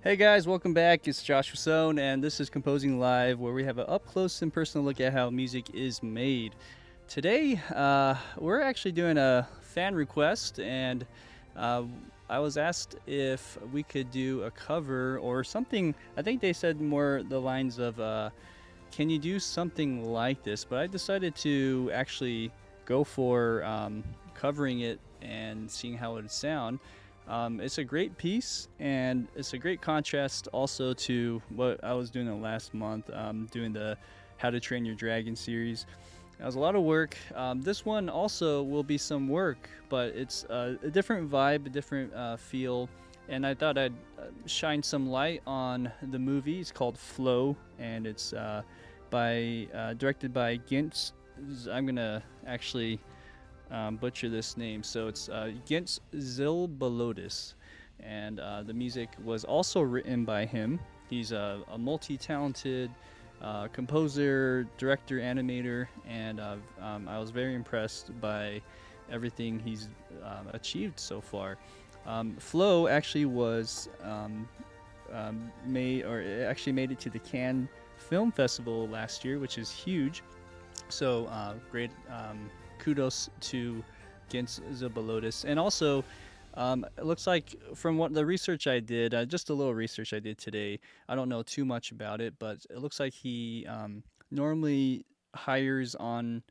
Hey guys, welcome back. It's Josh Wasone, and this is Composing Live, where we have an up close and personal look at how music is made. Today, we're actually doing a fan request, and uh, I was asked if we could do a cover or something. I think they said more the lines of, can you do something like this? But I decided to actually go for covering it and seeing how it would sound. It's a great piece, and it's a great contrast also to what I was doing the last month, doing the How to Train Your Dragon series. It was a lot of work. This one also will be some work, but it's a different vibe, a different feel. And I thought I'd shine some light on the movie. It's called Flow, and it's directed by Gints. I'm gonna actually butcher this name. So it's Gints Zilbalodis, and the music was also written by him. He's a multi-talented composer, director, animator, and I was very impressed by everything he's achieved so far. Flow actually was made, or it actually made it to the Cannes Film Festival last year, which is huge. So great kudos to Gints Zilbalodis. And also, it looks like from what the research I did, just a little research I did today, I don't know too much about it, but it looks like he normally hires on,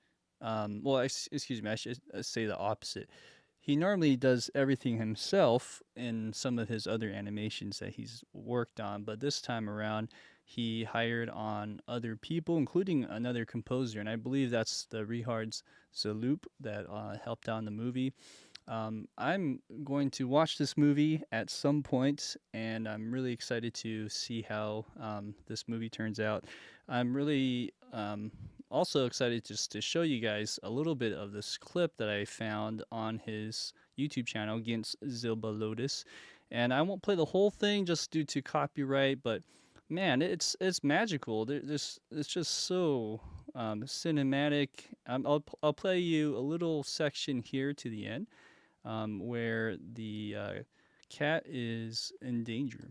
excuse me, I should say the opposite. He normally does everything himself in some of his other animations that he's worked on, but this time around, he hired on other people, including another composer, and I believe that's the Rihards Zalupe that helped out in the movie. I'm going to watch this movie at some point, and I'm really excited to see how this movie turns out. I'm really also excited just to show you guys a little bit of this clip that I found on his YouTube channel, Gints Zilbalodis. And I won't play the whole thing just due to copyright, but man, it's magical. It's just so cinematic. I'll play you a little section here to the end, where the cat is in danger.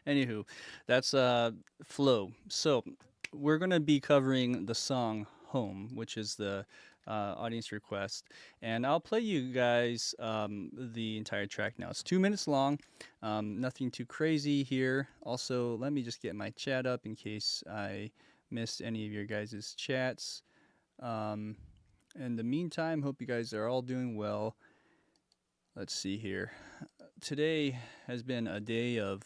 Anywho, that's Flow. So we're gonna be covering the song Home, which is the audience request, and I'll play you guys the entire track now. It's 2 minutes long, nothing too crazy here. Also, let me just get my chat up in case I missed any of your guys' chats. In the meantime, hope you guys are all doing well. Let's see here. Today has been a day of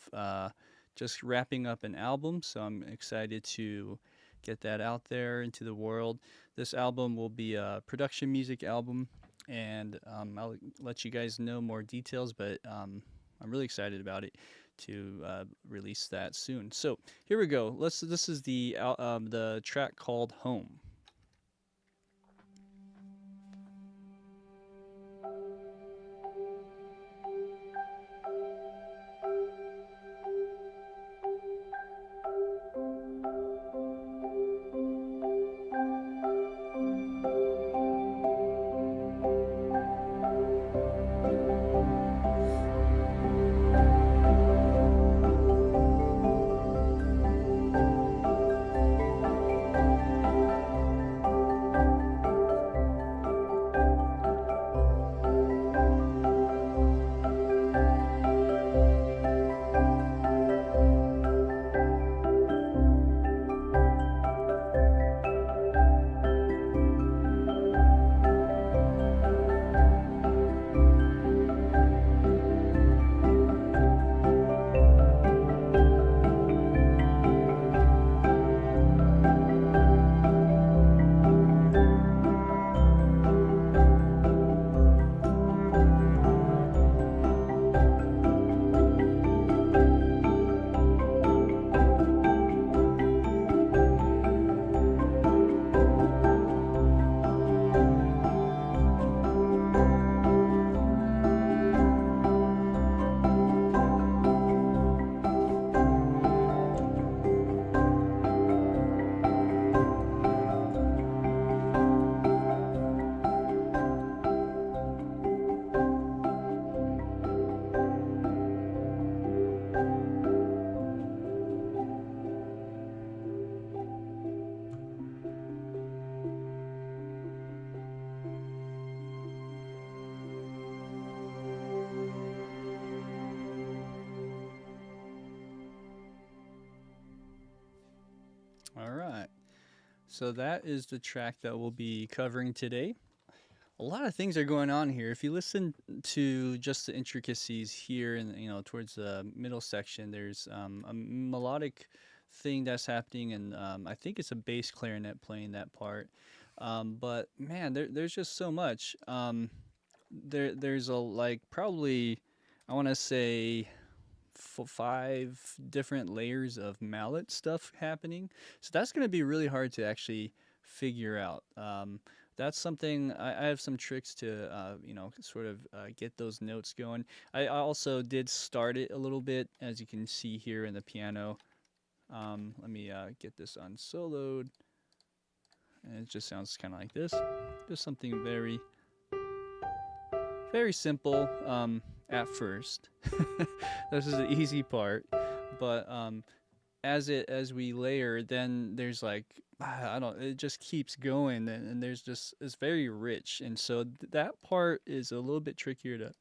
just wrapping up an album, so I'm excited to get that out there into the world. This album will be a production music album, and I'll let you guys know more details, but I'm really excited about it to release that soon. So here we go. This is the track called Home. All right. So that is the track that we'll be covering today. A lot of things are going on here. If you listen to just the intricacies here, and towards the middle section, there's a melodic thing that's happening, and I think it's a bass clarinet playing that part. But man, there's just so much. There's a like probably I want to say five different layers of mallet stuff happening. So that's going to be really hard to actually figure out. That's something I have some tricks to, sort of get those notes going. I also did start it a little bit, as you can see here in the piano. Let me get this unsoloed. And it just sounds kind of like this. Just something very, very simple at first. This is the easy part, but as we layer, then there's like I don't. It just keeps going, and there's just it's very rich, and so that part is a little bit trickier to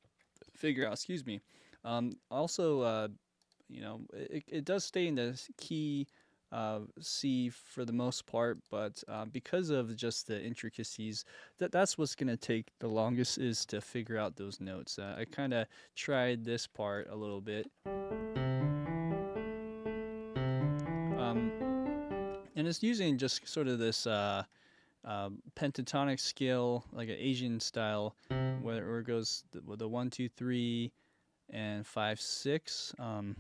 figure out. Excuse me. Also, it does stay in the key C for the most part, but because of just the intricacies, that's what's gonna take the longest is to figure out those notes. I kind of tried this part a little bit. Um, and it's using just sort of this pentatonic scale, like an Asian style, where it goes with the 1, 2, 3, and 5, 6. Well,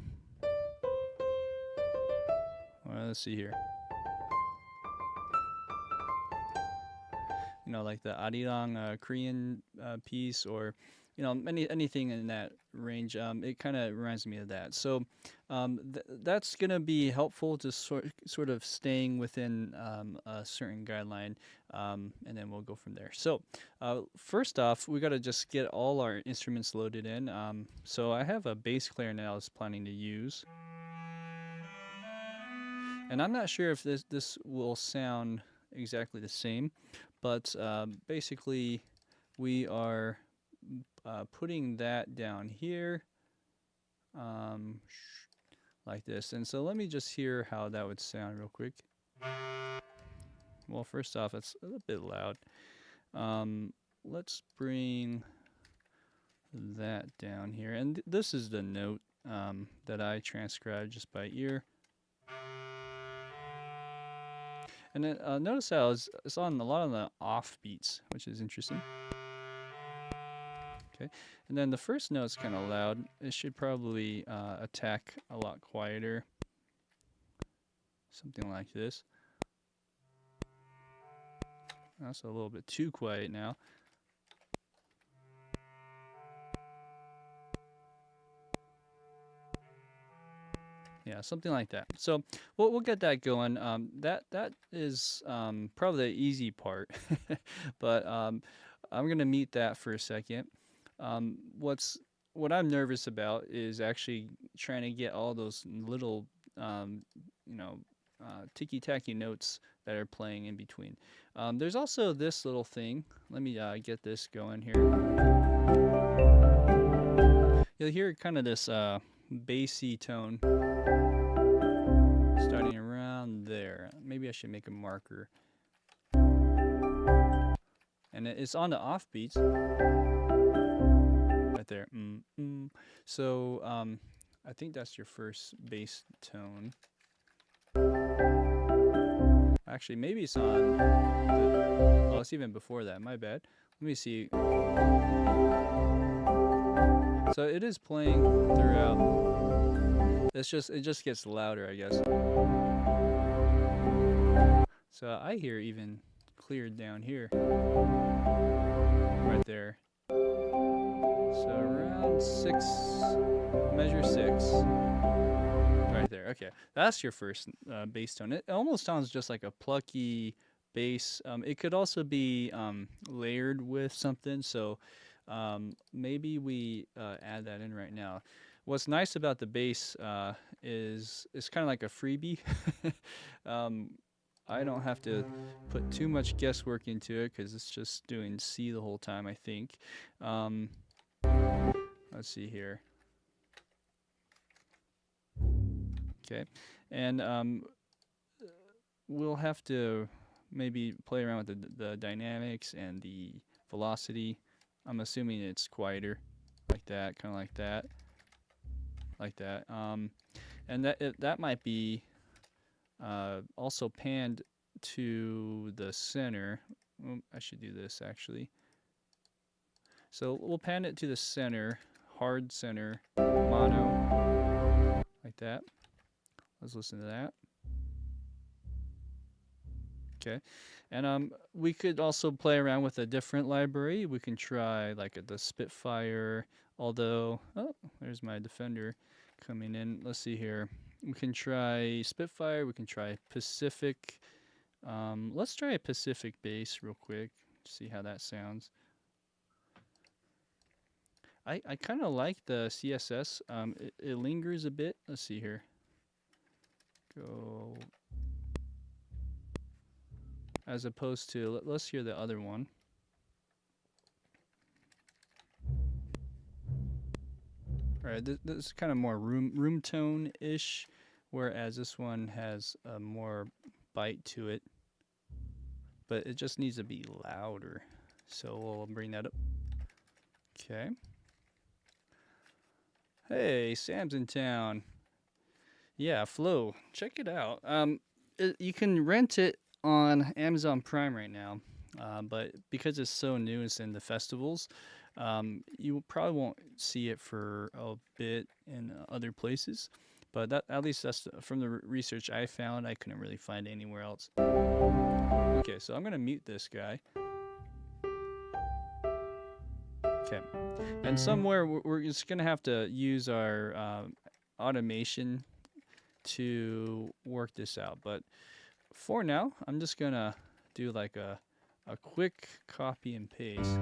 let's see here. Like the Arirang Korean piece, or anything in that range. It kind of reminds me of that. So that's going to be helpful to sort of staying within a certain guideline, and then we'll go from there. So first off, we got to just get all our instruments loaded in. So I have a bass clarinet I was planning to use. And I'm not sure if this will sound exactly the same, but basically we are putting that down here like this. And so let me just hear how that would sound real quick. Well, first off, it's a little bit loud. Let's bring that down here. And this is the note that I transcribed just by ear. And then notice how it's on a lot of the off beats, which is interesting. Okay, and then the first note's kind of loud. It should probably attack a lot quieter. Something like this. That's a little bit too quiet now. Yeah, something like that. So we'll get that going. That is probably the easy part, but I'm gonna meet that for a second. What I'm nervous about is actually trying to get all those little ticky-tacky notes that are playing in between. There's also this little thing. Let me get this going here. You'll hear kind of this bassy tone starting around there. Maybe I should make a marker. And it's on the off beats. Right there. So I think that's your first bass tone. Actually, maybe it's on oh, it's even before that. My bad. Let me see. So it is playing throughout. It just gets louder, I guess. So I hear even cleared down here. Right there. So around 6, measure 6. Right there. Okay, that's your first bass tone. It almost sounds just like a plucky bass. It could also be layered with something. So maybe we add that in right now. What's nice about the bass is it's kind of like a freebie. I don't have to put too much guesswork into it because it's just doing C the whole time, I think. Let's see here. Okay, and we'll have to maybe play around with the dynamics and the velocity. I'm assuming it's quieter, like that, kind of like that. And that might be also panned to the center. I should do this actually. So we'll pan it to the center, hard center, mono, like that. Let's listen to that. Okay, and we could also play around with a different library. We can try like the Spitfire, although, oh, there's my Defender coming in. Let's see here. We can try Spitfire, we can try Pacific. Let's try a Pacific bass real quick, see how that sounds. I kind of like the CSS. It lingers a bit. Let's see here. Go. As opposed to, let's hear the other one. All right, this is kind of more room tone-ish, whereas this one has a more bite to it. But it just needs to be louder. So we'll bring that up. Okay. Hey, Sam's in town. Yeah, Flow. Check it out. You can rent it on Amazon Prime right now, but because it's so new, it's in the festivals. You probably won't see it for a bit in other places, but that, at least that's from the research I found. I couldn't really find it anywhere else. Okay, so I'm gonna mute this guy. Okay, and somewhere we're just gonna have to use our automation to work this out, but for now I'm just gonna do like a quick copy and paste.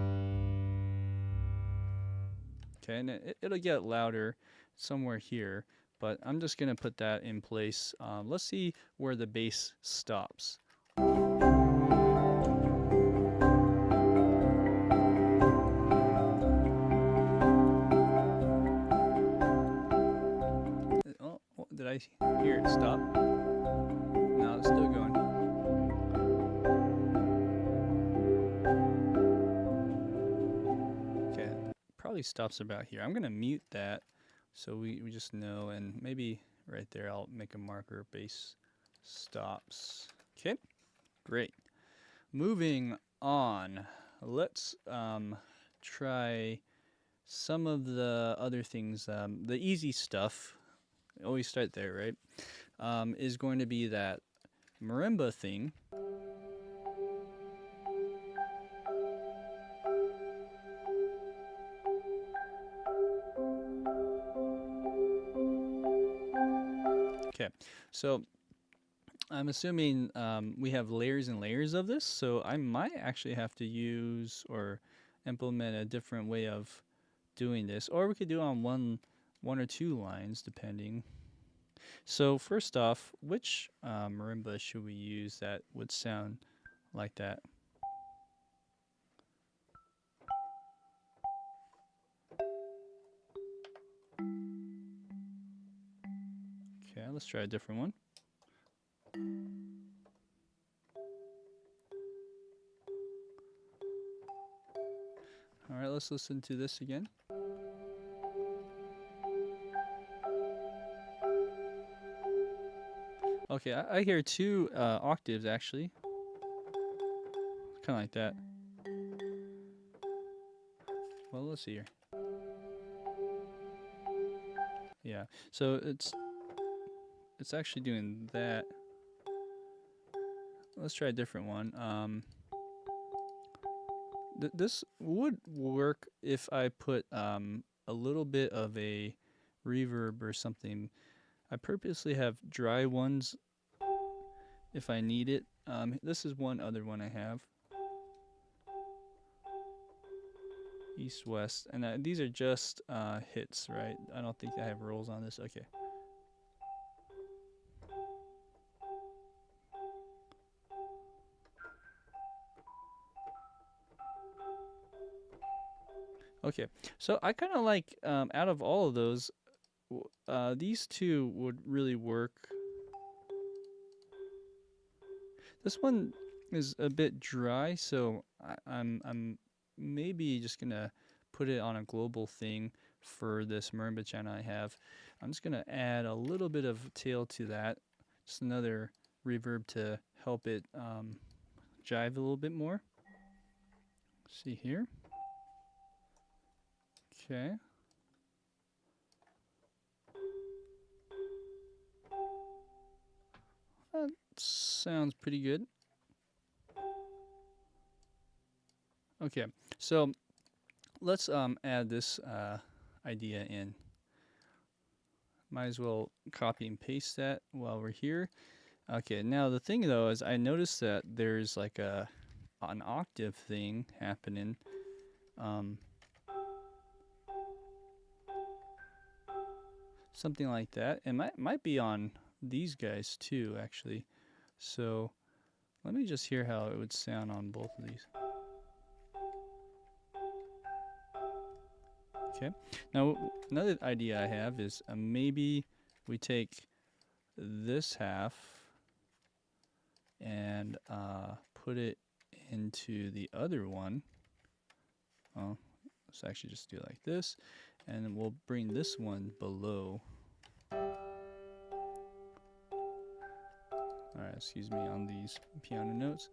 Okay, and it'll get louder somewhere here, but I'm just gonna put that in place. Let's see where the bass stops. Oh, did I hear it stop? No, it's still going. Okay, probably stops about here. I'm gonna mute that so we just know, and maybe right there I'll make a marker. Bass stops. Okay, great. Moving on, let's try some of the other things. The easy stuff, always start there, right? Is going to be that marimba thing. Okay, so I'm assuming we have layers and layers of this, so I might actually have to use or implement a different way of doing this, or we could do it on one or two lines depending. So first off, which marimba should we use that would sound like that? Okay, let's try a different one. All right, let's listen to this again. Okay, I hear two octaves actually. Kind of like that. Well, let's see here. Yeah, so it's actually doing that. Let's try a different one. This would work if I put a little bit of a reverb or something. I purposely have dry ones if I need it. This is one other one I have. East, west, and these are just hits, right? I don't think I have rolls on this. Okay. Okay, so I kind of like, out of all of those, these two would really work. This one is a bit dry, so I'm maybe just gonna put it on a global thing for this marimba channel I have. I'm just gonna add a little bit of tail to that, just another reverb to help it jive a little bit more. See here. Okay. That sounds pretty good. Okay, so let's add this idea in. Might as well copy and paste that while we're here. Okay, now the thing though is I noticed that there's like an octave thing happening. Something like that. It might be on these guys too, actually. So let me just hear how it would sound on both of these. Okay. Now another idea I have is maybe we take this half and put it into the other one. Oh, let's actually just do it like this, and then we'll bring this one below. Alright, excuse me on these piano notes.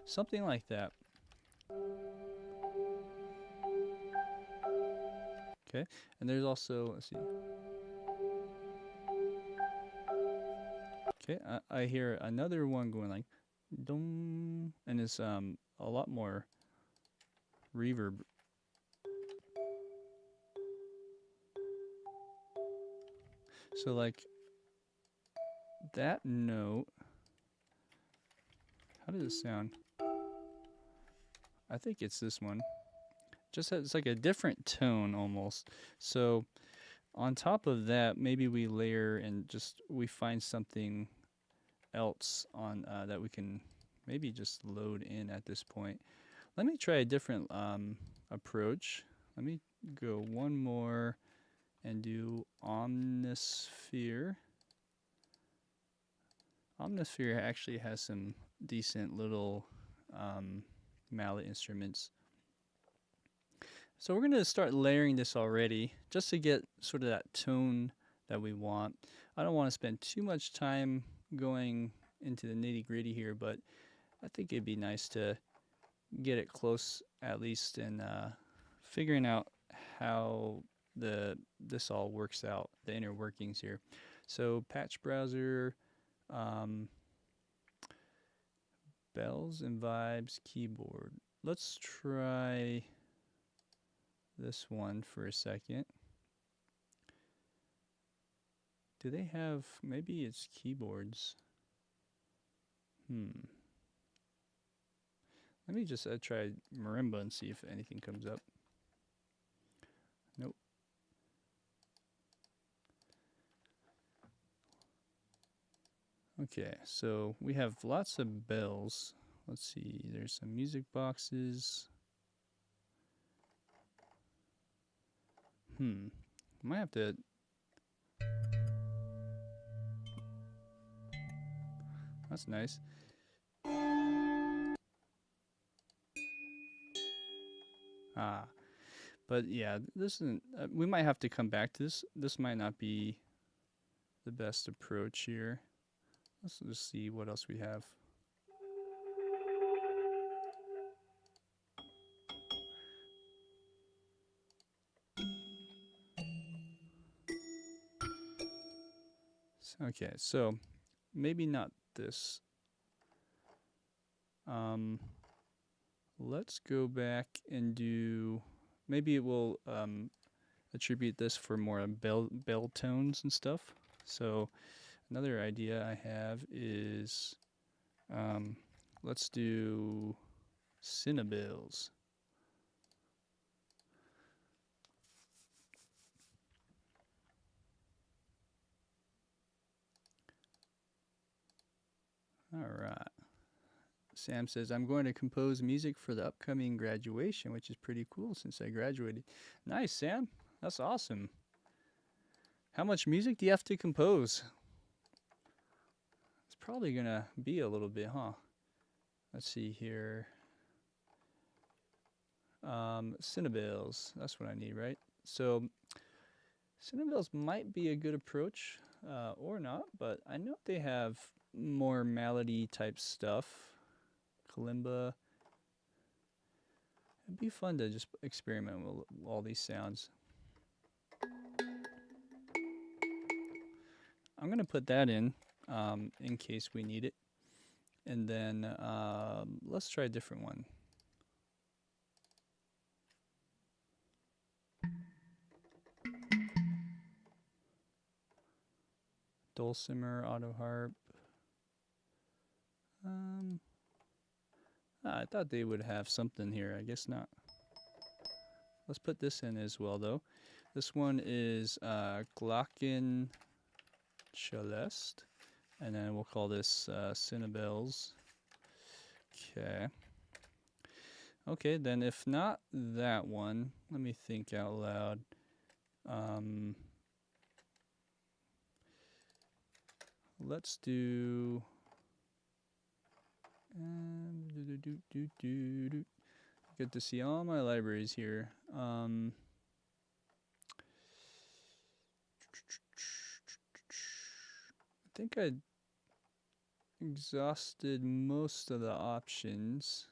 Something like that. Okay, and there's also, let's see. Okay, I hear another one going like dong, and it's a lot more reverb. So like that note, how does it sound? I think it's this one. Just it's like a different tone almost. So on top of that, maybe we layer and just we find something else on that we can maybe just load in at this point. Let me try a different approach. Let me go one more and do Omnisphere. Omnisphere actually has some decent little mallet instruments. So we're going to start layering this already just to get sort of that tone that we want. I don't want to spend too much time going into the nitty-gritty here, but I think it'd be nice to get it close at least and figuring out how this all works out, the inner workings here. So patch browser, bells and vibes keyboard. Let's try this one for a second. Do they have, maybe it's keyboards. Let me just try marimba and see if anything comes up. Nope. Okay, so we have lots of bells. Let's see, there's some music boxes. Might have to. That's nice. But yeah, this isn't. We might have to come back to this. This might not be the best approach here. Let's just see what else we have. Okay, so maybe not this. Let's go back and do. Maybe it will attribute this for more bell tones and stuff. So another idea I have is let's do cinnabills. All right. Sam says, I'm going to compose music for the upcoming graduation, which is pretty cool since I graduated. Nice, Sam. That's awesome. How much music do you have to compose? It's probably gonna be a little bit, huh? Let's see here. Cymbals, that's what I need, right? So cymbals might be a good approach, or not, but I know they have more melody type stuff. Kalimba. It'd be fun to just experiment with all these sounds. I'm gonna put that in case we need it. And then let's try a different one. Dulcimer, auto harp. I thought they would have something here. I guess not. Let's put this in as well, though. This one is Glocken Celeste, and then we'll call this Cymbals. Okay. Okay, then if not that one, let me think out loud. Let's do. Good to see all my libraries here. I think I exhausted most of the options.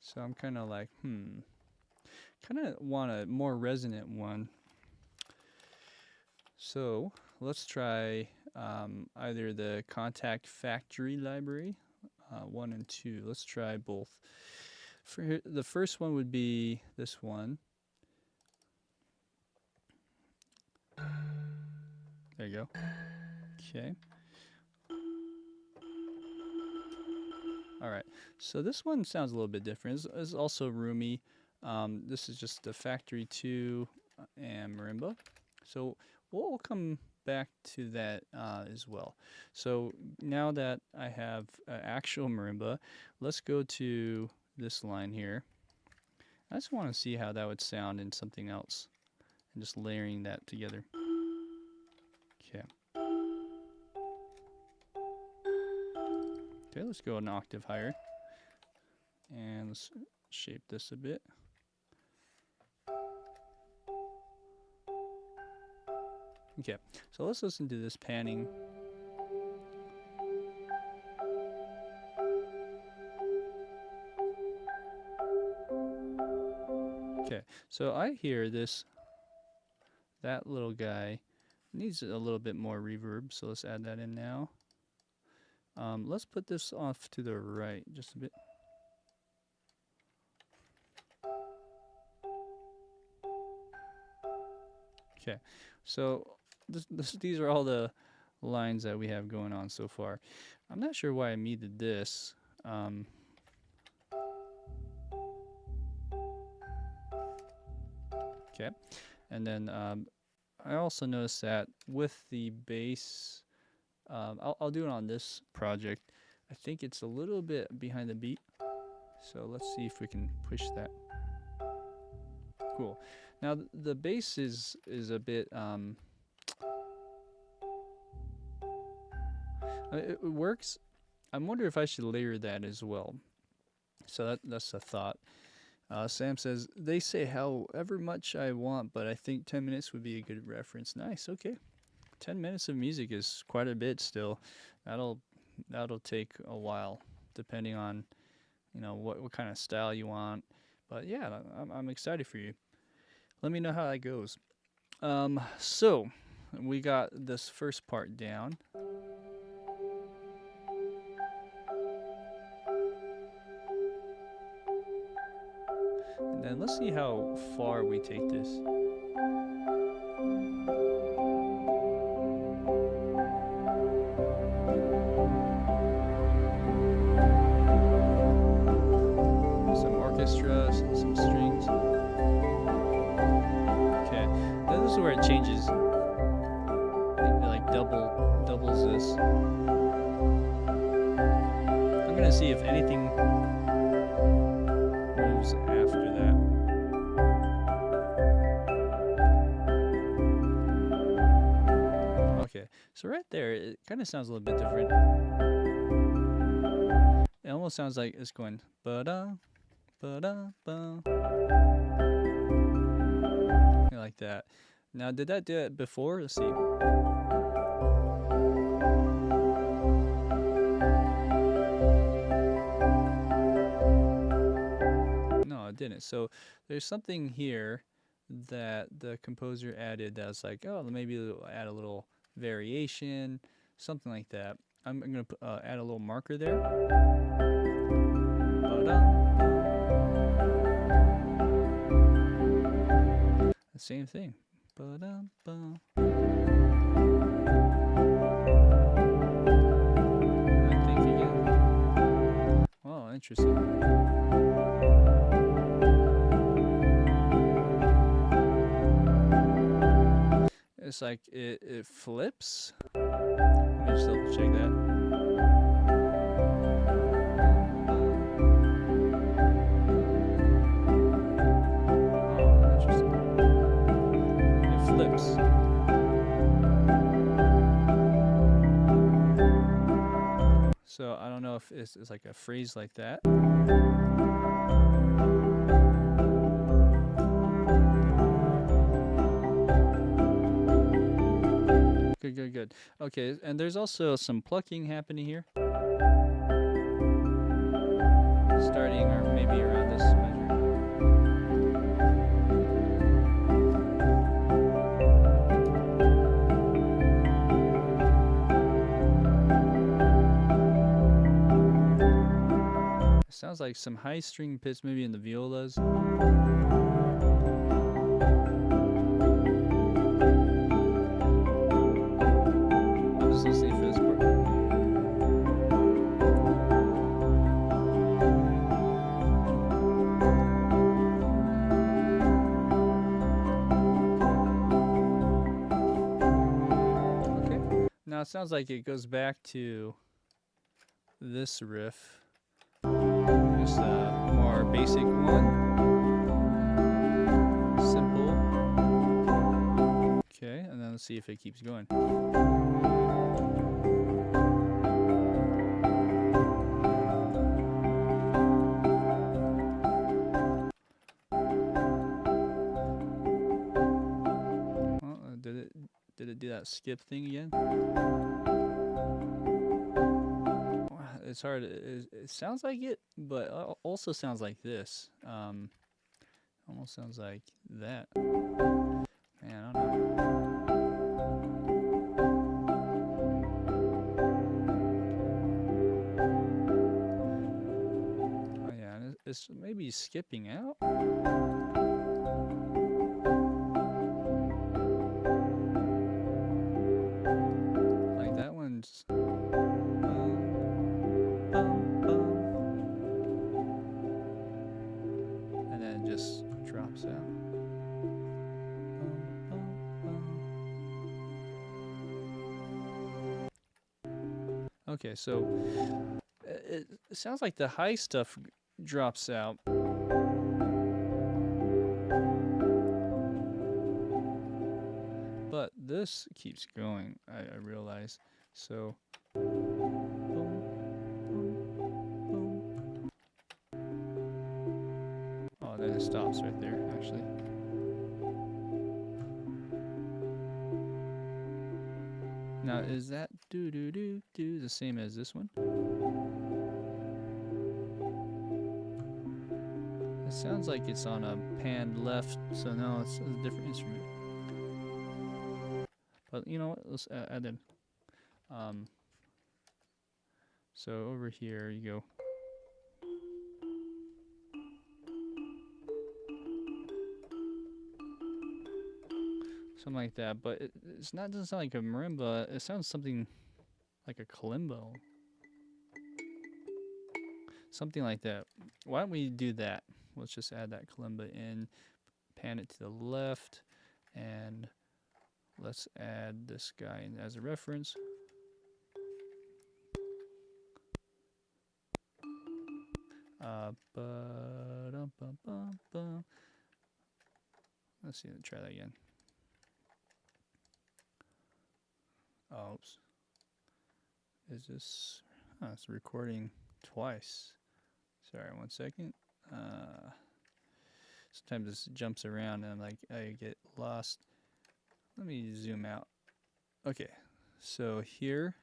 So I'm kind of like, kind of want a more resonant one. So let's try either the Contact Factory library, 1 and 2. Let's try both. For the first one would be this one. There you go. Okay. All right. So this one sounds a little bit different. It's also roomy. This is just the Factory 2 and Marimba. So we'll come back to that as well. So now that I have actual marimba, let's go to this line here. I just want to see how that would sound in something else, and just layering that together. Okay. Okay, let's go an octave higher, and let's shape this a bit. Okay, so let's listen to this panning. Okay, so I hear that little guy needs a little bit more reverb, so let's add that in now. Let's put this off to the right just a bit. Okay, so these are all the lines that we have going on so far. I'm not sure why I needed this. Okay, and then I also noticed that with the bass, I'll do it on this project. I think it's a little bit behind the beat, so let's see if we can push that. Cool. Now the bass is a bit it works. I wonder if I should layer that as well. So that's a thought. Sam says, they say however much I want, but I think 10 minutes would be a good reference. Nice, okay. 10 minutes of music is quite a bit still. That'll take a while, depending on, what kind of style you want. But yeah, I'm excited for you. Let me know how that goes. So we got this first part down. And then let's see how far we take this. Some orchestra, some strings. Okay, then this is where it changes. It like doubles this. I'm gonna see if anything moves after that. Okay, so right there, it kind of sounds a little bit different. It almost sounds like it's going ba-da, ba-da, ba. Like that. Now, did that do it before? Let's see. No, it didn't. So there's something here that the composer added that's like, oh, maybe it'll add a little variation, something like that. I'm going to add a little marker there. The same thing. Ba-dum-bum. I think again. Oh, interesting. It's like it flips. Let me just double check that. Flips. So I don't know if it's like a phrase like that. Good. Okay, and there's also some plucking happening here. Starting or maybe around this measure. Sounds like some high string pits maybe in the violas. I'm just listening for this part. Okay. Now it sounds like it goes back to this riff. Just a more basic one. Simple. Okay, and then let's see if it keeps going. Well, did it do that skip thing again? It's hard. It sounds like it, but also sounds like this. Almost sounds like that. Man, I don't know. Oh yeah, it's maybe skipping out. Like that one's. Just drops out. Okay, so it sounds like the high stuff drops out. But this keeps going, I realize. So then it stops right there, actually. Now, is that do the same as this one? It sounds like it's on a panned left, so no, it's a different instrument. But you know what? Let's add in. So over here you go. Something like that, but doesn't sound like a marimba. It sounds something like a kalimba. Something like that. Why don't we do that? Let's just add that kalimba in, pan it to the left, and let's add this guy in as a reference. Let's see, let's try that again. Oh, oops. Is this? Oh, it's recording twice. Sorry, 1 second. Sometimes this jumps around and I get lost. Let me zoom out. Okay, so here,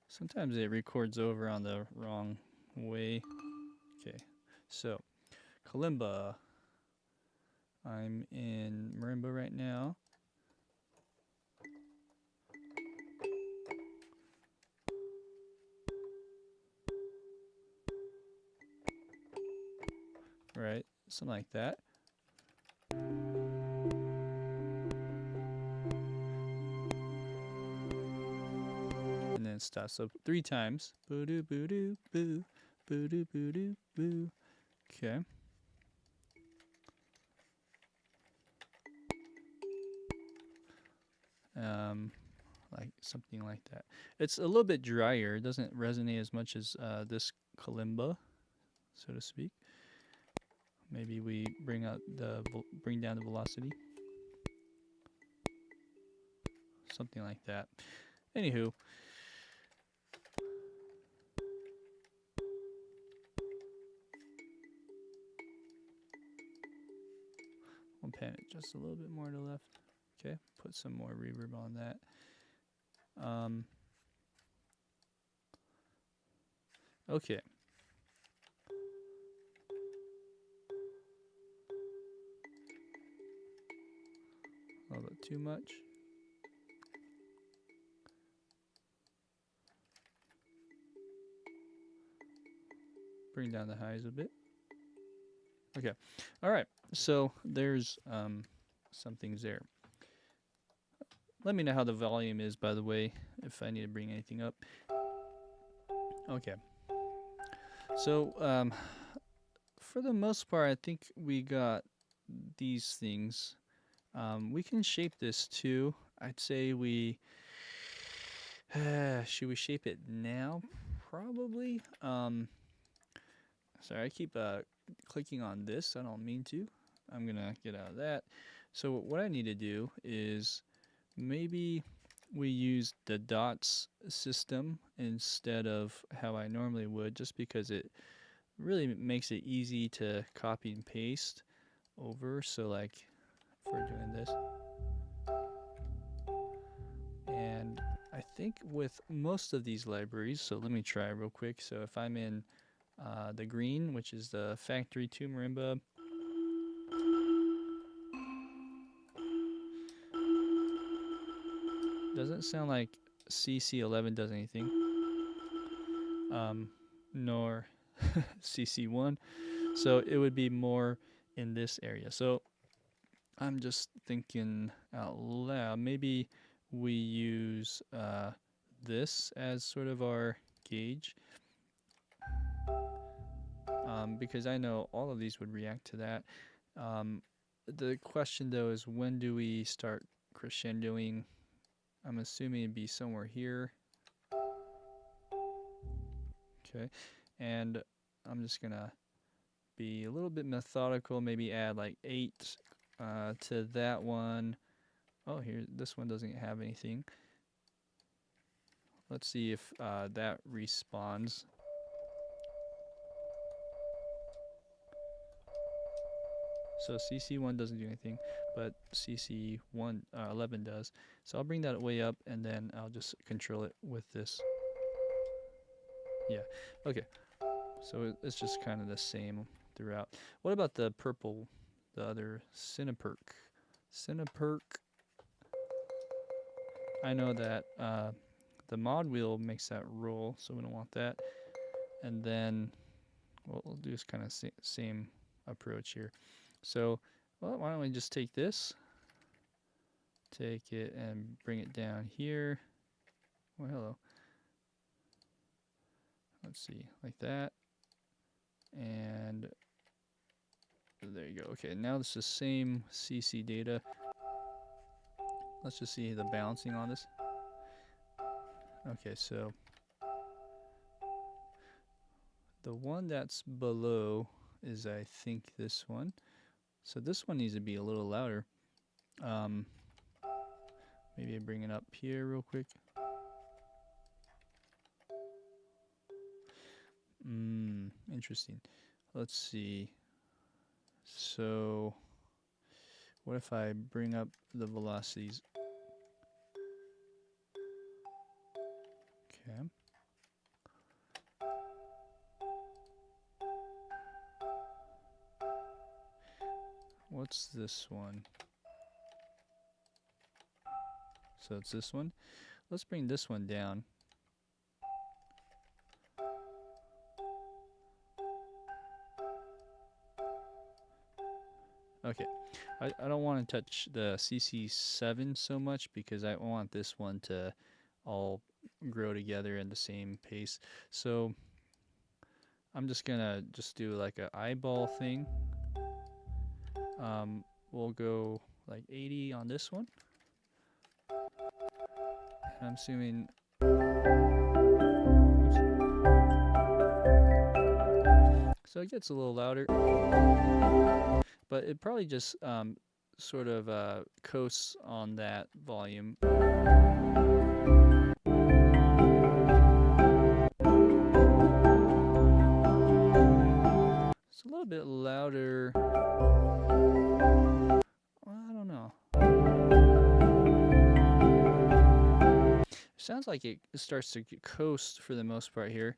sometimes it records over on the wrong way. Okay, so kalimba. I'm in marimba right now. Right, something like that. And then it stops. So 3 times. Boo doo boo doo boo. Boo doo boo doo boo. Okay. Like something like that. It's a little bit drier. It doesn't resonate as much as this kalimba, so to speak. Maybe we bring down the velocity. Something like that. Anywho. We'll pan it just a little bit more to the left. Okay, put some more reverb on that. Okay. A little bit too much. Bring down the highs a bit. Okay. All right. So there's some things there. Let me know how the volume is, by the way, if I need to bring anything up. Okay. So for the most part, I think we got these things. We can shape this too. I'd say we should we shape it now? Probably. Sorry, I keep clicking on this. I don't mean to. I'm gonna get out of that. So what I need to do is maybe we use the dots system instead of how I normally would, just because it really makes it easy to copy and paste over. So like if we're doing this, and I think with most of these libraries, so let me try real quick. So if I'm in the green, which is the factory 2 marimba, doesn't sound like CC11 does anything, nor CC1, so it would be more in this area. So I'm just thinking out loud, maybe we use this as sort of our gauge, because I know all of these would react to that. The question though is, when do we start crescendoing? I'm assuming it'd be somewhere here. Okay, and I'm just gonna be a little bit methodical, maybe add like 8 to that one. Oh, here, this one doesn't have anything. Let's see if that responds. So CC1 doesn't do anything, but CC1 11 does. So I'll bring that way up, and then I'll just control it with this. Yeah, okay. So it's just kind of the same throughout. What about the purple, the other Cineperk? Cineperk, I know that the mod wheel makes that roll, so we don't want that. And then what we'll do is kind of same approach here. So, well, why don't we just take this, take it and bring it down here. Well, hello. Let's see, like that. And there you go. Okay, now this is the same CC data. Let's just see the balancing on this. Okay, so the one that's below is, I think, this one. So this one needs to be a little louder. Maybe I bring it up here real quick. Interesting. Let's see. So, what if I bring up the velocities? Okay. What's this one? So it's this one. Let's bring this one down. Okay, I don't want to touch the CC7 so much because I want this one to all grow together in the same pace. So I'm just gonna do like an eyeball thing. We'll go like 80 on this one. And I'm assuming. Oops. So it gets a little louder. But it probably just sort of coasts on that volume. It's a little bit louder. Well, I don't know. It sounds like it starts to coast for the most part here.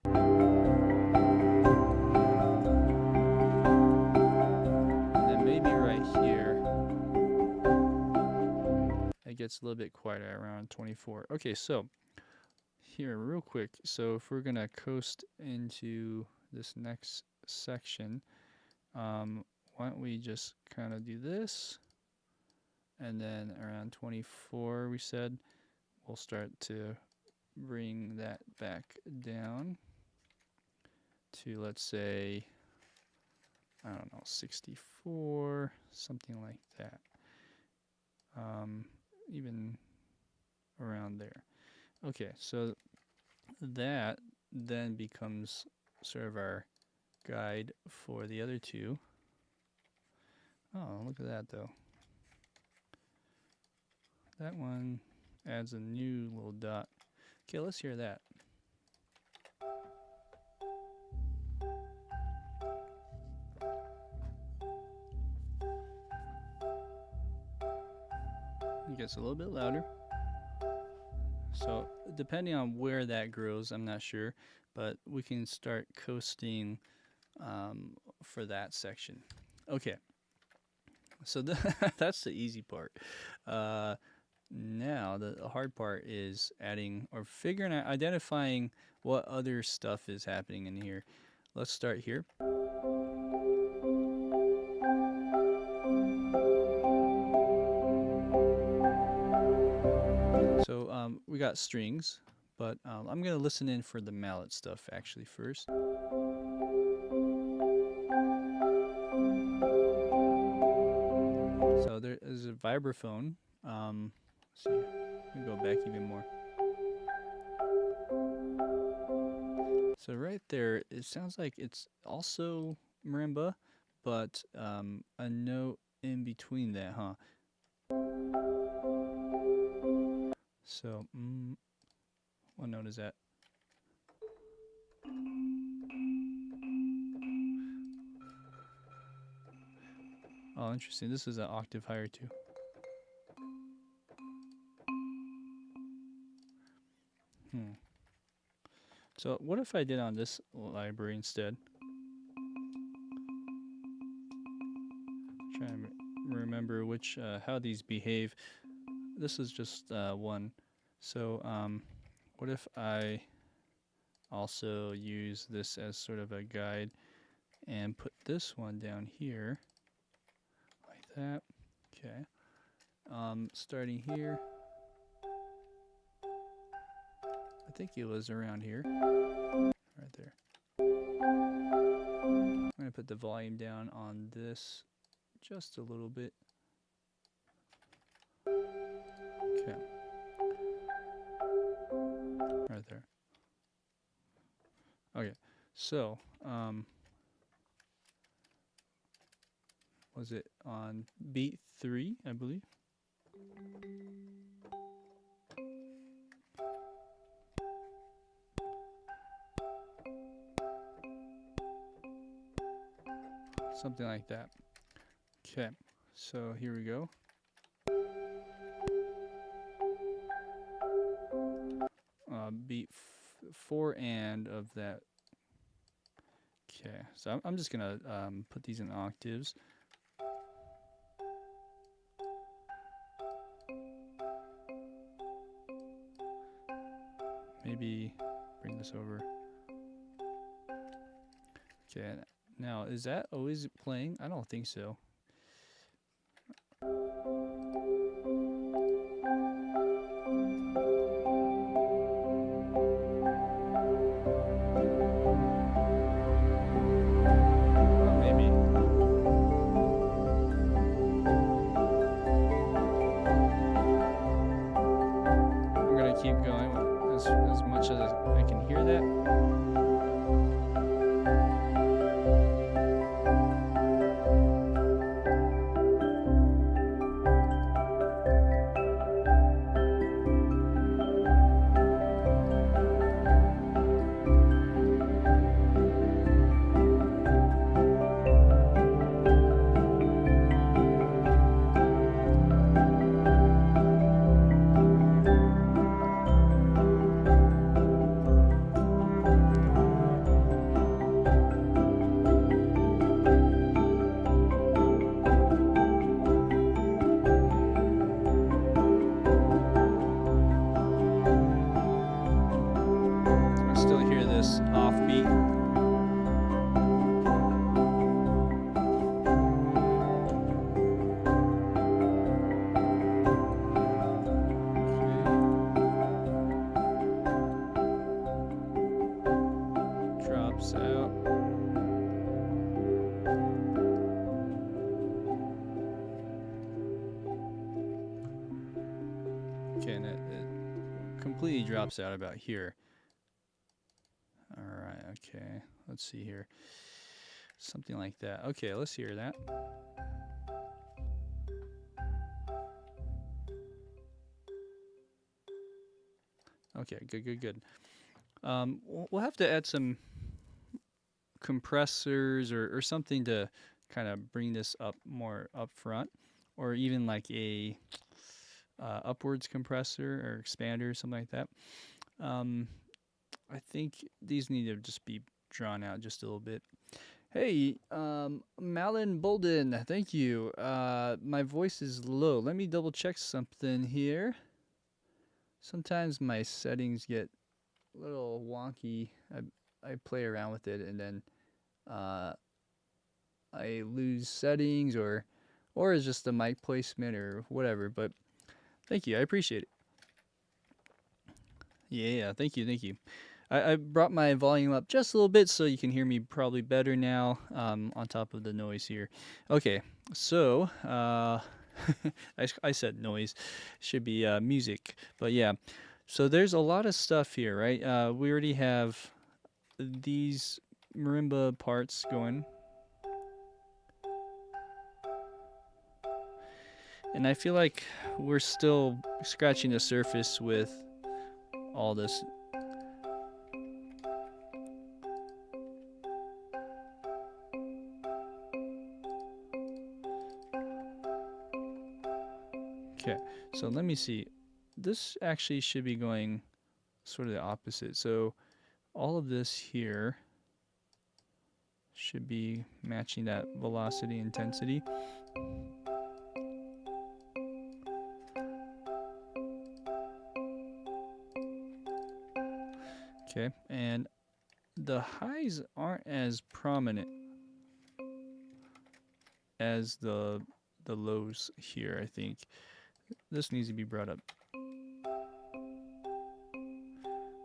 It gets a little bit quieter around 24. Okay, so here real quick. So if we're gonna coast into this next section, why don't we just kind of do this, and then around 24 we said we'll start to bring that back down to, let's say, I don't know, 64, something like that. Even around there. Okay, so that then becomes sort of our guide for the other two. Oh, look at that though. That one adds a new little dot. Okay, let's hear that. It gets a little bit louder. So depending on where that grows, I'm not sure, but we can start coasting for that section. Okay, so that's the easy part. Now the hard part is adding or figuring out, identifying what other stuff is happening in here. Let's start here. So we got strings, but I'm gonna listen in for the mallet stuff actually first. So there is a vibraphone. Let's see, let me go back even more. So right there, it sounds like it's also marimba, but a note in between that, huh? So, what note is that? Oh, interesting. This is an octave higher too. So what if I did on this library instead? Trying to remember which how these behave. This is just one. So what if I also use this as sort of a guide and put this one down here like that? Okay. Starting here. I think it was around here. Right there. I'm going to put the volume down on this just a little bit. Okay. Right there. Okay. So, was it on beat 3, I believe? Something like that. Okay, so here we go. Beat 4 and of that. Okay, so I'm just gonna put these in octaves. Maybe bring this over. Okay, now is that always playing? I don't think so. Keep going as much as I can hear that. Offbeat. Okay. Drops out. Okay, and it completely drops out about here. Alright, okay, let's see here. Something like that. Okay, let's hear that. Okay, good. We'll have to add some compressors or something to kind of bring this up more up front, or even like a upwards compressor or expander, something like that. I think these need to just be drawn out just a little bit. Hey, Malin Bolden, thank you. My voice is low. Let me double check something here. Sometimes my settings get a little wonky. I play around with it and then I lose settings or it's just the mic placement or whatever. But thank you, I appreciate it. Yeah, thank you. I brought my volume up just a little bit so you can hear me probably better now, on top of the noise here. Okay, so I said noise, should be music, but yeah. So there's a lot of stuff here, right? We already have these marimba parts going. And I feel like we're still scratching the surface with all this. Okay, so let me see. This actually should be going sort of the opposite. So all of this here should be matching that velocity intensity. Okay, and the highs aren't as prominent as the lows here, I think. This needs to be brought up.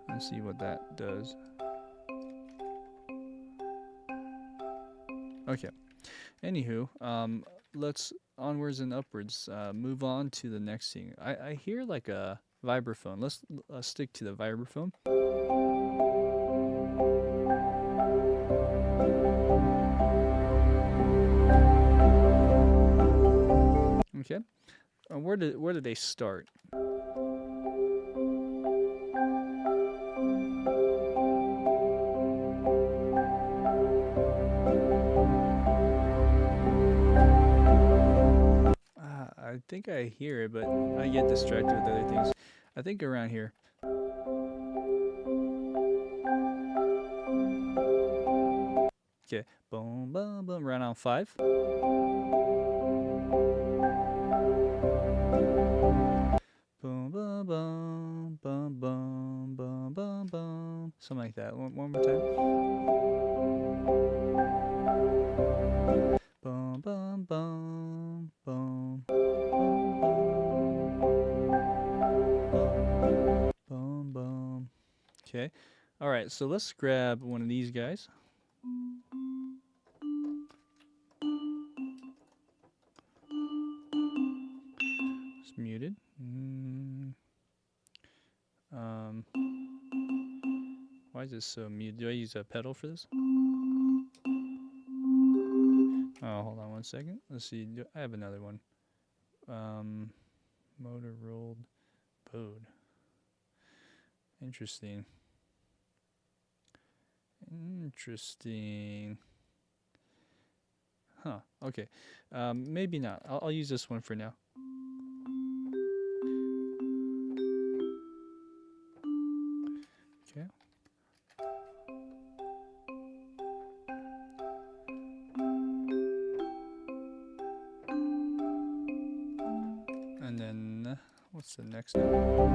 Let's see what that does. Okay. Anywho, let's onwards and upwards. Move on to the next thing. I hear like a vibraphone. Let's stick to the vibraphone. Okay. Where did they start? think I hear it, but I get distracted with other things. I think around here. Okay, boom, boom, boom, right on 5. Boom, boom, boom, boom, boom, boom, boom, boom. Something like that. One more time. Boom, boom, boom, boom, boom, boom, boom. Okay. All right. So let's grab one of these guys. It's muted. Why is this so muted? Do I use a pedal for this? Oh, hold on one second. Let's see. I have another one. Motor rolled bowed. Interesting. Interesting. Huh. Okay. Maybe not. I'll use this one for now. Okay. And then, what's the next one?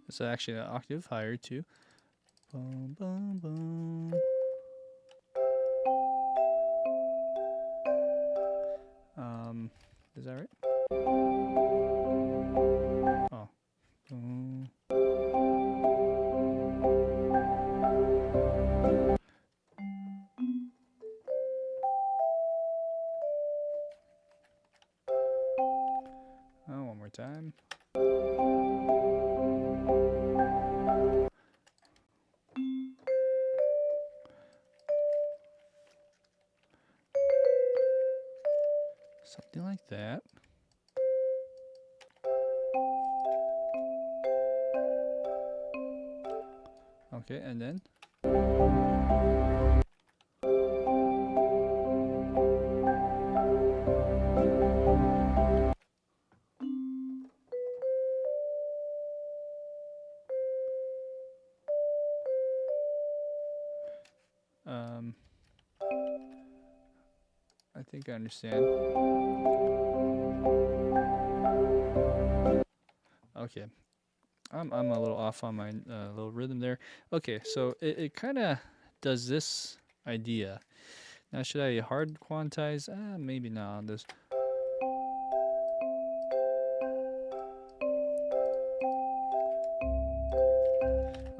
It's actually an octave higher too. Boom, boom, boom. Is that right? Oh. Boom. Oh, one more time. Something like that. Okay, and then I think I understand. Okay. I'm a little off on my little rhythm there. Okay, so it kind of does this idea. Now, should I hard quantize? Maybe not on this.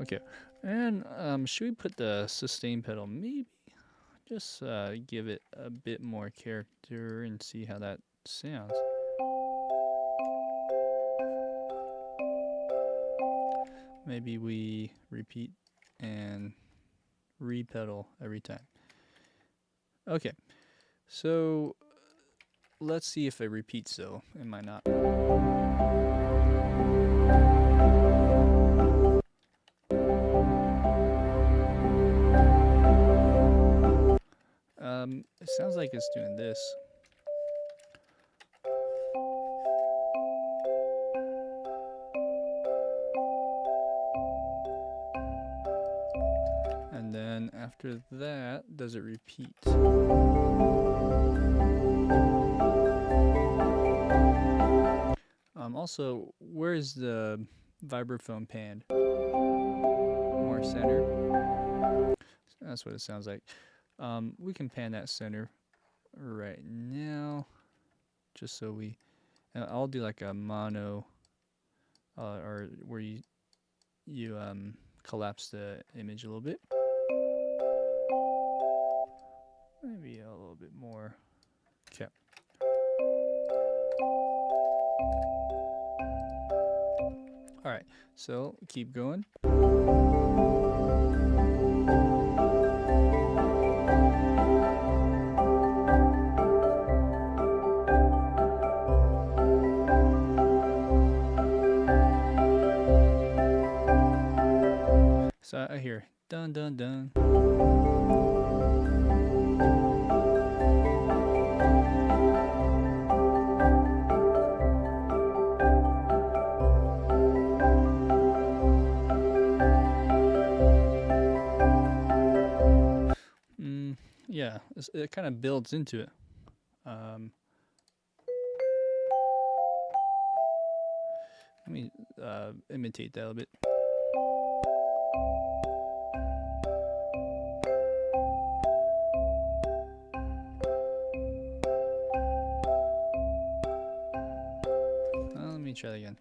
Okay, and should we put the sustain pedal? Maybe. Just give it a bit more character and see how that sounds. Maybe we repeat and re-pedal every time. Okay, so let's see if it repeats though. It might not. It sounds like it's doing this. And then after that, does it repeat? Also, where's the vibraphone pan? More center. That's what it sounds like. We can pan that center right now, just so we. I'll do like a mono, or where you collapse the image a little bit. Maybe a little bit more. Okay. All right. So keep going. So I hear Dun dun dun. Yeah, it kind of builds into it. Let me imitate that a bit. Let me try that again.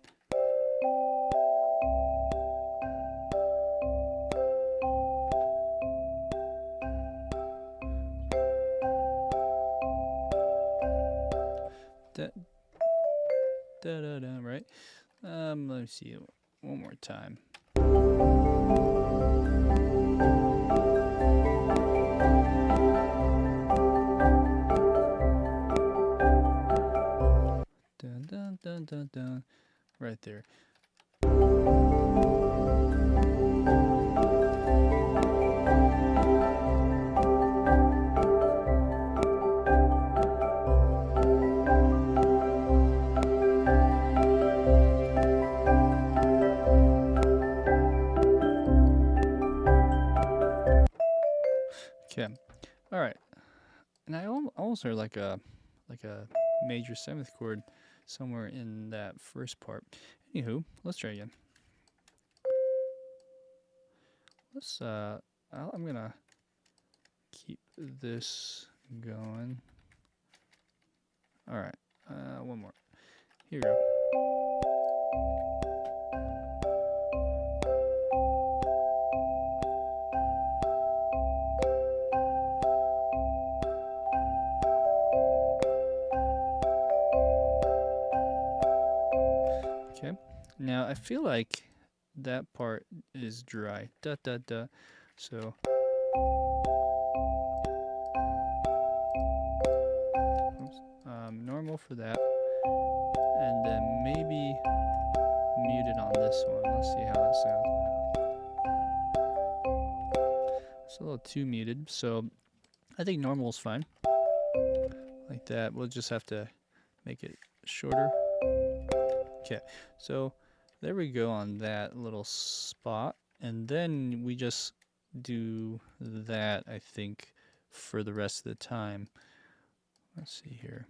Da-da-da, right? Let me see it one more time. Dun dun dun dun dun. Right there. Okay, all right, and I almost heard like a major seventh chord somewhere in that first part. Anywho, let's try again. Let's I'm gonna keep this going. All right, one more. Here we go. Okay, now I feel like that part is dry. Da da da. So normal for that, and then maybe muted on this one. Let's see how that sounds. It's a little too muted, so I think normal is fine. Like that. We'll just have to make it shorter. Okay, so there we go on that little spot, and then we just do that, I think, for the rest of the time. Let's see here.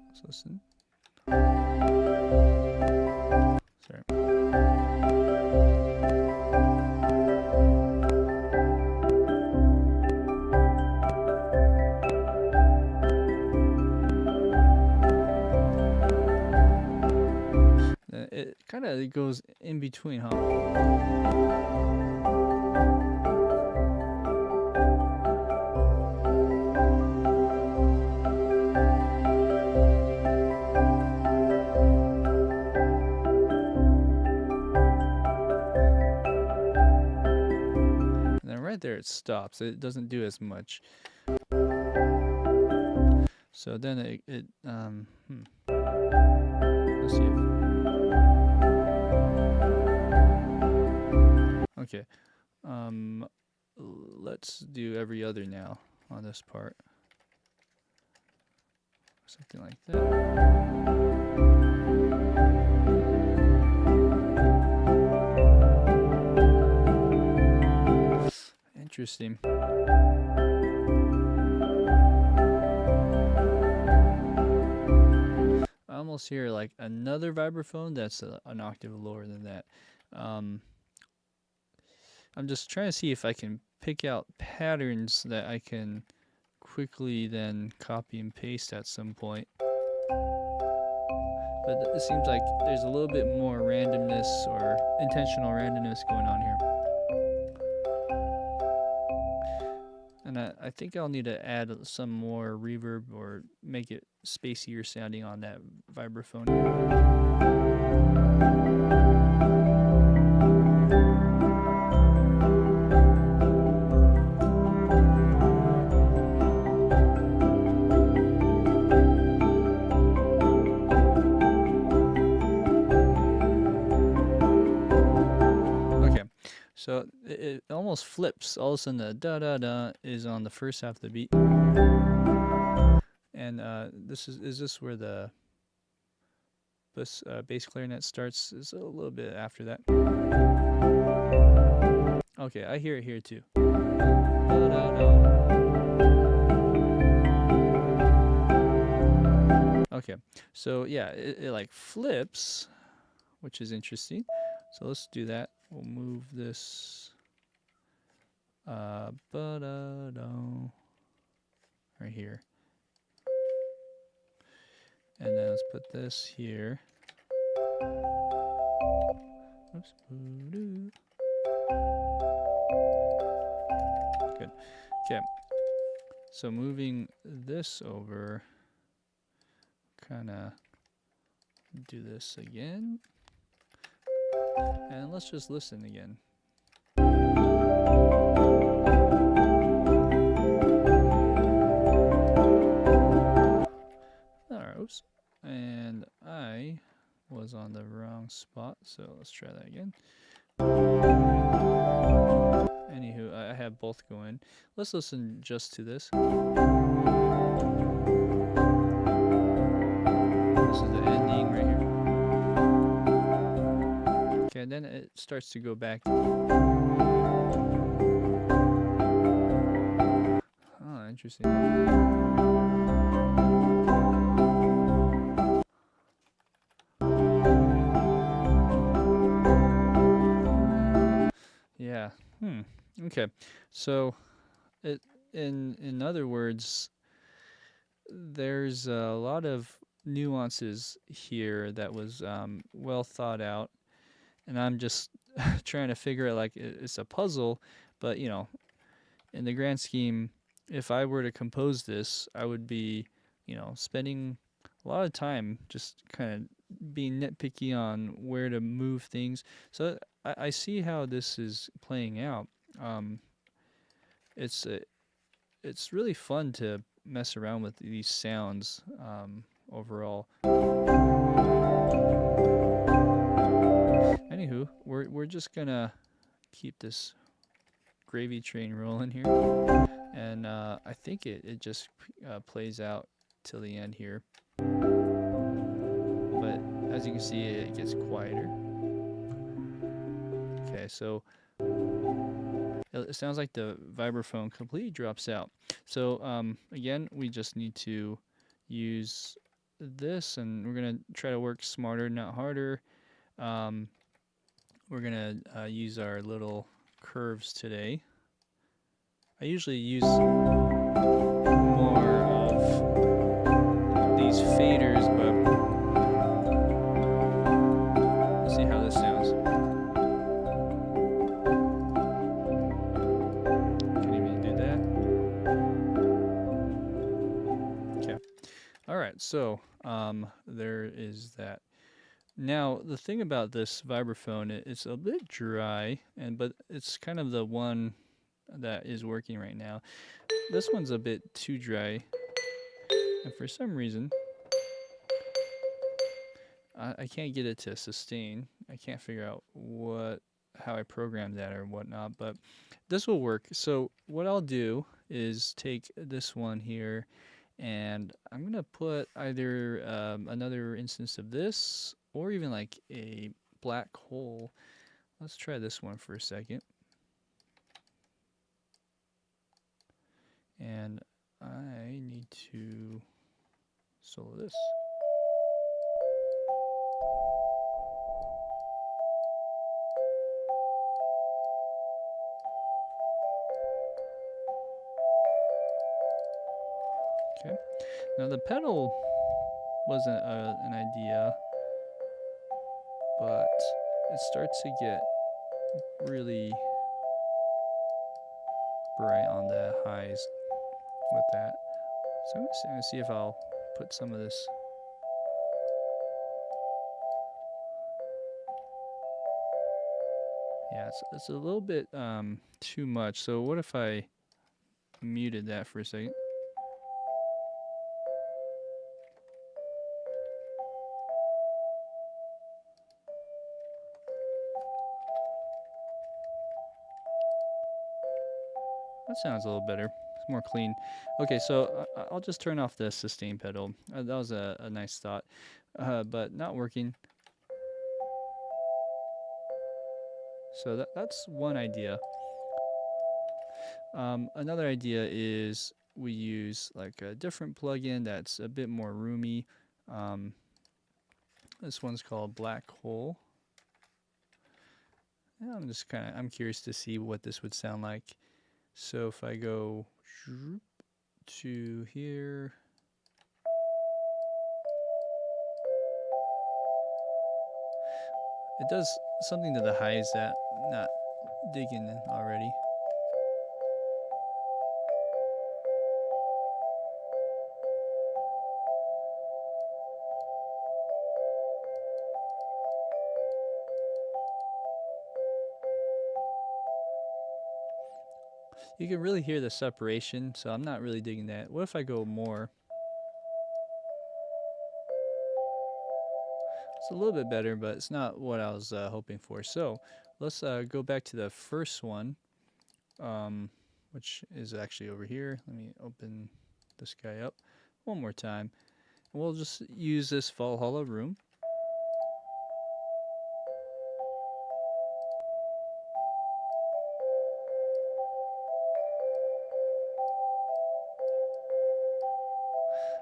Let's listen. Sorry. It kind of goes in between, huh? And then right there it stops. It doesn't do as much. So then let's see if okay, let's do every other now on this part. Something like that. Interesting. I almost hear like another vibraphone that's an octave lower than that. I'm just trying to see if I can pick out patterns that I can quickly then copy and paste at some point. But it seems like there's a little bit more randomness or intentional randomness going on here. And I think I'll need to add some more reverb or make it spacier sounding on that vibraphone. So it almost flips. All of a sudden the da da da is on the first half of the beat. And this is this where the bass clarinet starts? Is a little bit after that. Okay, I hear it here too. Da, da, da. Okay, so yeah, it like flips, which is interesting. So let's do that. We'll move this right here. And then let's put this here. Oops. Good. Okay. So moving this over, kind of do this again. And let's just listen again. Alright, oops. And I was on the wrong spot, so let's try that again. Anywho, I have both going. Let's listen just to this. This is the ending right here. Okay, and then it starts to go back. Oh, interesting. Yeah. Okay. So, in other words, there's a lot of nuances here that was well thought out, and I'm just trying to figure out, like, it's a puzzle, but you know, in the grand scheme, if I were to compose this, I would be, you know, spending a lot of time just kind of being nitpicky on where to move things. So I see how this is playing out. It's really fun to mess around with these sounds overall. Anywho, we're just gonna keep this gravy train rolling here, and I think it just plays out till the end here. But as you can see, it gets quieter. Okay, so it sounds like the vibraphone completely drops out. So again, we just need to use this, and we're gonna try to work smarter, not harder. We're gonna use our little curves today. I usually use more of these faders, but let's see how this sounds. Can't even do that. Okay. All right. So there is that. Now the thing about this vibraphone, it's a bit dry, but it's kind of the one that is working right now. This one's a bit too dry, and for some reason I can't get it to sustain. I can't figure out how I programmed that or whatnot, but this will work. So what I'll do is take this one here, and I'm gonna put either another instance of this, or even like a black hole. Let's try this one for a second. And I need to solo this. Okay. Now the pedal wasn't an idea, but it starts to get really bright on the highs with that. So I'm gonna see if I'll put some of this. Yeah, it's a little bit too much. So what if I muted that for a second? that sounds a little better. It's more clean. Okay, so I'll just turn off the sustain pedal. That was a nice thought, but not working. So that's one idea. Another idea is we use like a different plugin that's a bit more roomy. This one's called Black Hole. And I'm curious to see what this would sound like. So if I go to here, it does something to the highs that I'm not digging in already. You can really hear the separation, so I'm not really digging that. What if I go more? It's a little bit better, but it's not what I was hoping for. So let's go back to the first one, which is actually over here. Let me open this guy up one more time. And we'll just use this Valhalla room.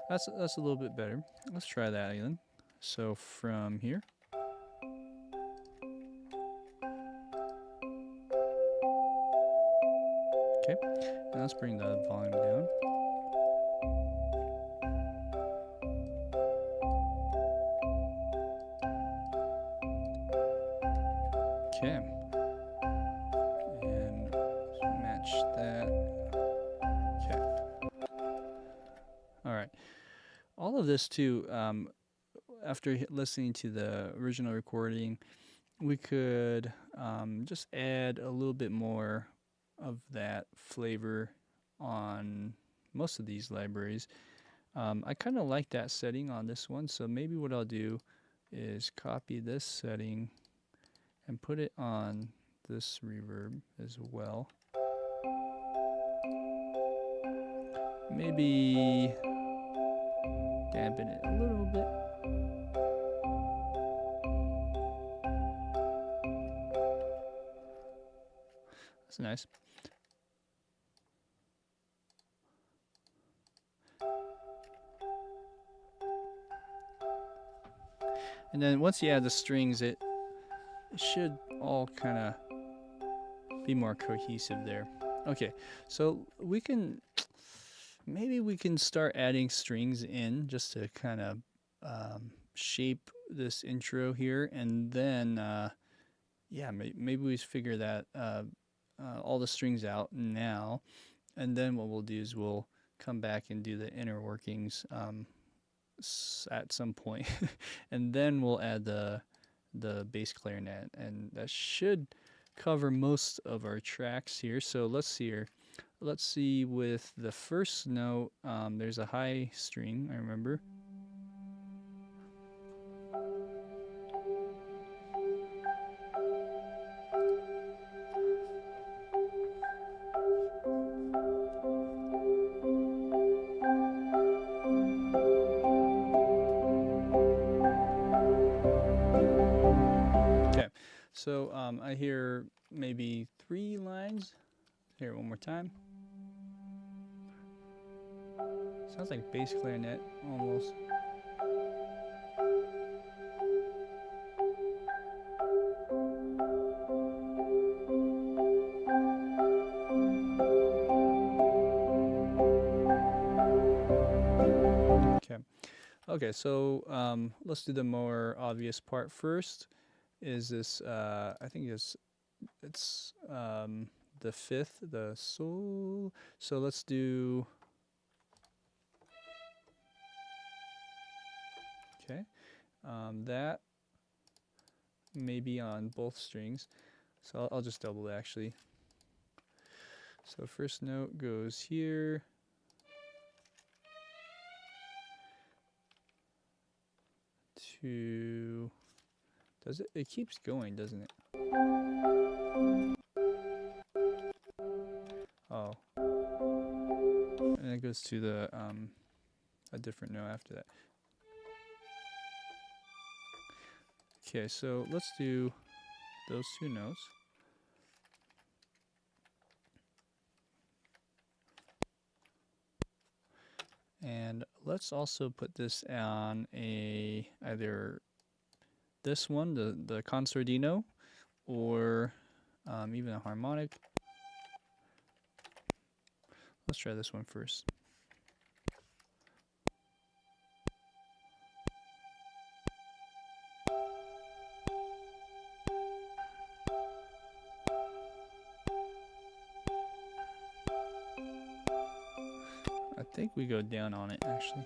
That's a little bit better. Let's try that again. So from here. Okay, now let's bring the volume down. Okay, and match that. Okay. All right. All of this too, after listening to the original recording, we could just add a little bit more of that flavor on most of these libraries. I kind of like that setting on this one, so maybe what I'll do is copy this setting and put it on this reverb as well. Maybe dampen it a little bit. That's nice. And then once you add the strings, it should all kind of be more cohesive there. Okay, so maybe we can start adding strings in just to kind of shape this intro here, and then yeah, maybe we figure that all the strings out now, and then what we'll do is we'll come back and do the inner workings at some point, and then we'll add the bass clarinet, and that should cover most of our tracks here. So let's see here. Let's see, with the first note, there's a high string, I remember. Okay, so I hear maybe 3 lines. Hear it one more time. Sounds like bass clarinet almost. Okay. Okay, so let's do the more obvious part first. Is this I think it's the 5th, the sol. So let's do, okay, that maybe on both strings. So I'll just double it actually. So first note goes here. To, does it? It keeps going, doesn't it? Oh. goes to the a different note after that. Okay, so let's do those two notes. And let's also put this on either this one, the concertino, or even a harmonic. Let's try this one first. I think we go down on it, actually.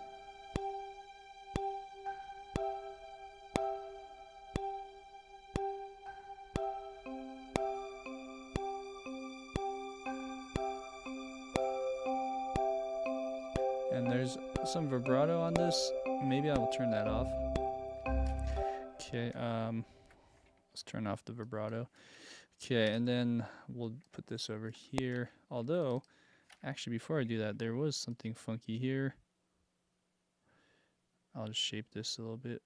And there's some vibrato on this. Maybe I will turn that off. Okay, let's turn off the vibrato. Okay, and then we'll put this over here. Although, actually, before I do that, there was something funky here. I'll just shape this a little bit.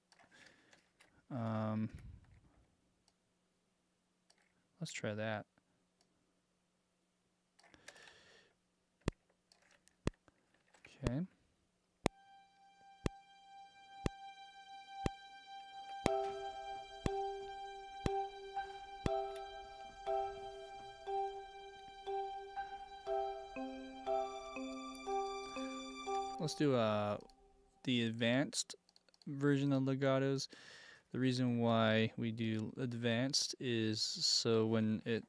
Let's try that. Okay. Let's do the advanced version of legatos. The reason why we do advanced is so when it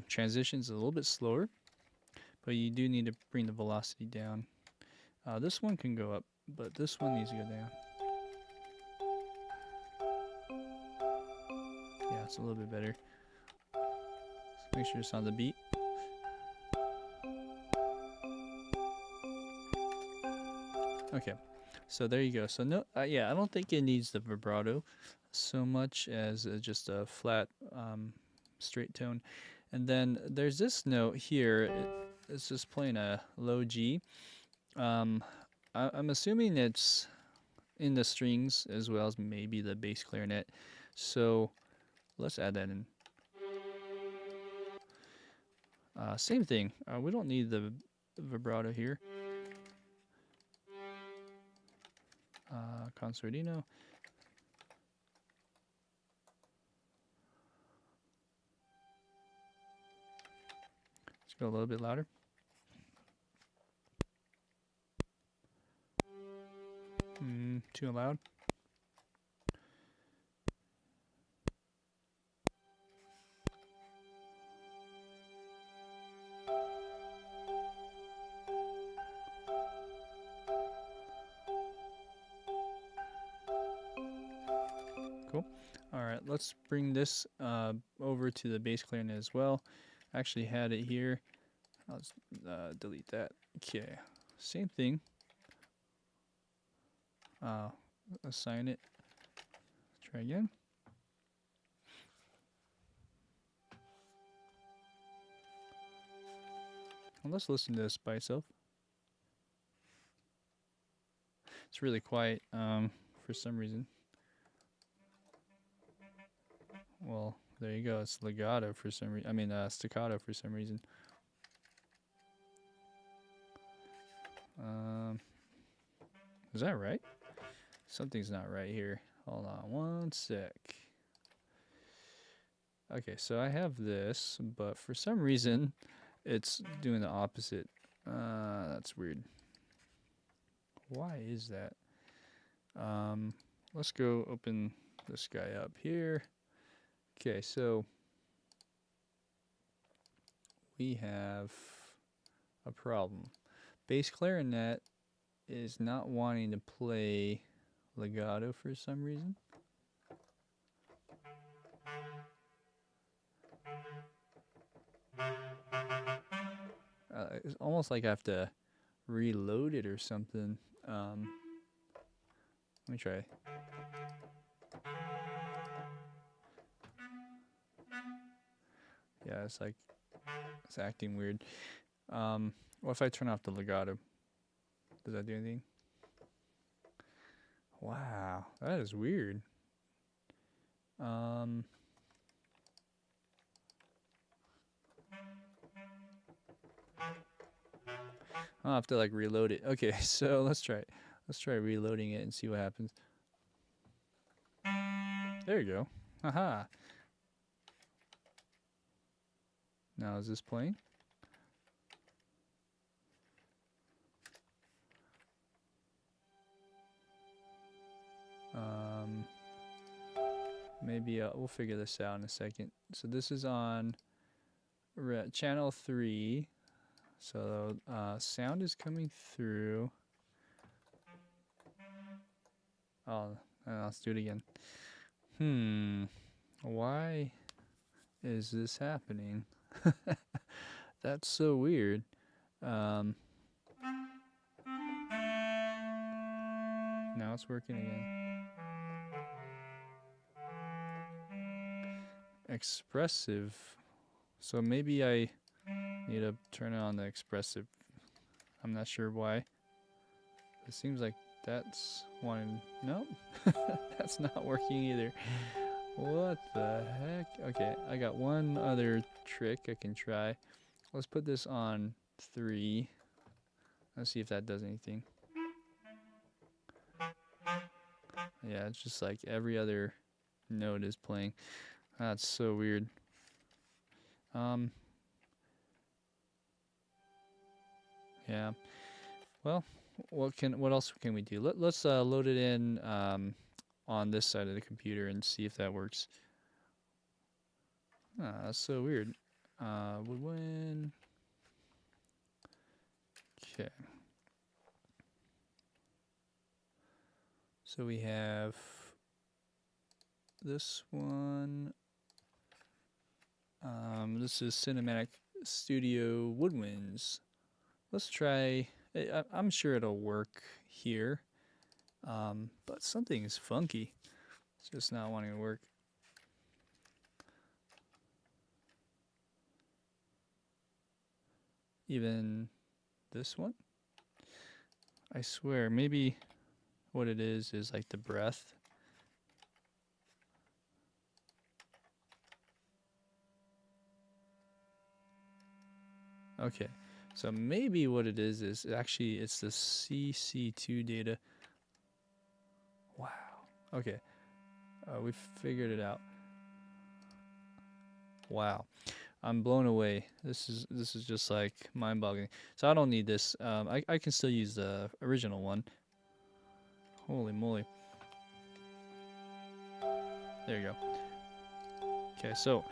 transitions a little bit slower, but you do need to bring the velocity down. This one can go up, but this one needs to go down. Yeah, it's a little bit better. Let's make sure it's on the beat. Okay, so there you go. So no, yeah, I don't think it needs the vibrato so much as just a flat, straight tone. And then there's this note here. It's just playing a low G. I'm assuming it's in the strings as well as maybe the bass clarinet. So let's add that in. Same thing. We don't need the vibrato here. Concertino. Let's go a little bit louder. Too loud. Cool. All right, let's bring this over to the bass clarinet as well. I actually had it here. I'll just delete that. Okay, same thing. Assign it. Try again. And let's listen to this by itself. It's really quiet for some reason. Well, there you go. It's legato for some reason. I mean, staccato for some reason. Is that right? Something's not right here. Hold on one sec. Okay, so I have this, but for some reason, it's doing the opposite. That's weird. Why is that? Let's go open this guy up here. Okay, so we have a problem. Bass clarinet is not wanting to play legato for some reason. It's almost like I have to reload it or something. Let me try. Yeah, it's like it's acting weird. What if I turn off the legato? Does that do anything? Wow, that is weird. I'll have to like reload it. Okay, so let's try it. Let's try reloading it and see what happens. There you go. Haha. Now is this playing? Maybe we'll figure this out in a second. So this is on channel 3. So sound is coming through. Oh, let's do it again. Why is this happening? That's so weird. Now it's working again. Expressive. So maybe I need to turn on the expressive. I'm not sure why. It seems like that's one. Nope. That's not working either. What the heck? Okay, I got one other trick I can try. Let's put this on 3. Let's see if that does anything. Yeah, it's just like every other note is playing. That's so weird. Yeah. Well, what else can we do? Let's load it in on this side of the computer and see if that works. That's so weird. Woodwind. Okay. So we have this one. This is Cinematic Studio Woodwinds. Let's try. I'm sure it'll work here, but something is funky. It's just not wanting to work. Even this one? I swear, maybe what it is like the breath. Okay, so maybe what it is actually it's the CC2 data. Wow. Okay, we figured it out. Wow, I'm blown away. This is just like mind-boggling. So I don't need this. I can still use the original one. Holy moly. There you go. Okay, so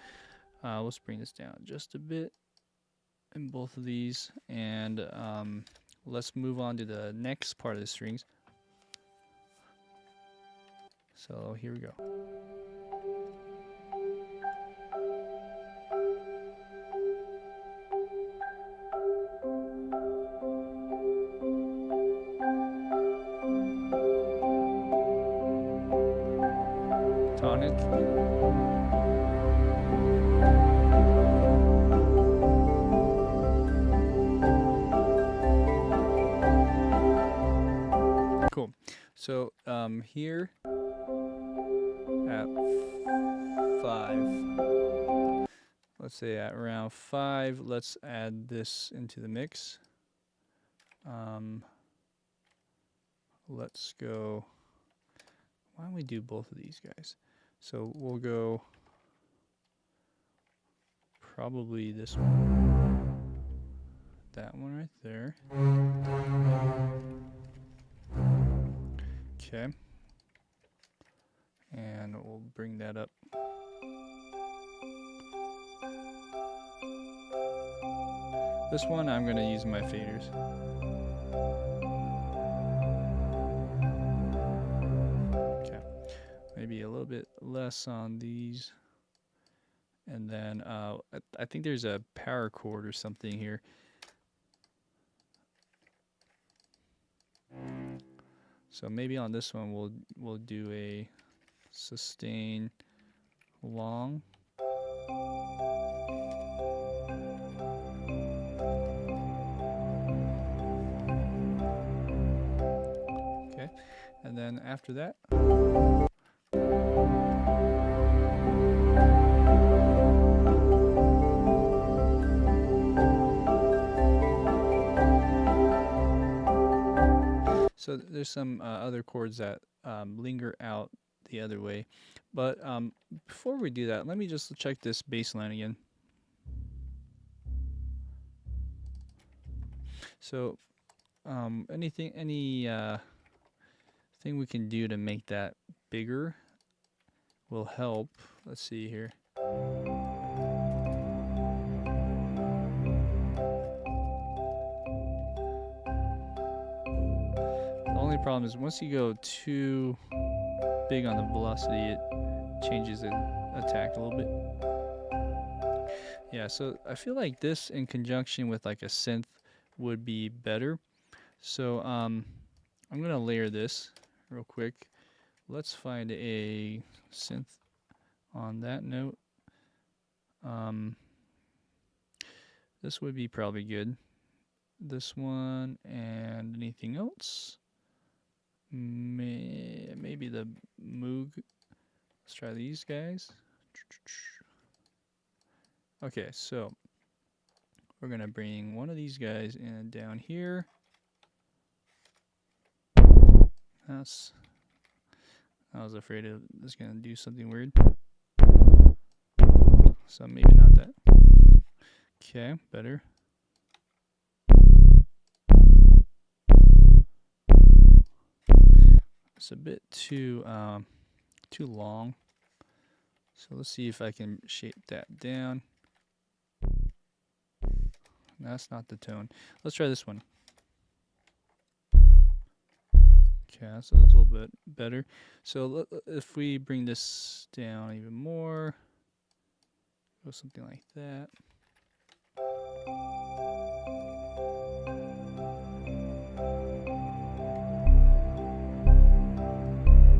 let's bring this down just a bit in both of these, and let's move on to the next part of the strings. So here we go. Tonic. Cool. So here at 5, let's say at around 5, let's add this into the mix. Let's go. Why don't we do both of these guys? So we'll go probably this one. That one right there. Okay. And we'll bring that up. This one I'm going to use my faders. Okay. Maybe a little bit less on these. And then I think there's a power chord or something here. So maybe on this one we'll do a sustain long. And then after that, so there's some other chords that linger out the other way. But before we do that, let me just check this bass line again. So any thing we can do to make that bigger will help. Let's see here. The only problem is once you go too big on the velocity, it changes the attack a little bit. Yeah, so I feel like this in conjunction with like a synth would be better. So I'm gonna layer this real quick. Let's find a synth on that note. This would be probably good. This one and anything else? Maybe the Moog. Let's try these guys. Okay, so we're gonna bring one of these guys in down here. I was afraid it was gonna do something weird. So maybe not that. Okay, better. It's a bit too long. So let's see if I can shape that down. That's not the tone. Let's try this one. Okay, that's a little bit better. So if we bring this down even more, go something like that.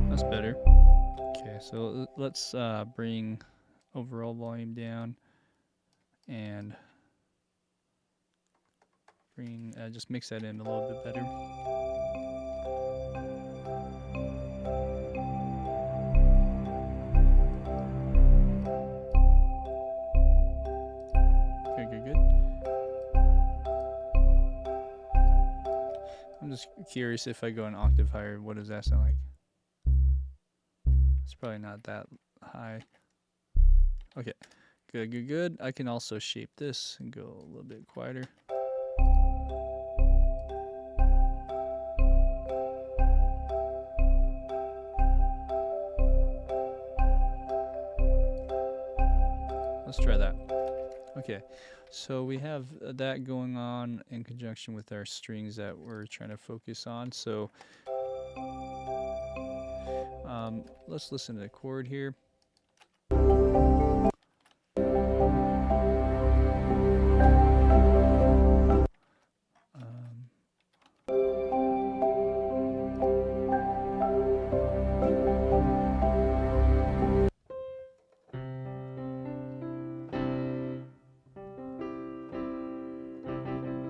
That's better. Okay, so let's bring overall volume down and bring just mix that in a little bit better. Good. I'm just curious, if I go an octave higher, what does that sound like? It's probably not that high. Okay, good. I can also shape this and go a little bit quieter. Let's try that. Okay, so we have that going on in conjunction with our strings that we're trying to focus on. So let's listen to the chord here.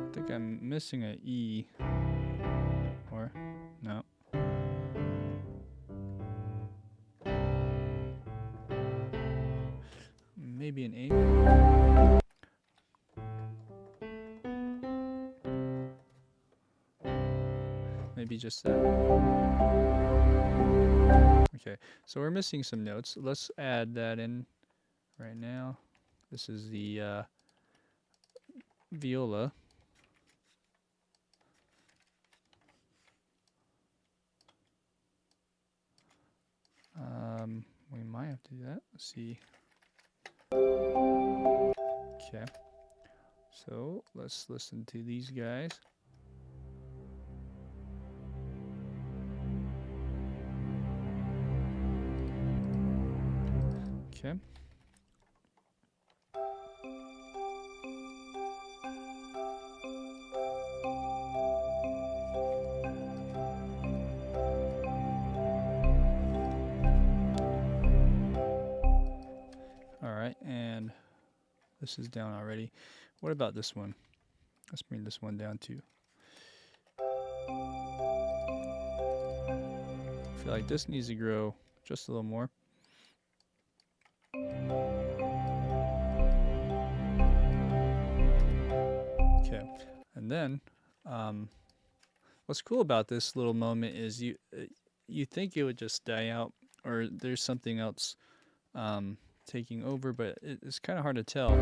I think I'm missing an E, or no. Maybe an A. Maybe just that. Okay, so we're missing some notes. Let's add that in right now. This is the viola. We might have to do that. Let's see. Okay. So let's listen to these guys. Okay. And this is down already. What about this one? Let's bring this one down too. feel like this needs to grow just a little more. Okay, and then what's cool about this little moment is you think it would just die out, or there's something else taking over, but it's kind of hard to tell.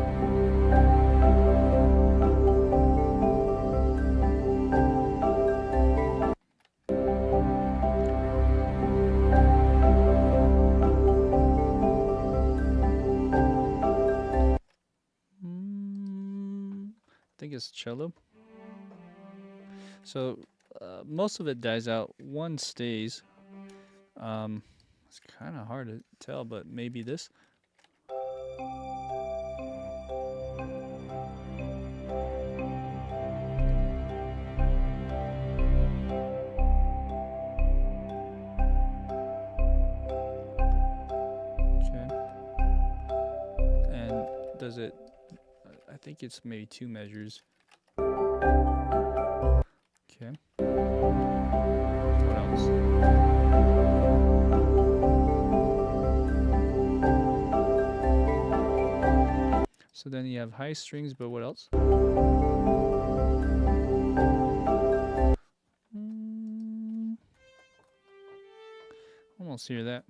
I think it's cello. So most of it dies out, one stays. It's kind of hard to tell, but maybe this. Okay. And does it, I think it's maybe 2 measures. Okay. What else? So then you have high strings, but what else? Almost hear that.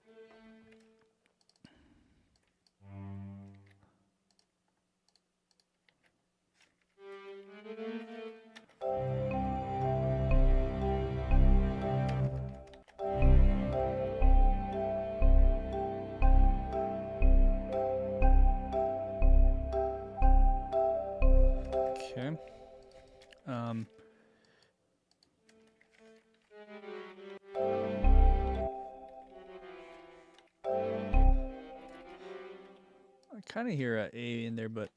Okay. I kind of hear an A in there, but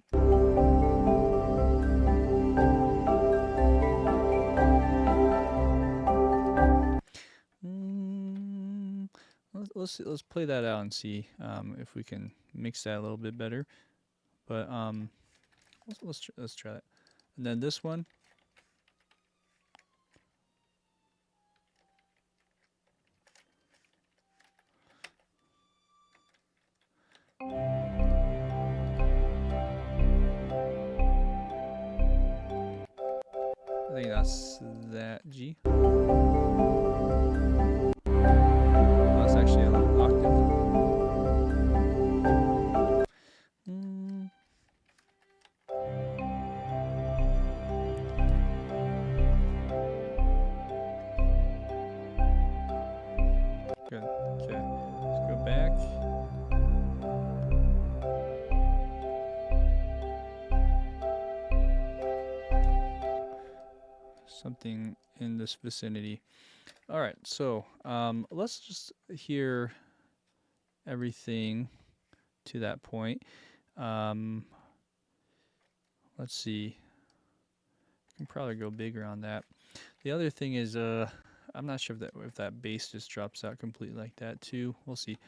let's play that out and see if we can mix that a little bit better. But let's try that. And then this one. I think that's that G. Oh, that's actually an octave. Good. Okay. Let's go back. Something in this vicinity. All right, so let's just hear everything to that point. Let's see. I can probably go bigger on that. The other thing is, I'm not sure if that bass just drops out completely like that too. We'll see.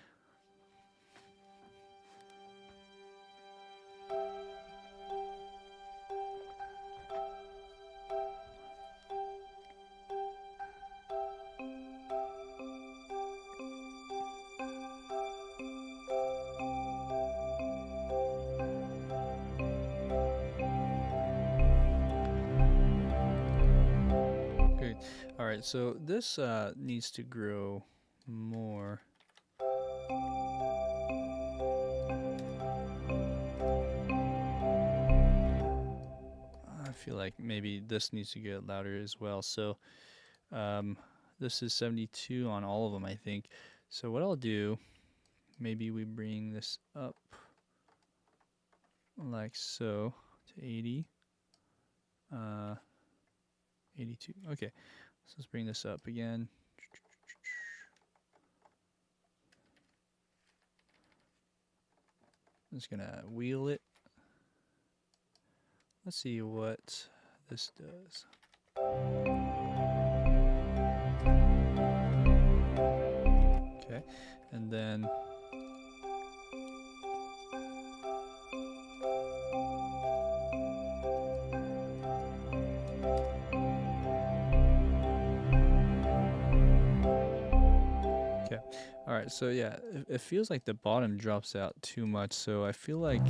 Alright, so this needs to grow more. I feel like maybe this needs to get louder as well. So this is 72 on all of them, I think. So what I'll do, maybe we bring this up like so to 80. 82. Okay. So let's bring this up again. I'm just gonna wheel it. Let's see what this does. Okay, and then Alright, so yeah, it feels like the bottom drops out too much, so I feel like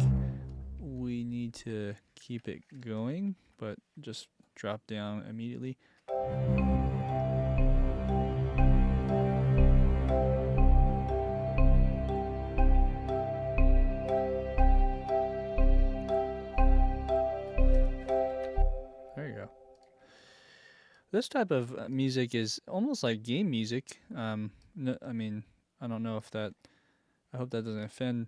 we need to keep it going, but just drop down immediately. There you go. This type of music is almost like game music. No, I mean, I don't know if that. I hope that doesn't offend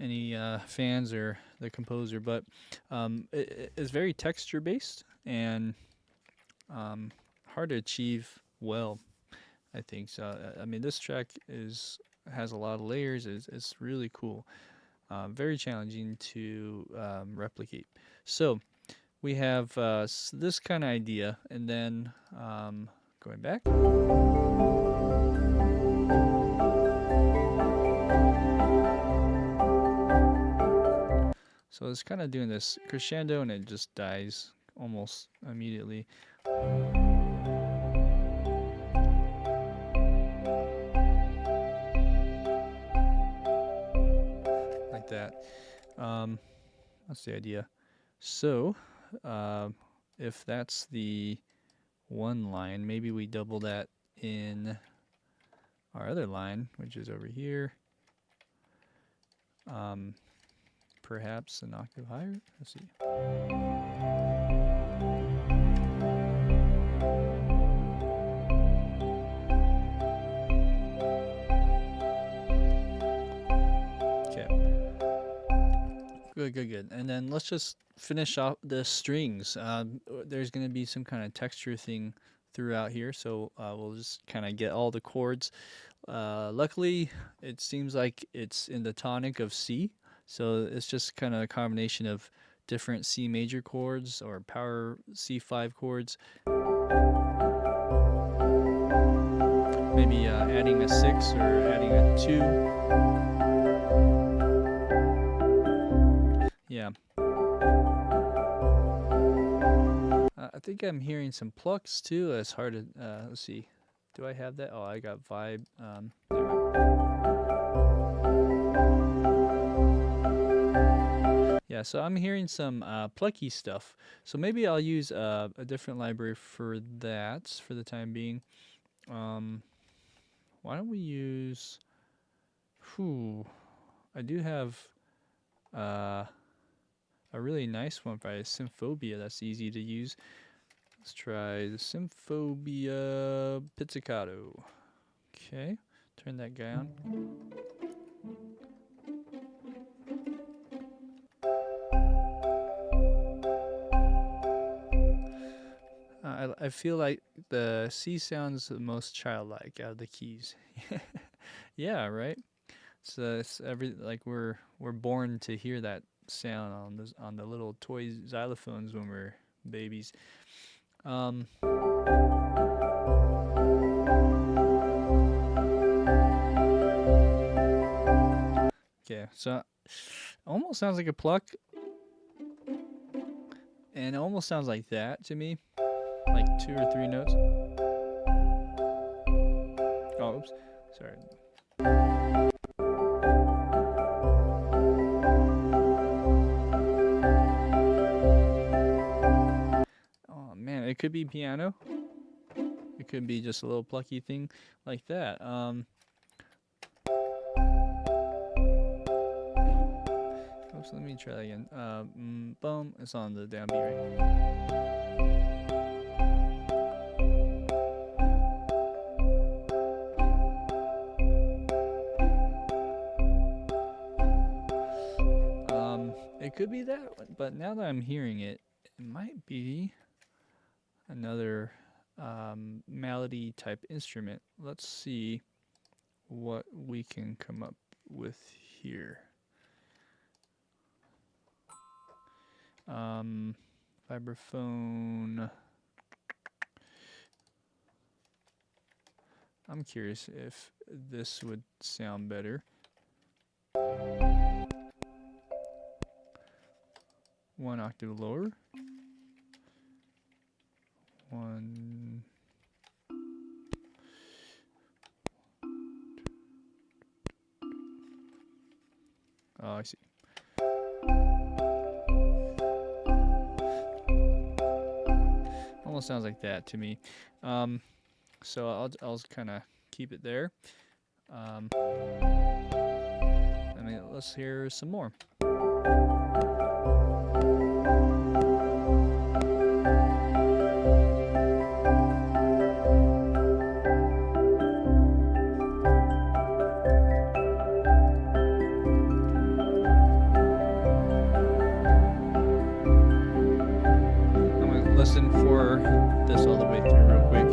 any fans or the composer, but it's very texture based and hard to achieve well. I think so. I mean, this track has a lot of layers. It's really cool. Very challenging to replicate. So we have this kind of idea, and then going back. So it's kind of doing this crescendo, and it just dies almost immediately. Like that. That's the idea. So, if that's the one line, maybe we double that in our other line, which is over here. Perhaps an octave higher. Let's see. Okay. Good. And then let's just finish off the strings. There's going to be some kind of texture thing throughout here, so we'll just kind of get all the chords. Luckily, it seems like it's in the tonic of C, so it's just kind of a combination of different C major chords or power C5 chords. Maybe adding a 6 or adding a 2. Yeah. I think I'm hearing some plucks too. It's hard to, let's see. Do I have that? Oh, I got vibe. Yeah, so I'm hearing some plucky stuff. So maybe I'll use a different library for that for the time being. Why don't we use... I do have a really nice one by Symphobia that's easy to use. Let's try the Symphobia Pizzicato. Okay, turn that guy on. I feel like the C sounds the most childlike out of the keys. Yeah, right. So it's like we're born to hear that sound on the little toy xylophones when we're babies. Okay, so almost sounds like a pluck, and it almost sounds like that to me, like 2 or 3 notes. Oh, oops, sorry. Oh man, it could be piano. It could be just a little plucky thing like that. Oops, let me try that again. Boom, it's on the downbeat, right? It could be that one, but now that I'm hearing it, it might be another melody type instrument. Let's see what we can come up with here. Vibraphone. I'm curious if this would sound better. One octave lower. One. Oh, I see. Almost sounds like that to me. So I'll kind of keep it there. I mean, let's hear some more. Listen for this all the way through real quick.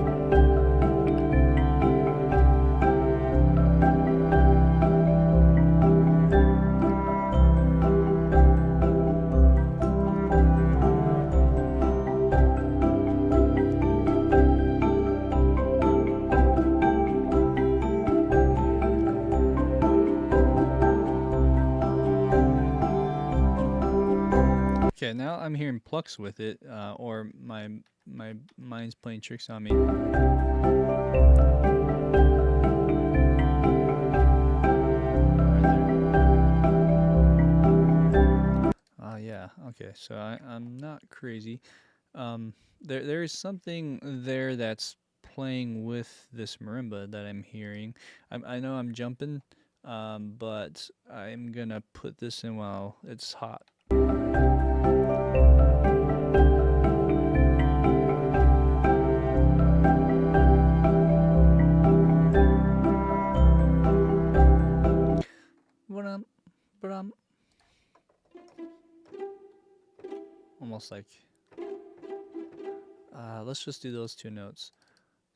Okay, now I'm hearing plucks with it, or my mind's playing tricks on me. Yeah, okay, so I'm not crazy. There is something there that's playing with this marimba that I'm hearing. I know I'm jumping, but I'm gonna put this in while it's hot. Almost like, let's just do those two notes.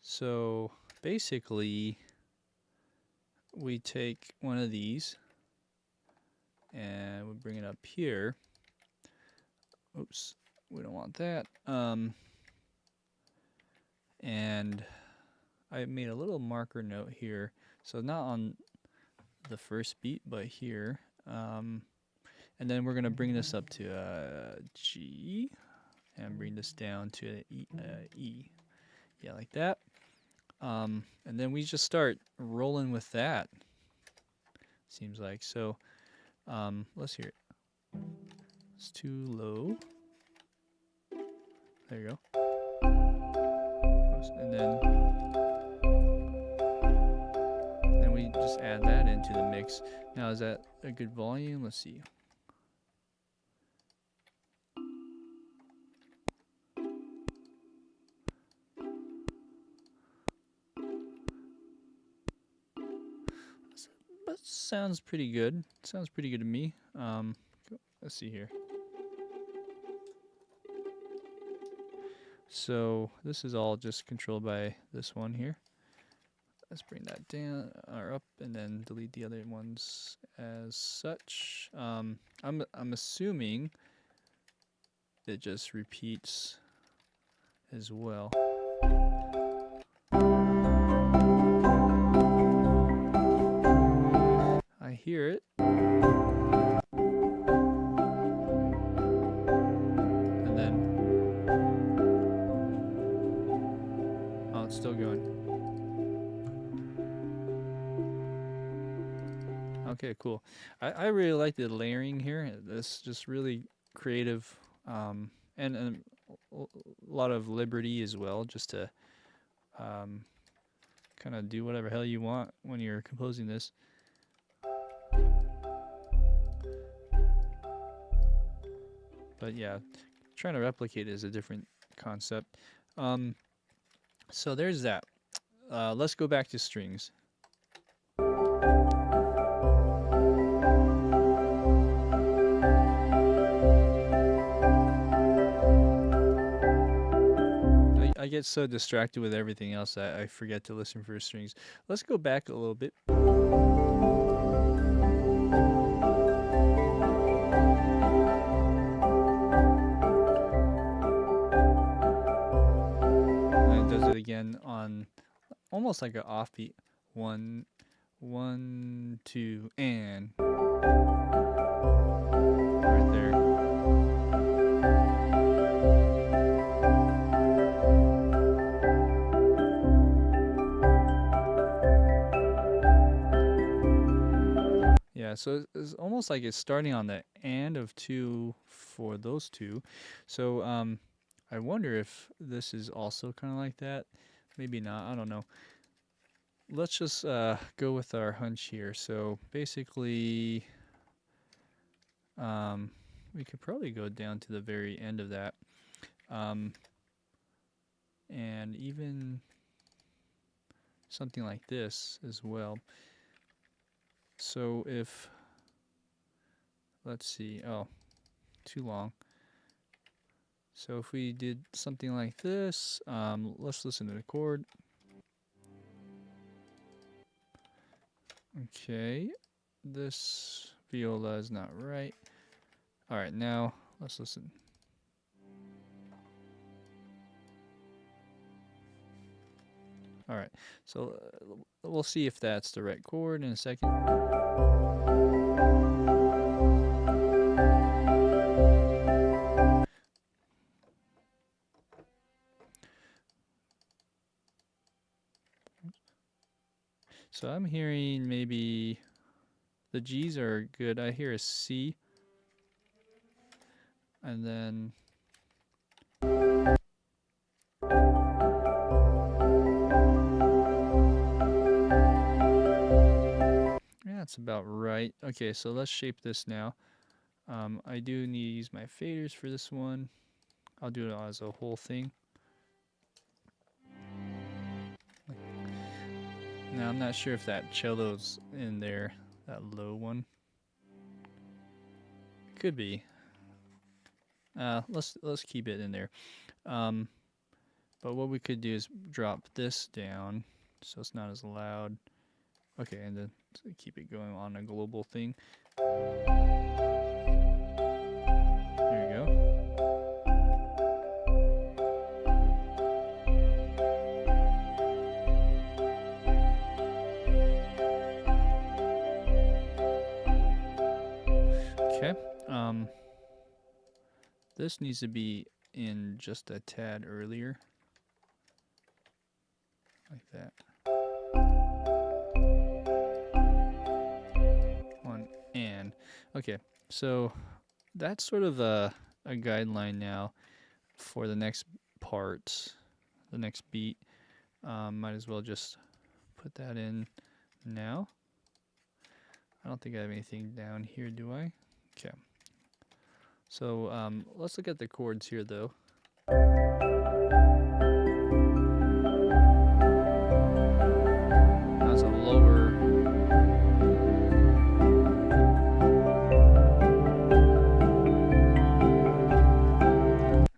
So basically, we take one of these and we bring it up here. Oops, we don't want that. And I made a little marker note here, so not on the first beat, but here. And then we're gonna bring this up to G, and bring this down to E. Yeah, like that. And then we just start rolling with that. Seems like so. Let's hear it. It's too low. There you go. And then we just add that into the mix. Now, is that a good volume? Let's see. That sounds pretty good. Sounds pretty good to me. Let's see here. So this is all just controlled by this one here. Let's bring that down or up, and then delete the other ones as such. I'm assuming it just repeats as well. I hear it. And then, oh, it's still going. Okay, cool. I really like the layering here. It's just really creative, and a lot of liberty as well, just to kind of do whatever hell you want when you're composing this. But yeah, trying to replicate it is a different concept. So there's that. Let's go back to strings. I get so distracted with everything else that I forget to listen for strings. Let's go back a little bit. And it does it again on almost like an offbeat. 1, 1, 2, and right there. Yeah, so it's almost like it's starting on the and of 2 for those two. So I wonder if this is also kind of like that. Maybe not. I don't know. Let's just go with our hunch here. So basically, we could probably go down to the very end of that. And even something like this as well. So if, let's see, oh, too long. So if we did something like this, let's listen to the chord. Okay, this viola is not right. All right, now let's listen. All right, so we'll see if that's the right chord in a second. So I'm hearing maybe the G's are good. I hear a C. And then yeah, that's about right. Okay, so let's shape this now. I do need to use my faders for this one. I'll do it as a whole thing. Now I'm not sure if that cello's in there, that low one. Could be. Let's keep it in there. But what we could do is drop this down so it's not as loud. Okay, and then keep it going on a global thing. There we go. Okay. This needs to be in just a tad earlier. Like that. One and. Okay, so that's sort of a guideline now for the next part, the next beat. Might as well just put that in now. I don't think I have anything down here, do I? Okay. So let's look at the chords here, though. That's a lower.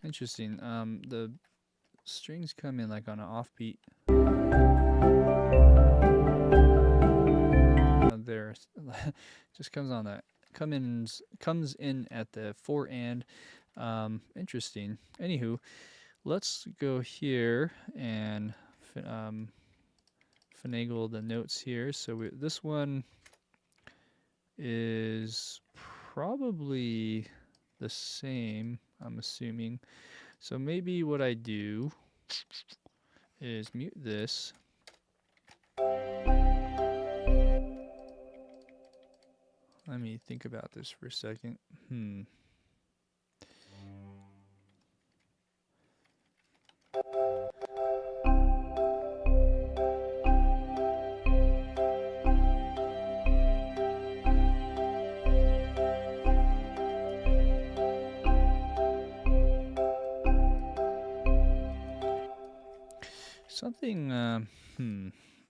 Interesting. The strings come in like on an offbeat. There, just comes on that. Comes in at the 4 and. Interesting. Anywho, let's go here and finagle the notes here. So this one is probably the same, I'm assuming. So maybe what I do is mute this. Let me think about this for a second. Something,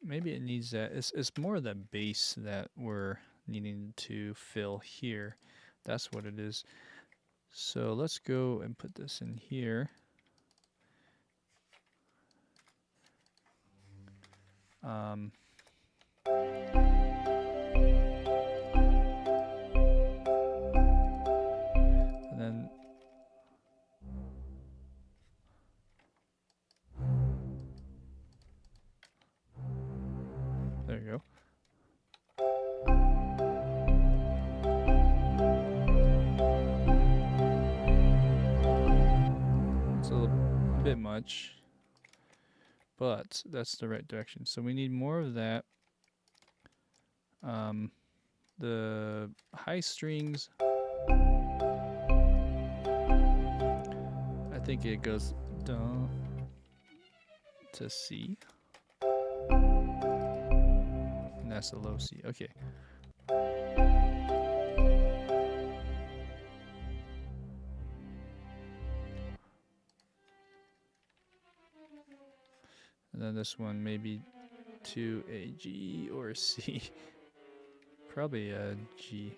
maybe it needs that. It's more the bass that we're needing to fill here. That's what it is. So let's go and put this in here. And then there you go. It's a bit much, but that's the right direction. So we need more of that. the high strings, I think it goes down to C. And that's a low C. Okay. And then this one maybe to a G or a C. Probably a G.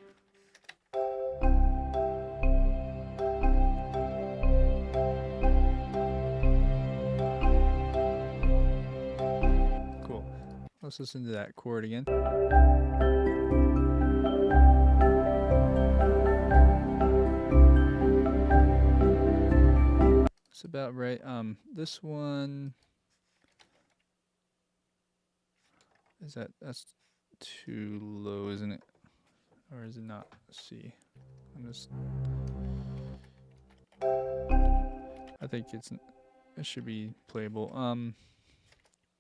Cool. Let's listen to that chord again. It's about right. This one is that's too low, isn't it? Or is it not? Let's see. I think it should be playable.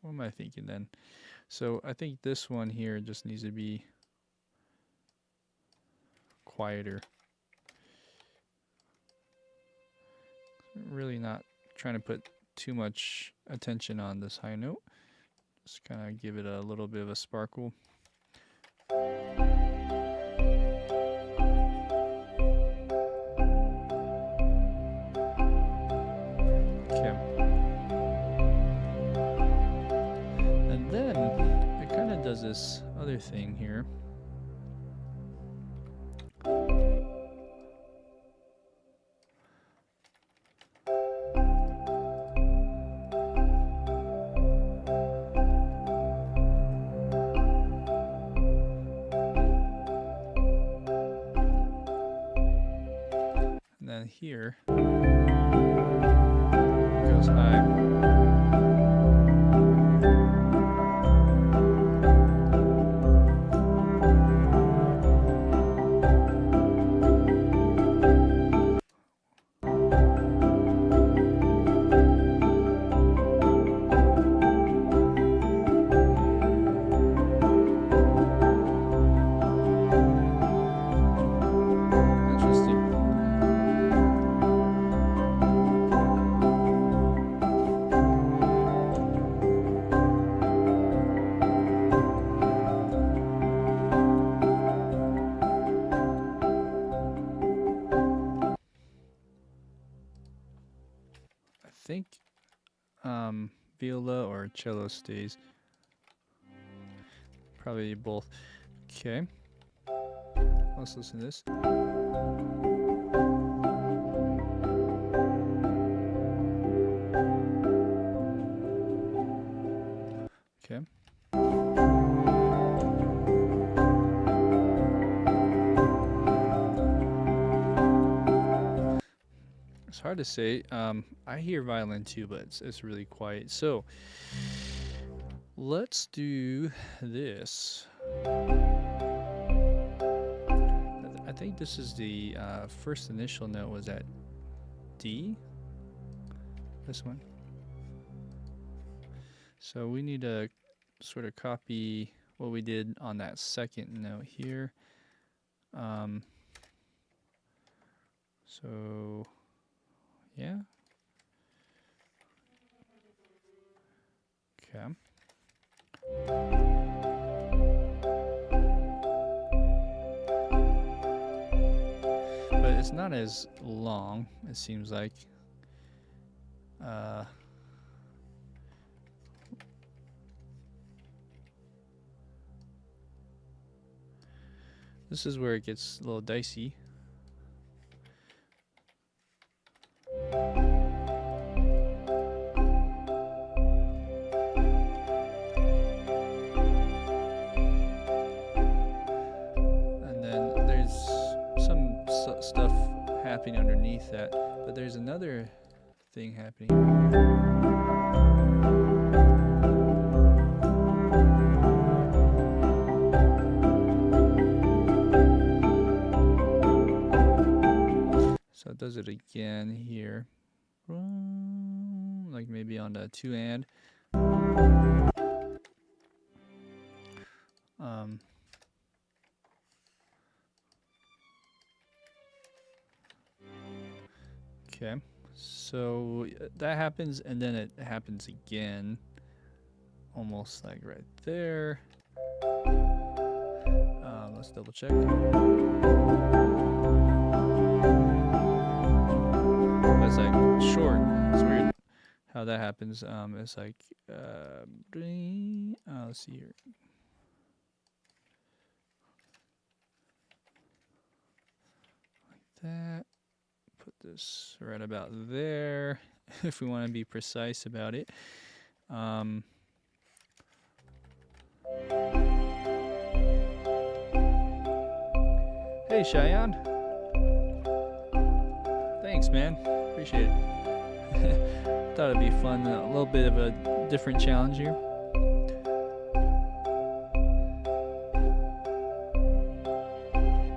What am I thinking then? So I think this one here just needs to be quieter. Really not trying to put too much attention on this high note. Just kind of give it a little bit of a sparkle. Okay. And then it kind of does this other thing here. And then here it goes high. I think viola or cello stays. Probably both. Okay. Let's listen to this. Okay. It's hard to say. I hear violin too, but it's really quiet. So let's do this. I think this is the first initial note was at D. This one. So we need to sort of copy what we did on that second note here. So yeah. Okay. But it's not as long, it seems like. This is where it gets a little dicey. And then there's some stuff happening underneath that, but there's another thing happening. So it does it again here, like maybe on the 2 and. Okay, so that happens, and then it happens again, almost like right there. Let's double check. That's like short. It's weird how that happens. It's like let's see here. Like that. Put this right about there if we want to be precise about it. Hey Cheyenne. Thanks, man. Appreciate it. Thought it'd be fun. A little bit of a different challenge here.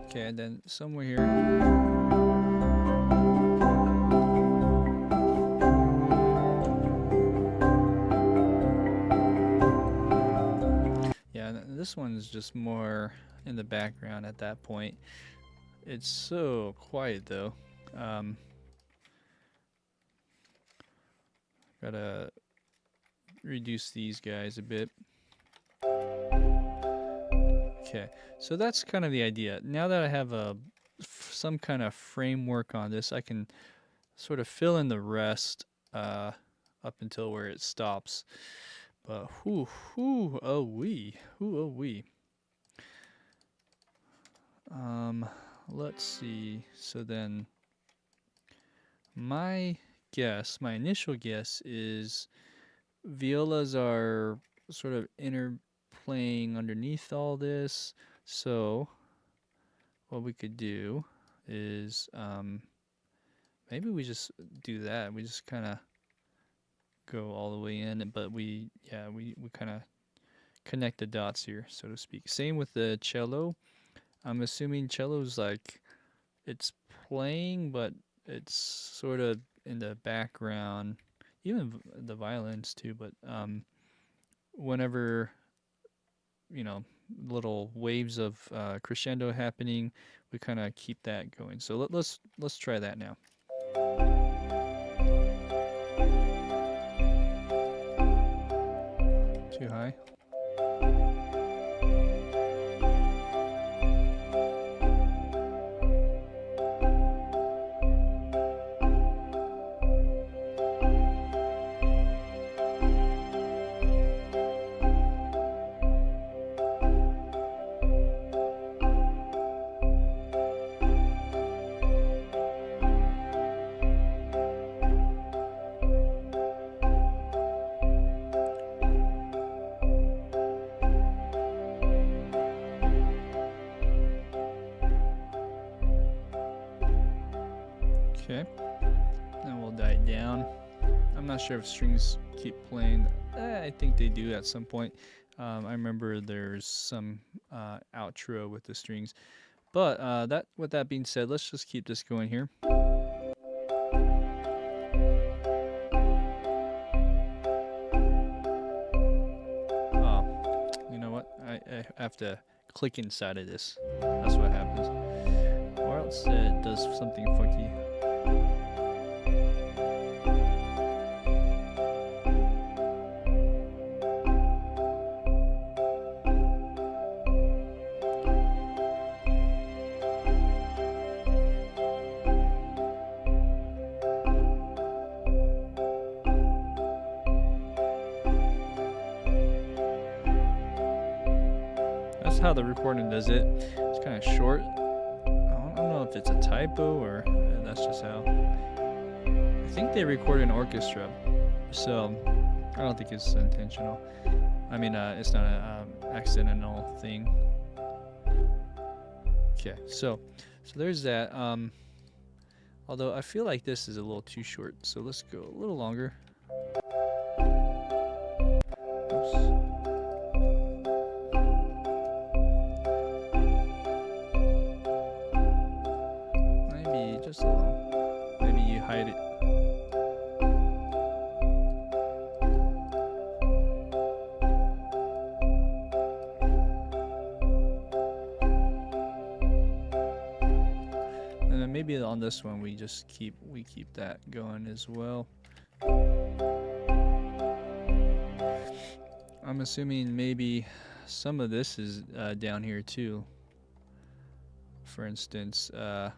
Okay, and then somewhere here. Yeah, this one's just more in the background at that point. It's so quiet though. Gotta reduce these guys a bit. Okay, so that's kind of the idea. Now that I have some kind of framework on this, I can sort of fill in the rest up until where it stops. But oh wee. Let's see. So then my initial guess is violas are sort of interplaying underneath all this. So what we could do is maybe we just do that. We just kind of go all the way in, but we kind of connect the dots here, so to speak. Same with the cello. I'm assuming cello's like it's playing, but it's sort of in the background. Even the violins too, but whenever little waves of crescendo happening, we kind of keep that going. So let's try that now. Too high. Okay, then we'll die down. I'm not sure if strings keep playing. I think they do at some point. I remember there's some outro with the strings. But with that being said, let's just keep this going here. Oh, you know what? I have to click inside of this. That's what happens. Or else it does something funky. That's how the recording does it. It's kind of short. I don't know if it's a typo or that's just how. I think they record an orchestra, so I don't think it's intentional. I mean, it's not an accidental thing. Okay, so there's that. Although I feel like this is a little too short, so let's go a little longer. Oops. Just a little. Maybe you hide it. And then maybe on this one we keep that going as well. I'm assuming maybe some of this is down here too. For instance, I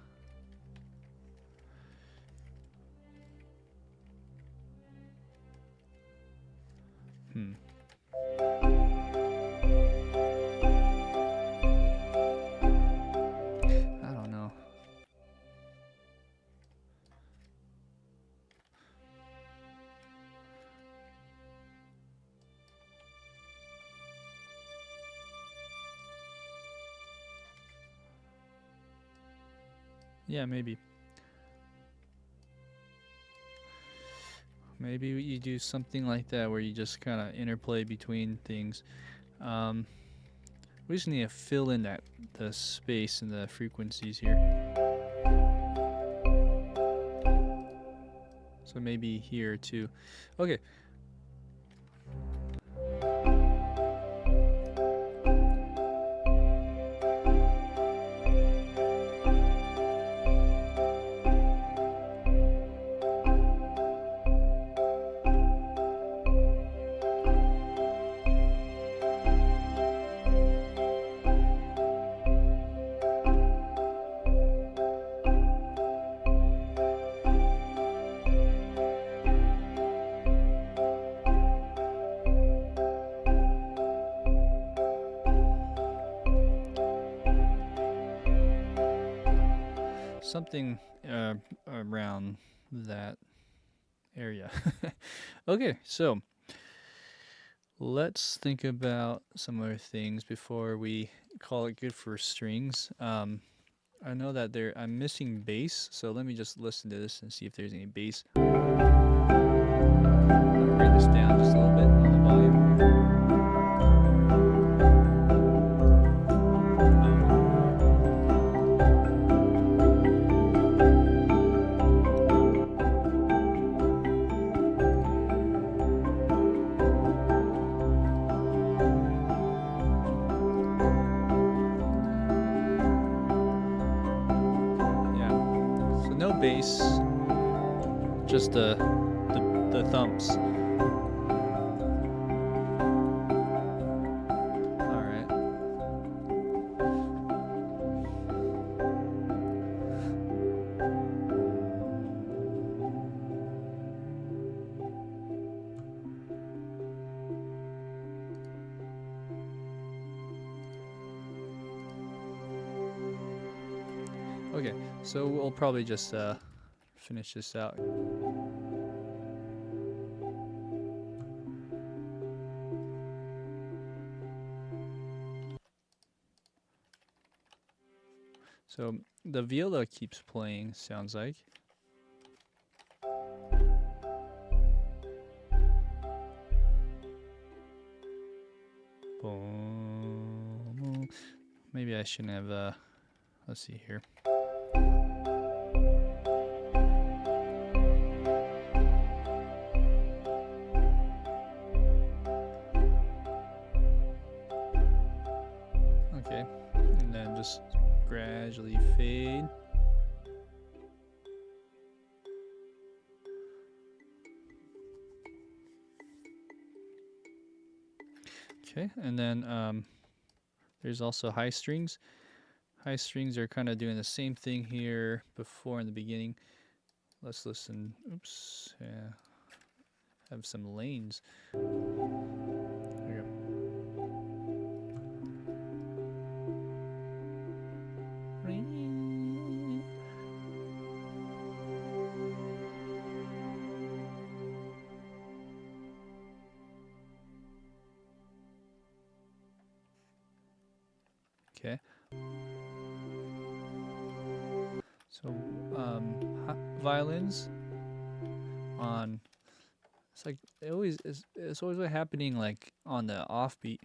don't know. Yeah, maybe. Maybe you do something like that where you just kind of interplay between things. We just need to fill in the space and the frequencies here. So maybe here too. Okay. Something around that area. Okay, so let's think about some other things before we call it good for strings. I know that I'm missing bass, so let me just listen to this and see if there's any bass. Bring this down just a little bit on the volume. No bass, just the thumps. All right. Okay, so we'll probably just finish this out. So the viola keeps playing, sounds like. Maybe I shouldn't have, let's see here. Okay, and then just gradually fade. Okay, and then there's also high strings. High strings are kind of doing the same thing here before in the beginning. Let's listen. Oops, yeah. Have some lanes. There we go. Okay. So violins on. It's like it's always happening like on the offbeat.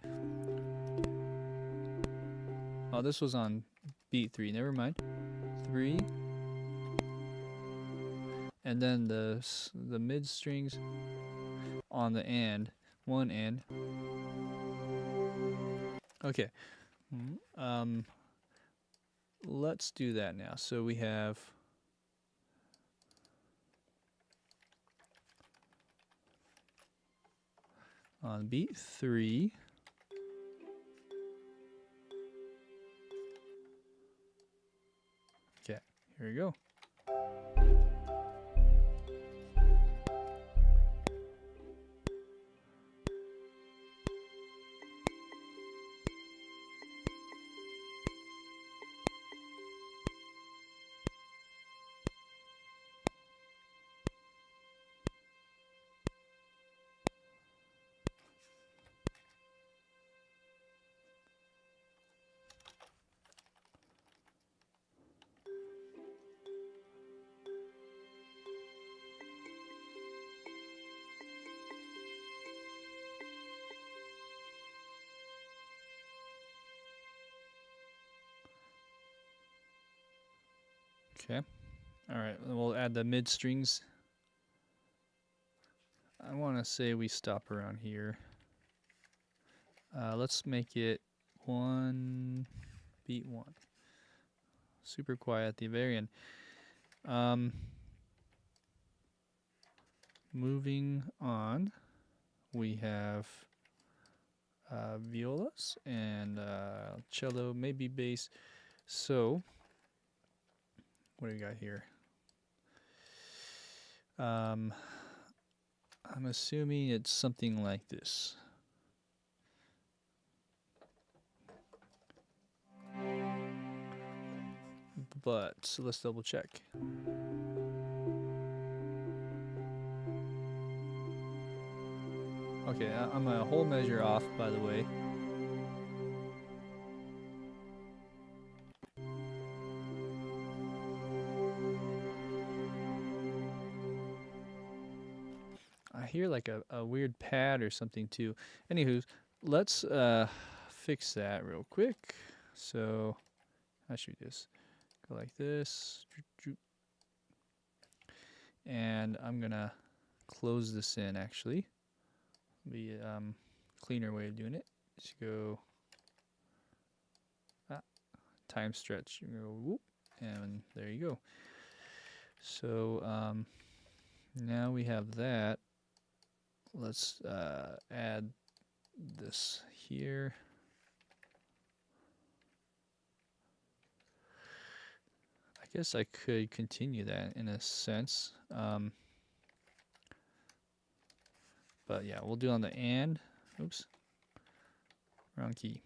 Oh, this was on beat 3. Never mind. 3. And then the mid strings on the and. 1 and. Okay. Let's do that now. So we have on beat 3. Okay, here we go. Okay. All right, we'll add the mid strings. I want to say we stop around here. Let's make it beat 1. Super quiet at the very end. Moving on, we have violas and cello, maybe bass. So, what do we got here? I'm assuming it's something like this. But so let's double check. Okay, I'm a whole measure off, by the way. I hear like a weird pad or something too. Anywho, let's fix that real quick. So how should we just go like this? And I'm gonna close this in actually. Be a cleaner way of doing it. Just go time stretch. You go whoop, and there you go. So now we have that. Let's add this here. I guess I could continue that in a sense. But yeah, we'll do on the and. Oops. Wrong key.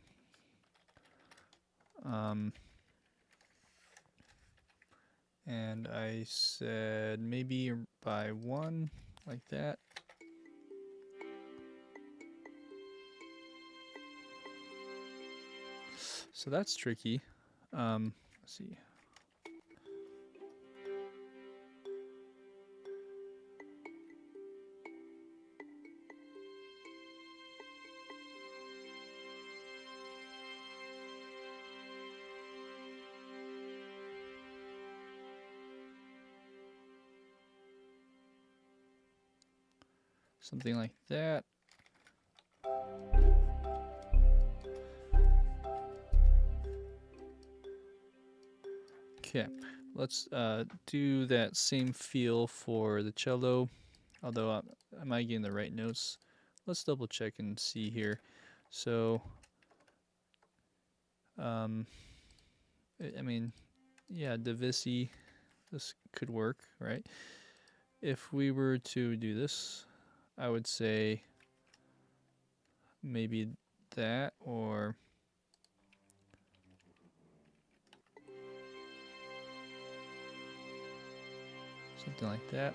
And I said maybe by 1, like that. So that's tricky. Let's see. Something like that. Okay, let's do that same feel for the cello, although am I getting the right notes? Let's double check and see here. So, I mean, yeah, Debussy, this could work, right? If we were to do this, I would say maybe that or something like that.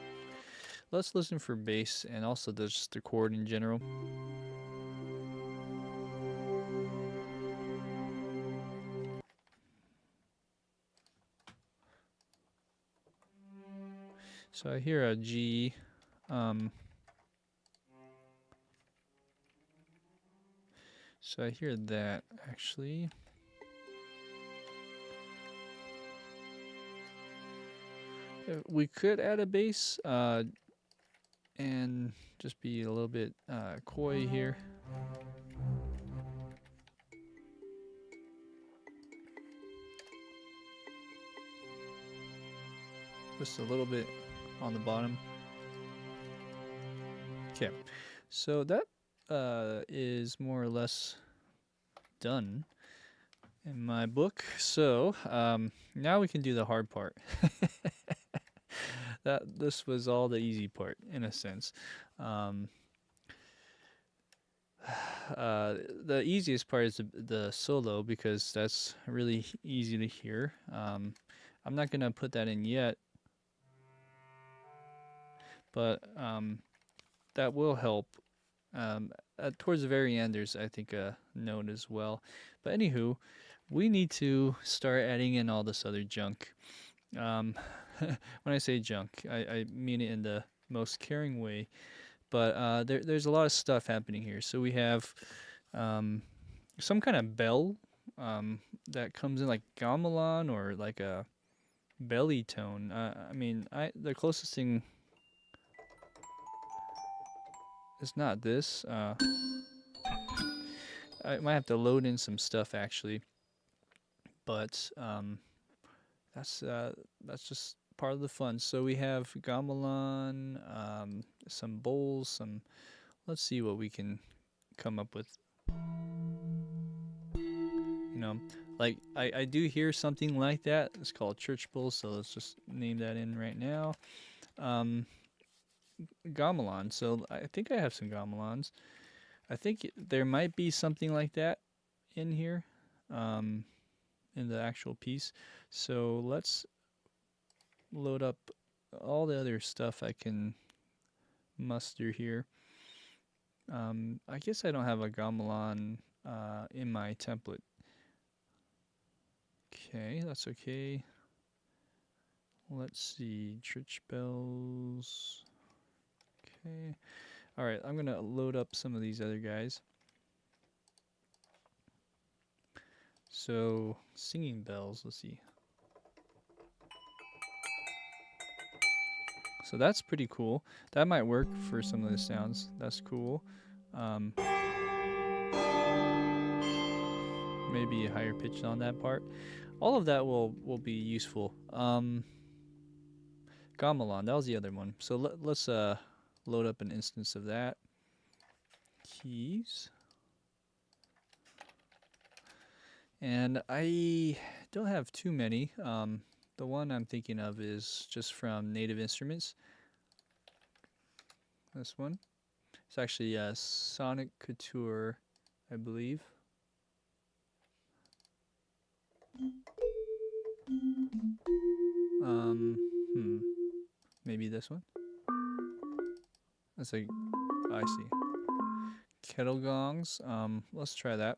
Let's listen for bass and also just the chord in general. So I hear a G. So I hear that actually. We could add a bass and just be a little bit coy here. Just a little bit on the bottom. Okay, so that is more or less done in my book. So now we can do the hard part. This was all the easy part in a sense. Um, the easiest part is the solo because that's really easy to hear. I'm not gonna put that in yet, but that will help. Towards the very end, there's I think a note as well. But anywho, we need to start adding in all this other junk. When I say junk, I mean it in the most caring way. But there's a lot of stuff happening here. So we have some kind of bell that comes in like gamelan or like a belly tone. I mean, the closest thing is not this. I might have to load in some stuff actually, but that's just part of the fun. So we have gamelan, some bowls, some. Let's see what we can come up with. You know, like I do hear something like that. It's called church bowls, so let's just name that in right now. Gamelan. So I think I have some gamelans. I think there might be something like that in here, in the actual piece. So let's load up all the other stuff I can muster here. I guess I don't have a gamelan in my template. Okay, that's okay. Let's see, church bells. Okay. All right, I'm gonna load up some of these other guys. So, singing bells, let's see. So that's pretty cool. That might work for some of the sounds. That's cool. Maybe a higher pitch on that part. All of that will be useful. Gamelan, that was the other one. So let's load up an instance of that. Keys. And I don't have too many. The one I'm thinking of is just from Native Instruments. This one. It's actually Sonic Couture, I believe. Maybe this one. That's I see. Kettle gongs. Let's try that.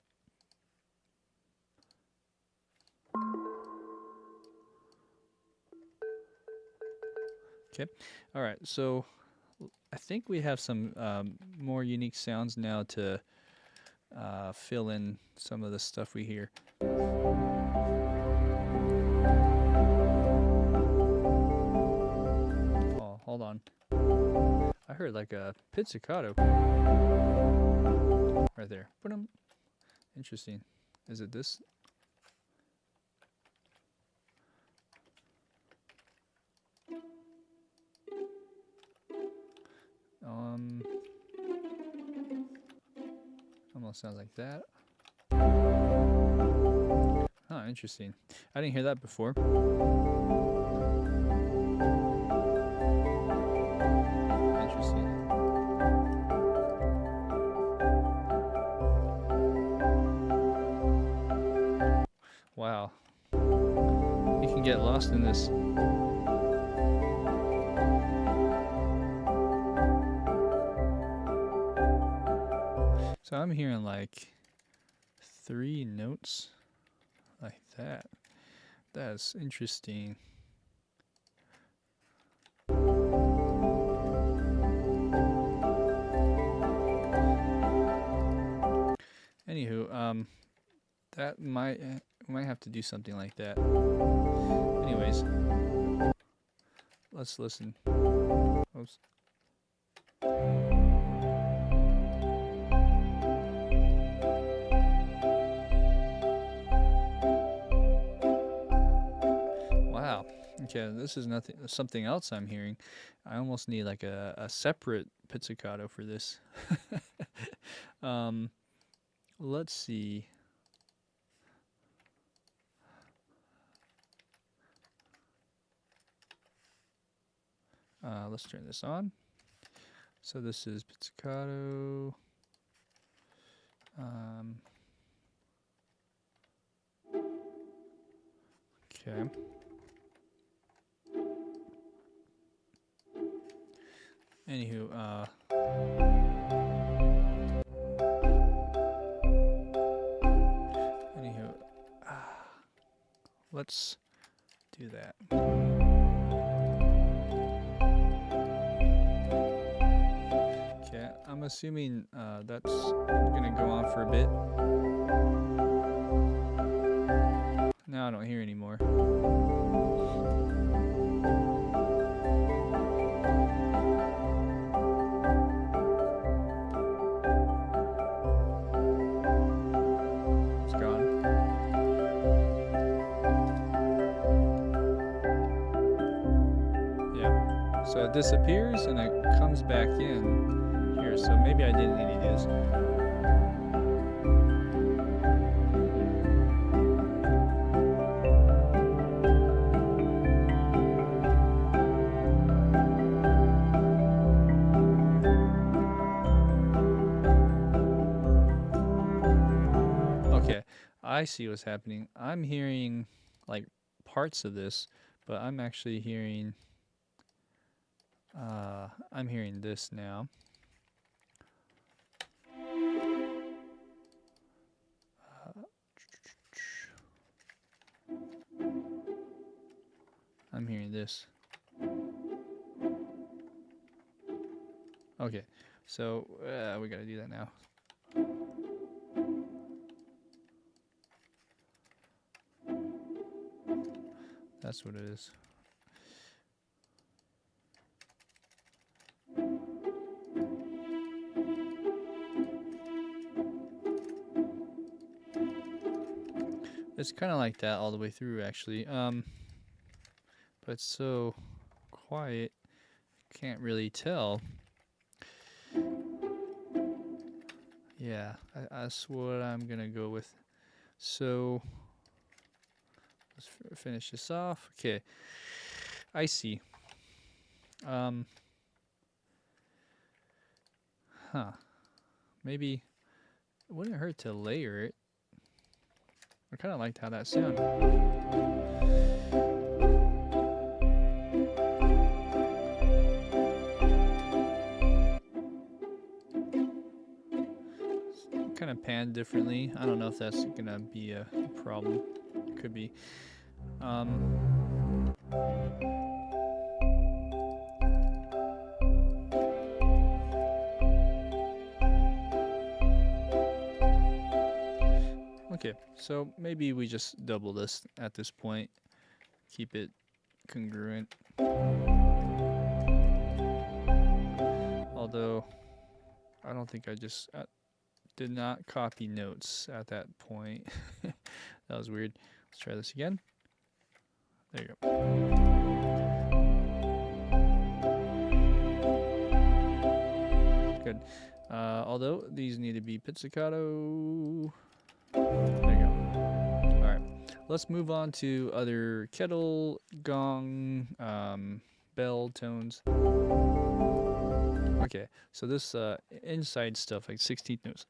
Okay. All right. So I think we have some more unique sounds now to fill in some of the stuff we hear. Oh, hold on. I heard like a pizzicato right there. Interesting. Is it this? Almost sounds like that. Huh, interesting. I didn't hear that before. Interesting. Wow. You can get lost in this. So I'm hearing like 3 notes like that. That's interesting. Anywho, that might have to do something like that. Anyways, let's listen. Oops. Wow, Okay, this is something else I'm hearing. I almost need like a separate pizzicato for this. um, let's see. Let's turn this on. So this is pizzicato. Okay. Anywho, let's do that. Okay, I'm assuming that's gonna go on for a bit. Now I don't hear anymore. It's gone. Yeah. So it disappears and it comes back in here. So maybe I didn't need to do this. I see what's happening. I'm hearing like parts of this, but I'm actually hearing this now. I'm hearing this. Okay, so we gotta do that now. That's what it is. It's kind of like that all the way through, actually. But it's so quiet, can't really tell. Yeah, that's what I'm gonna go with. So let's finish this off. Okay, I see. Maybe it wouldn't hurt to layer it. I kind of liked how that sounded. Kind of panned differently. I don't know if that's gonna be a problem. It could be. Okay, so maybe we just double this at this point. Keep it congruent. Although, I don't think I just did not copy notes at that point. That was weird. Let's try this again. There you go. Good. Although these need to be pizzicato. There you go. Alright. Let's move on to other kettle, gong, bell tones. Okay, so this inside stuff, like 16th notes.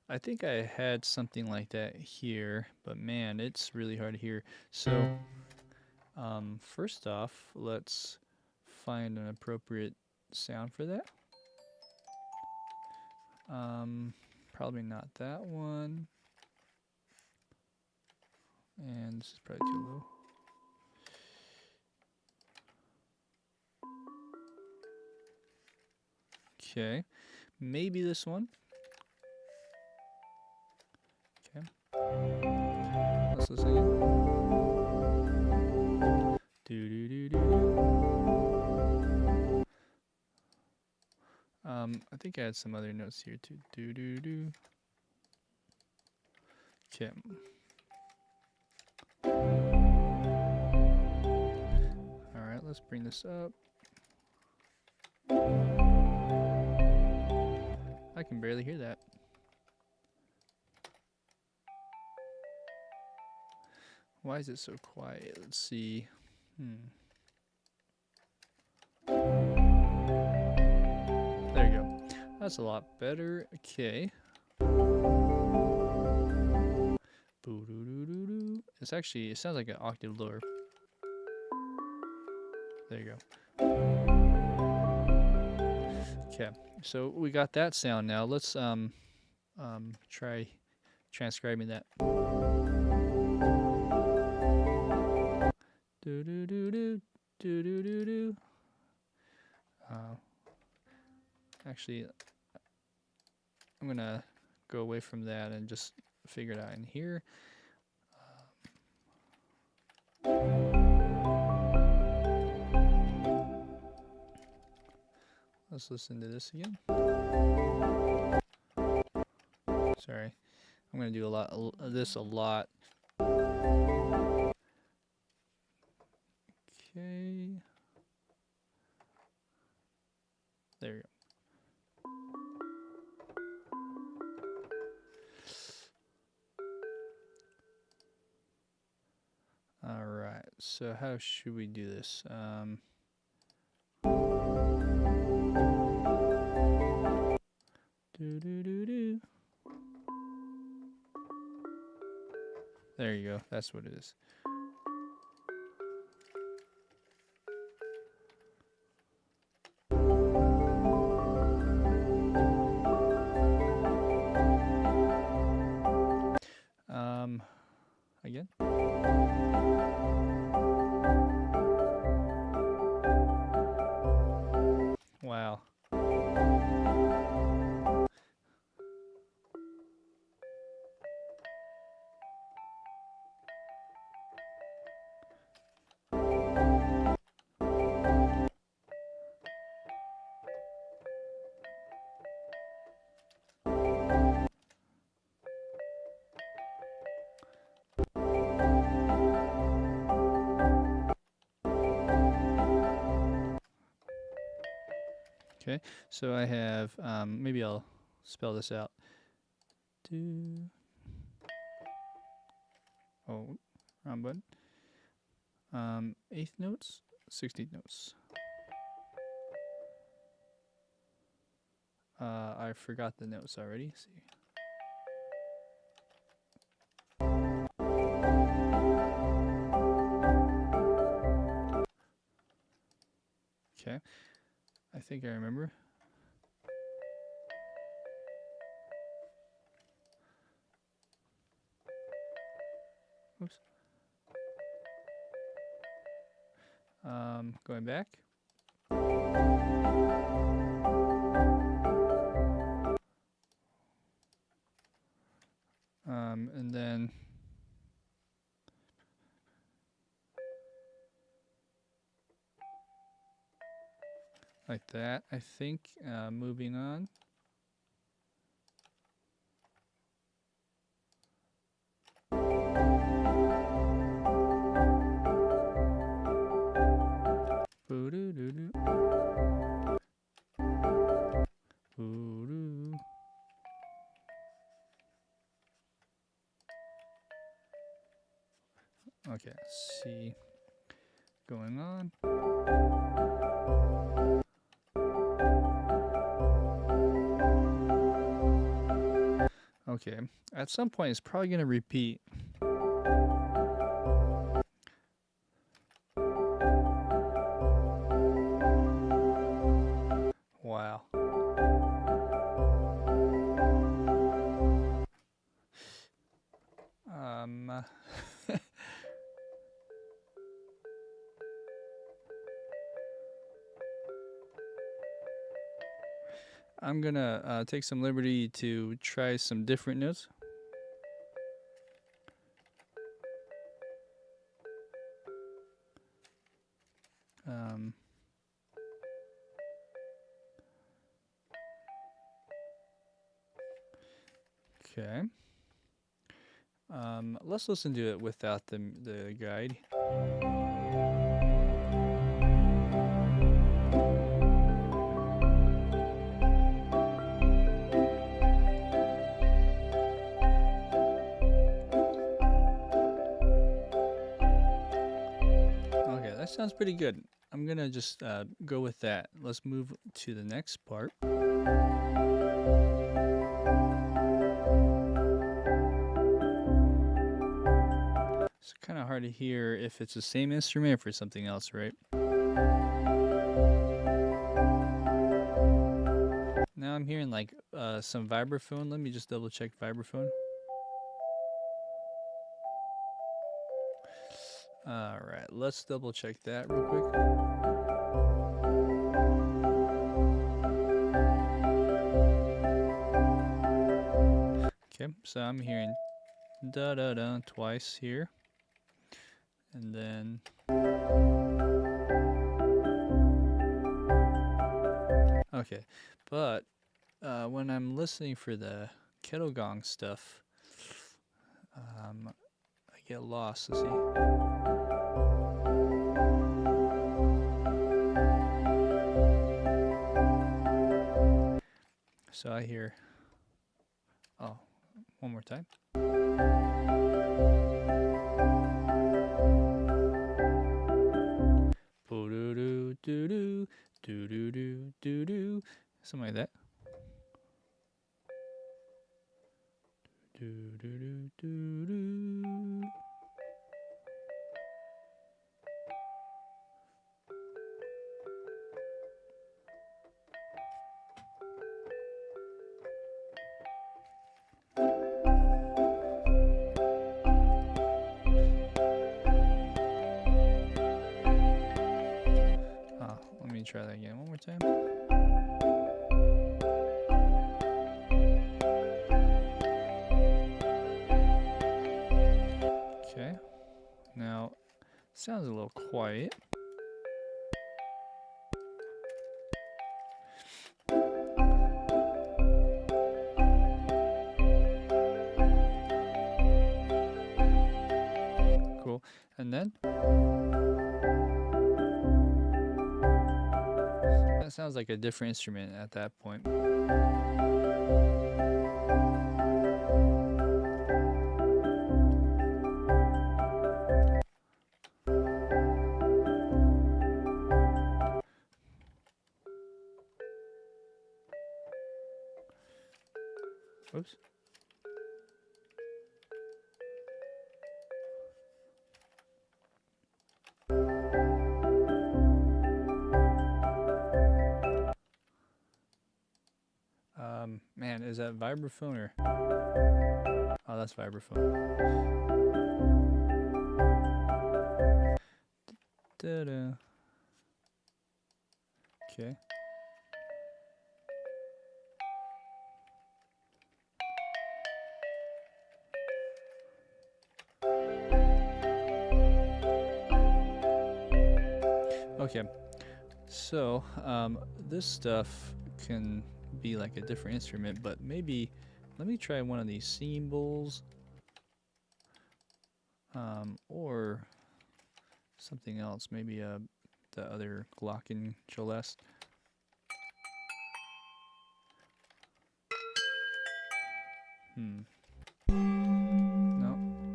I think I had something like that here, but man, it's really hard to hear. So, first off, let's find an appropriate sound for that. Probably not that one. And this is probably too low. Okay, maybe this one. Okay. Let's listen again. Do do do do. I think I had some other notes here too. Do do do. Okay. All right, let's bring this up. I can barely hear that. Why is it so quiet? Let's see. There you go. That's a lot better. Okay. It's actually, it sounds like an octave lower. There you go. Okay, so we got that sound now. Let's try transcribing that. Do do do do do do do do. Actually, I'm gonna go away from that and just figure it out in here. Let's listen to this again. Sorry, I'm gonna do a lot of this a lot. Okay. There you go. All right, so how should we do this? Do do do do. There you go. That's what it is. Again. Wow. Okay, so I have, maybe I'll spell this out. Oh, wrong button. 8th notes, 16th notes. I forgot the notes already. Let's see. Okay, I think I remember. Oops. Going back. And then like that, I think. Moving on. Boo-doo-doo-doo. Boo-doo. Okay, let's see. Going on. Okay, at some point it's probably going to repeat. Wow. I'm gonna take some liberty to try some different notes. Okay. Let's listen to it without the guide. Okay, that sounds pretty good. I'm gonna just go with that. Let's move to the next part. It's kind of hard to hear if it's the same instrument or for something else, right? Now I'm hearing like some vibraphone. Let me just double check vibraphone. All right, let's double check that real quick. Okay, so I'm hearing da da da twice here. And then okay, but when I'm listening for the kettle gong stuff, I get lost. Let's see. So I hear, oh, one more time. Do-do-do, do-do-do, do-do, something like that. Do-do-do, do-do. Let me try that again one more time. Okay, now sounds a little quiet. Cool, and then that sounds like a different instrument at that point. Oops. Man, is that vibraphone or? Oh, that's vibraphone. Da-da. Okay. Okay, so this stuff can be like a different instrument, but maybe let me try one of these singing bowls, or something else, maybe the other glockenspiel. No,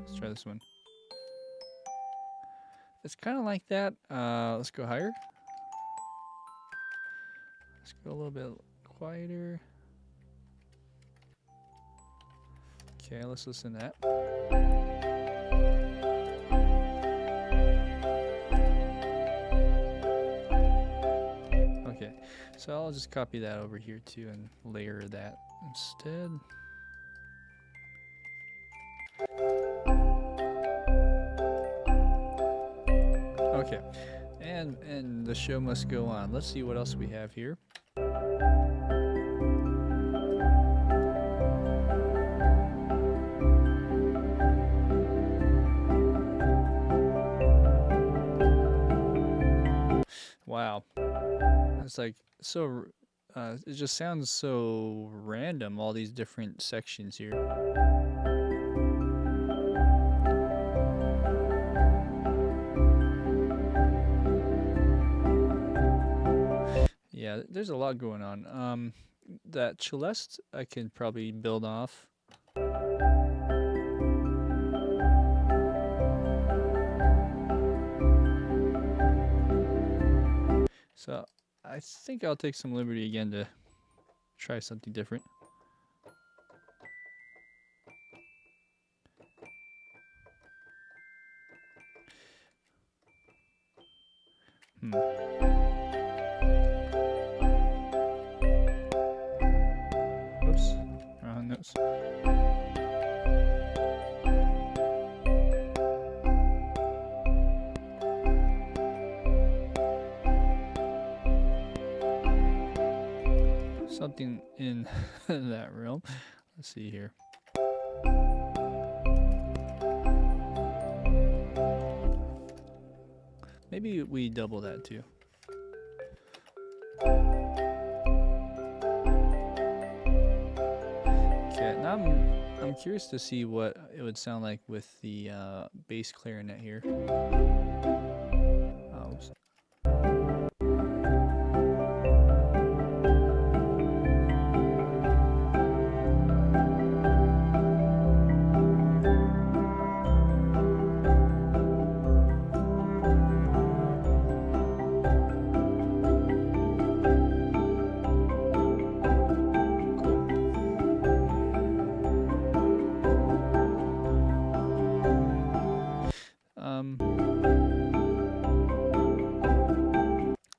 let's try this one. It's kind of like that. Let's go higher. Let's go a little bit quieter. Okay, let's listen to that. Okay, so I'll just copy that over here too and layer that instead. Okay, and the show must go on. Let's see what else we have here. Wow. It's like so. It just sounds so random. All these different sections here. Yeah, there's a lot going on. That celeste I can probably build off. So I think I'll take some liberty again to try something different. Oops, wrong notes. Something in that realm. Let's see here. Maybe we double that too. Okay, now I'm curious to see what it would sound like with the bass clarinet here. Oops.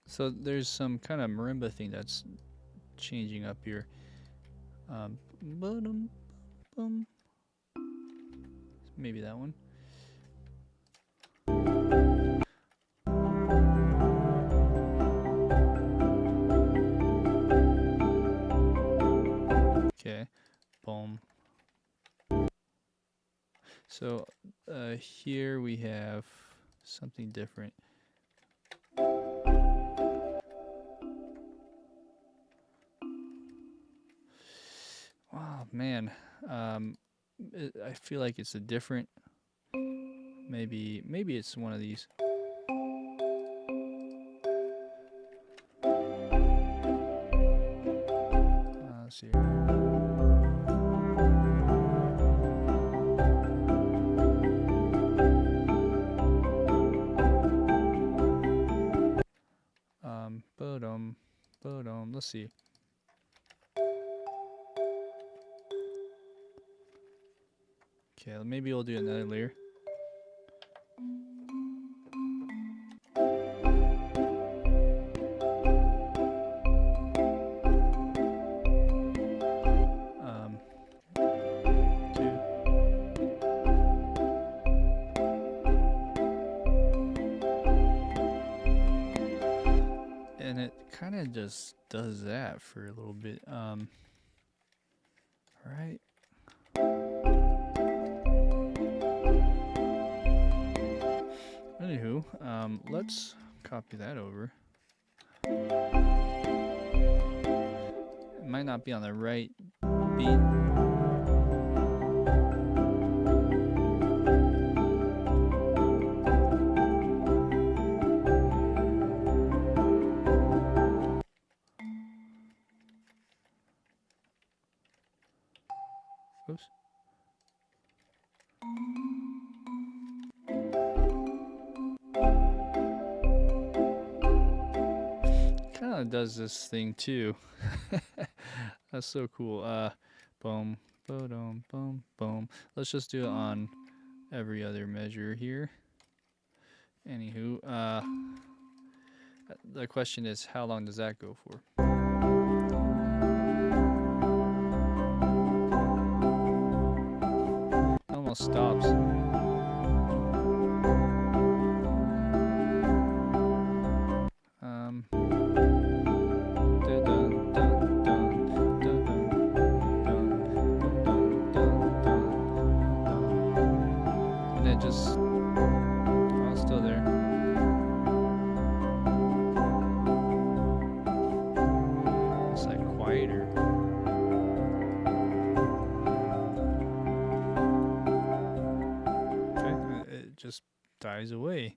So there's some kind of marimba thing that's changing up here. Maybe that one. Okay, boom. So here we have something different. Oh man, I feel like it's a different. Maybe it's one of these. Let's see. Let's see. Okay, maybe we'll do another layer. And it kind of just does that for a little bit. Right. Anywho, let's copy that over. It might not be on the right beat. Oops. Kind of does this thing too. That's so cool. Boom, boom, boom, boom. Let's just do it on every other measure here. Anywho, the question is, how long does that go for? Almost stops. And it just, oh, it's still there. just dies away.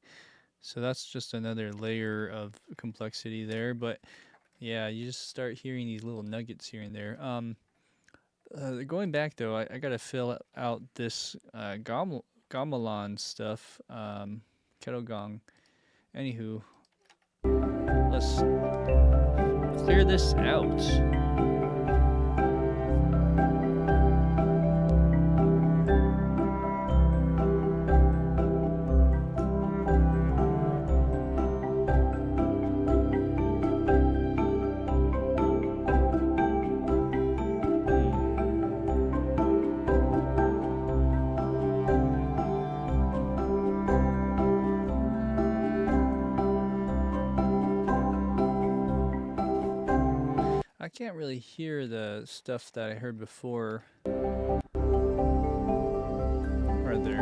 So that's just another layer of complexity there. But yeah, you just start hearing these little nuggets here and there. Going back though, I gotta fill out this gamelan stuff, kettle gong. Anywho, let's clear this out. I can't really hear the stuff that I heard before. Right there.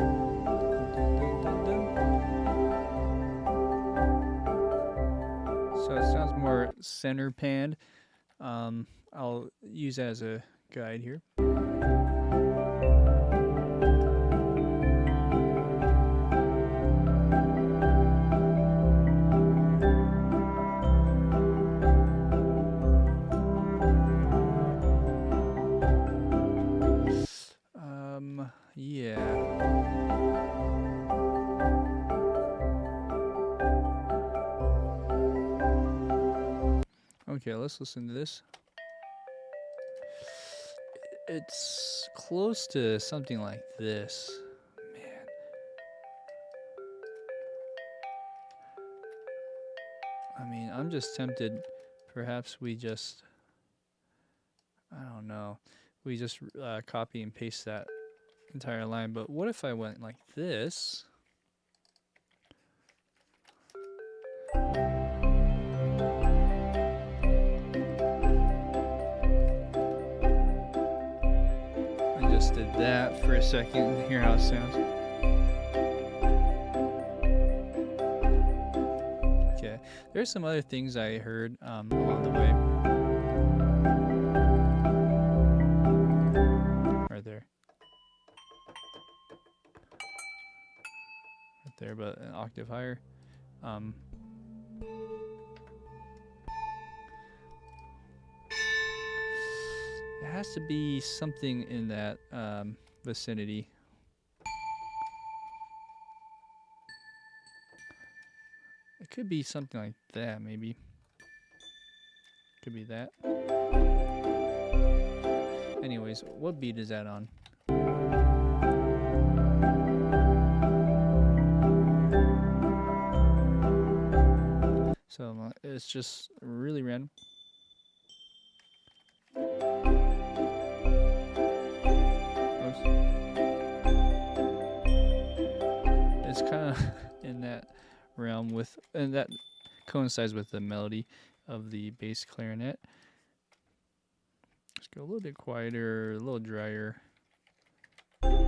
So it sounds more center panned. I'll use that as a guide here. Yeah. Okay, let's listen to this. It's close to something like this. Man. I mean, I'm just tempted. Perhaps we just, I don't know, we just copy and paste that entire line. But what if I went like this? I just did that for a second. Hear how it sounds. Okay, there's some other things I heard along the way. Right there. Right there, but an octave higher. It has to be something in that vicinity. It could be something like that, maybe. Could be that. Anyways, what beat is that on? So it's just really random. It's kind of in that realm with, and that coincides with the melody of the bass clarinet. Let's go a little bit quieter, a little drier. Okay,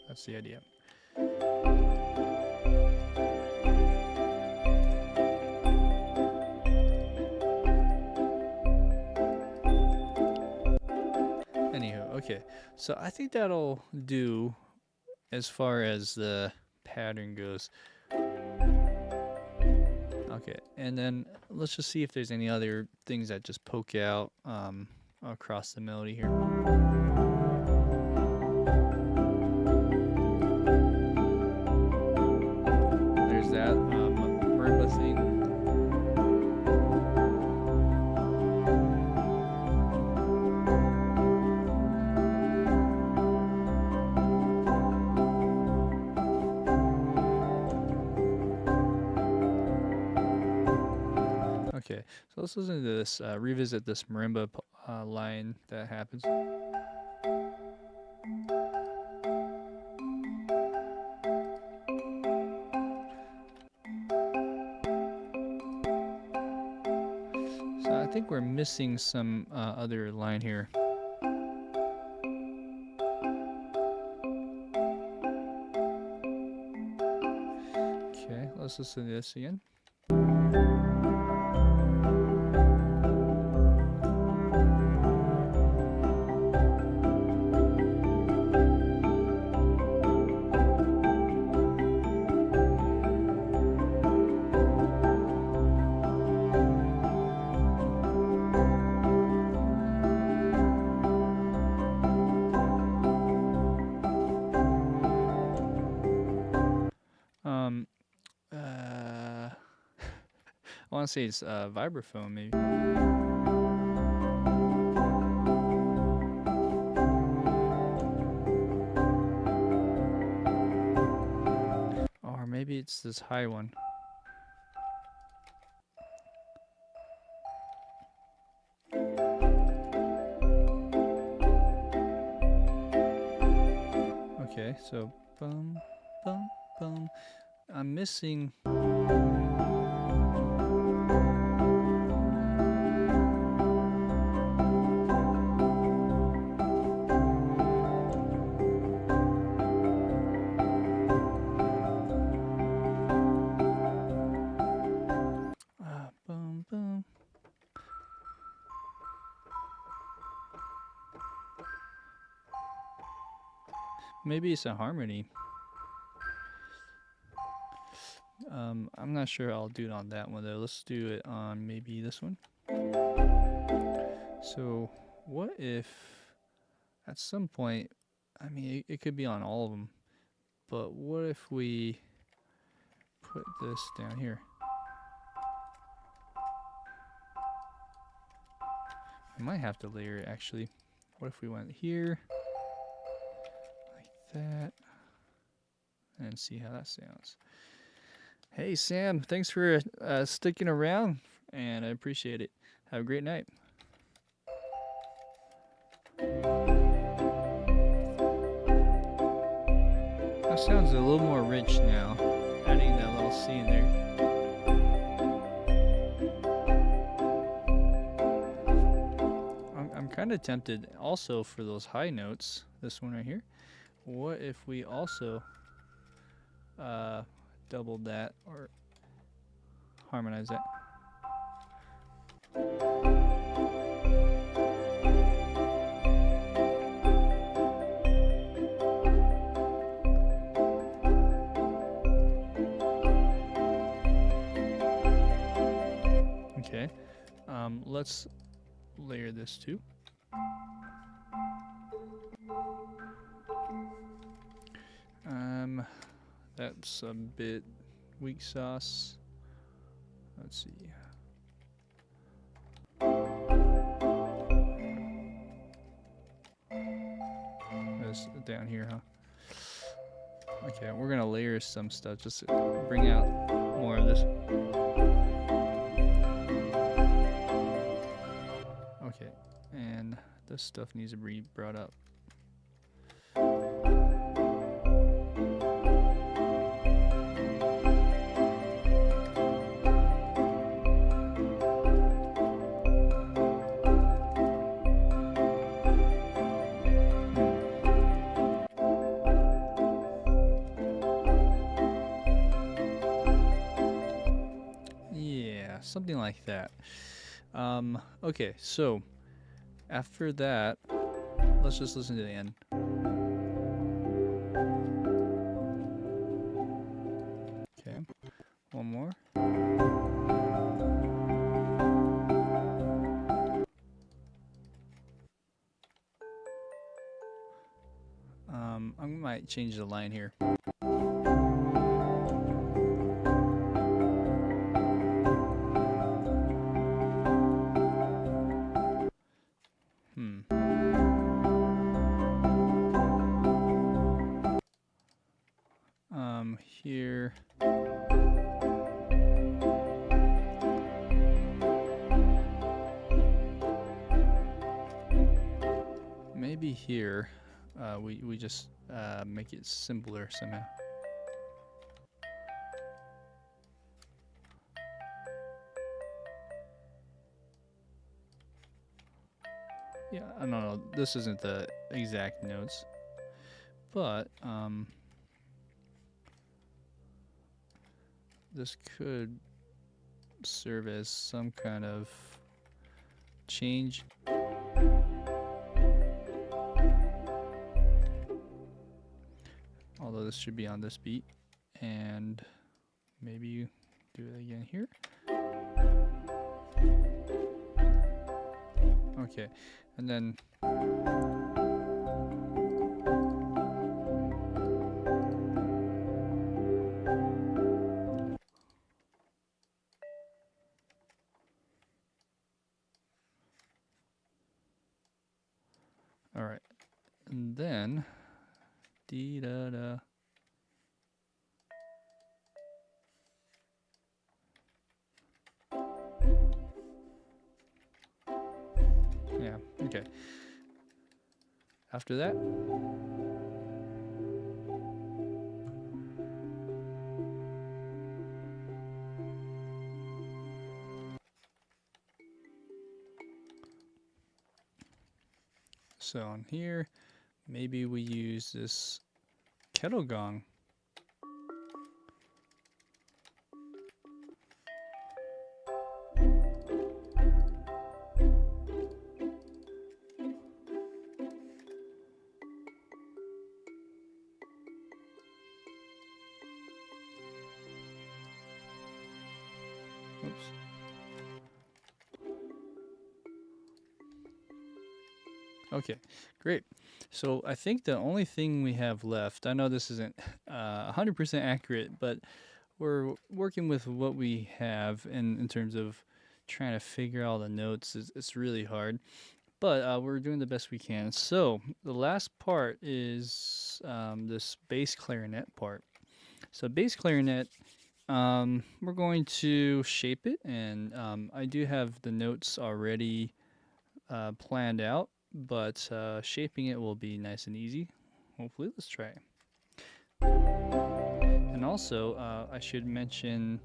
that's the idea. Anywho, okay, so I think that'll do as far as the pattern goes. Okay, and then let's just see if there's any other things that just poke out across the melody here. There's that marimba thing. Okay, so let's listen to this, revisit this marimba line that happens. So I think we're missing some other line here. Okay, let's listen to this again. want to say it's vibraphone, maybe. Or maybe it's this high one. Okay, so bum, bum, bum. I'm missing. Bum, bum. Maybe it's a harmony. I'm not sure I'll do it on that one though. Let's do it on maybe this one. So what if at some point, I mean, it could be on all of them, but what if we put this down here? I might have to layer it actually. What if we went here, like that, and see how that sounds. Hey Sam, thanks for sticking around, and I appreciate it. Have a great night. That sounds a little more rich now, adding that little C in there. I'm kind of tempted also for those high notes, this one right here. What if we also doubled that or harmonize that? Okay, let's layer this too. That's a bit weak sauce. Let's see. That's down here, huh? Okay, we're gonna layer some stuff just to bring out more of this. Okay, and this stuff needs to be brought up. Something like that. Okay, so after that, let's just listen to the end. Okay, one more. I might change the line here. Here. Maybe here, we just make it simpler somehow. Yeah, I don't know. This isn't the exact notes, but this could serve as some kind of change. Although this should be on this beat, and maybe you do it again here. Okay, and then And then dee da da. Yeah, okay. After that, so on here, maybe we use this kettle gong. Oops. Okay, great. So I think the only thing we have left, I know this isn't 100% accurate, but we're working with what we have in terms of trying to figure out the notes. It's really hard, but we're doing the best we can. So the last part is this bass clarinet part. So bass clarinet, we're going to shape it, and I do have the notes already planned out, but shaping it will be nice and easy. Hopefully, let's try. And also, I should mention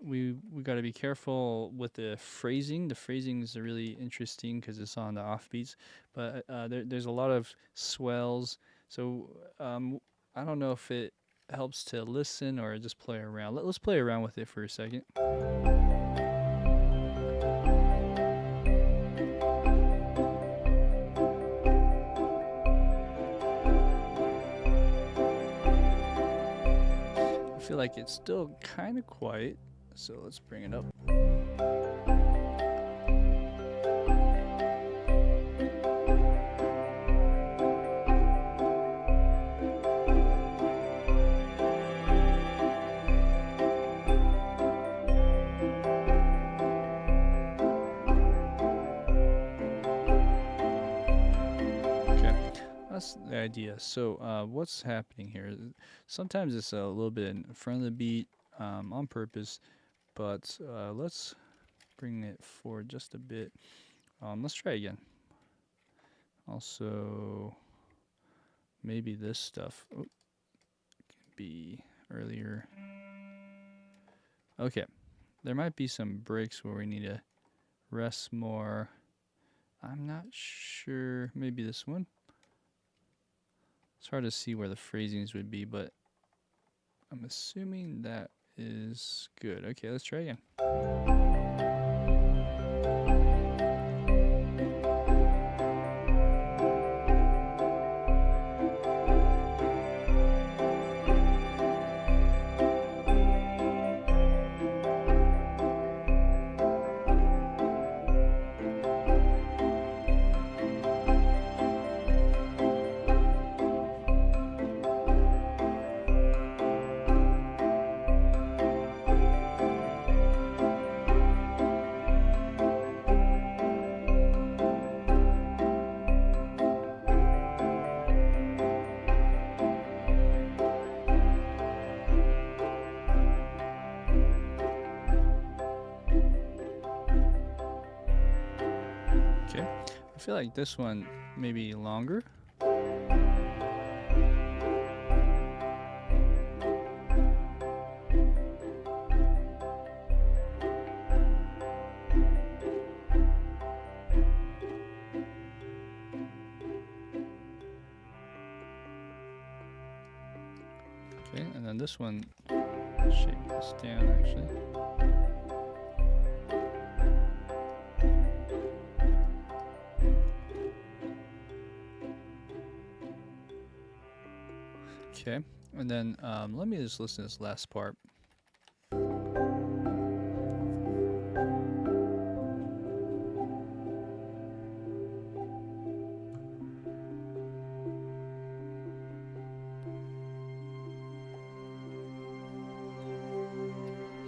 we got to be careful with the phrasing. The phrasing is really interesting because it's on the offbeats, but there's a lot of swells. So I don't know if it helps to listen or just play around. Let's play around with it for a second. I feel like it's still kind of quiet, so let's bring it up. That's the idea. So what's happening here? Sometimes it's a little bit in front of the beat on purpose, but let's bring it forward just a bit. Let's try again. Also, maybe this stuff can be earlier. Okay, there might be some breaks where we need to rest more. I'm not sure. Maybe this one. It's hard to see where the phrasings would be, but I'm assuming that is good. Okay, let's try again. Okay, I feel like this one may be longer. Okay, and then this one, shape this down actually. Okay, and then let me just listen to this last part.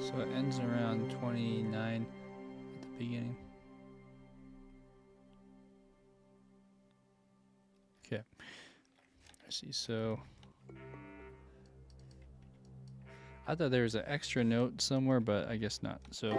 So it ends around 29 at the beginning. Okay. I see. So I thought there was an extra note somewhere, but I guess not. So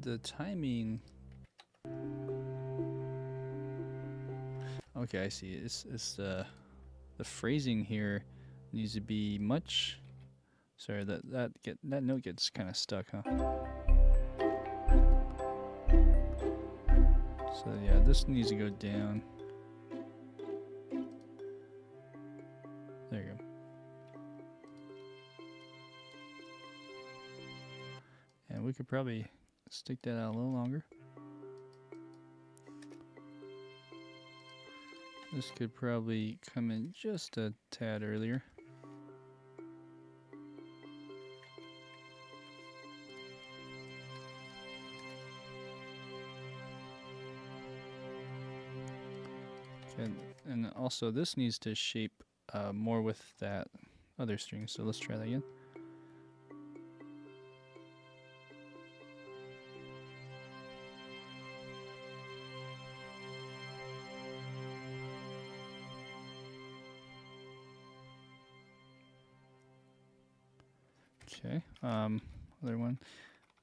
the timing. Okay, I see. It's the phrasing here needs to be much. Sorry, that note gets kind of stuck, huh? So yeah, this needs to go down. There you go. And we could probably stick that out a little longer. This could probably come in just a tad earlier. Okay, and also this needs to shape more with that other string, so let's try that again. Okay, other one,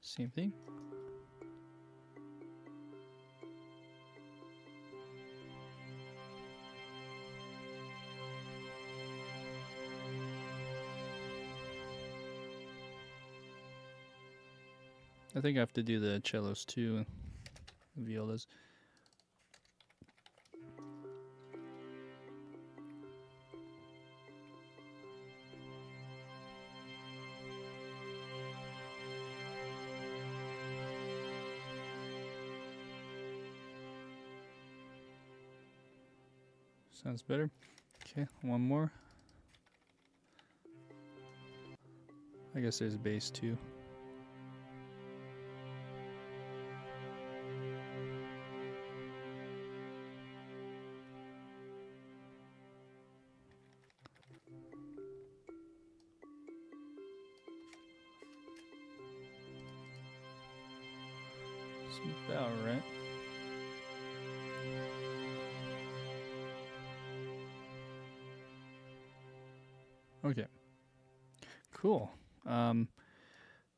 same thing. I think I have to do the cellos too, and violas. Sounds better. Okay, one more. I guess there's bass too. It's about right. Okay, cool. The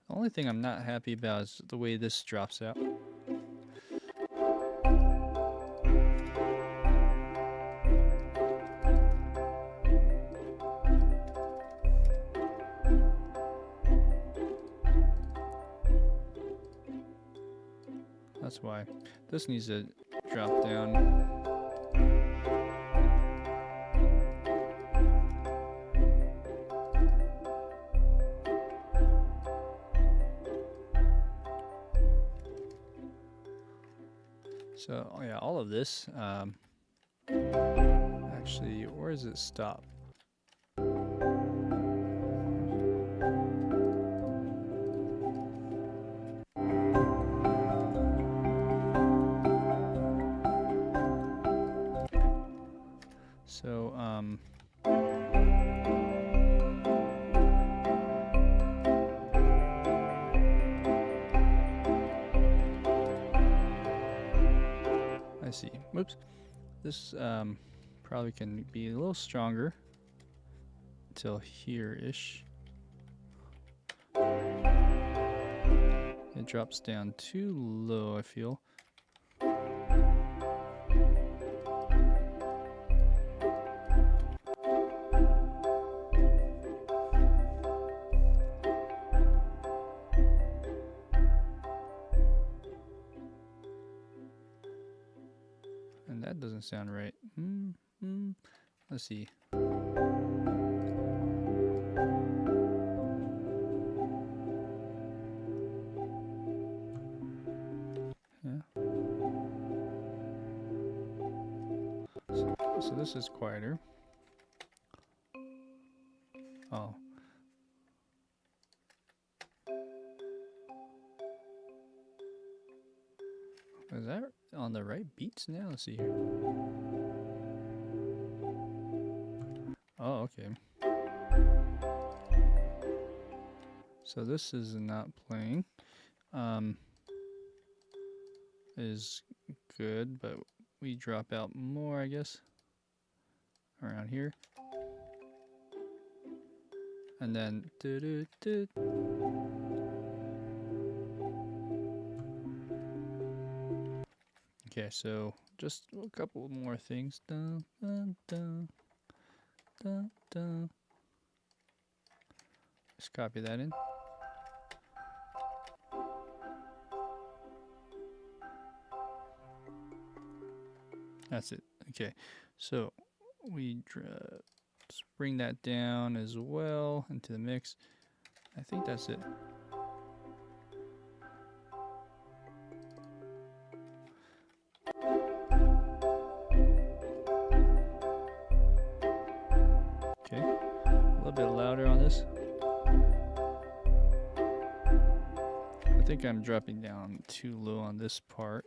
only thing I'm not happy about is the way this drops out. That's why this needs to drop down. So oh yeah, all of this, actually, where does it stop? So, I see. Whoops. This probably can be a little stronger until here-ish. It drops down too low, I feel. And that doesn't sound right. Let's see. Yeah. So this is quieter. Oh. Is that on the right beats now? Let's see here. Oh, okay. So this is not playing. Is good, but we drop out more, I guess, around here. And then okay, so just a couple more things. Dun, dun, dun, dun, dun. Just copy that in. That's it. Okay, so we just bring that down as well into the mix. I think that's it. Okay, a little bit louder on this. I think I'm dropping down too low on this part.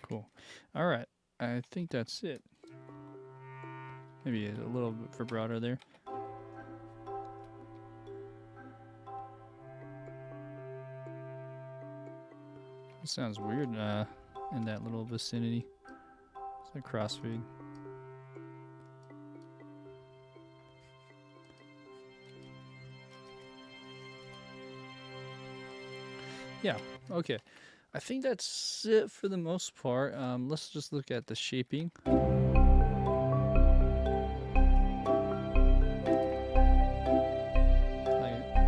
Cool. All right. I think that's it. Maybe a little bit vibrato there. It sounds weird in that little vicinity. It's like crossfade. Yeah, okay. I think that's it for the most part. Let's just look at the shaping.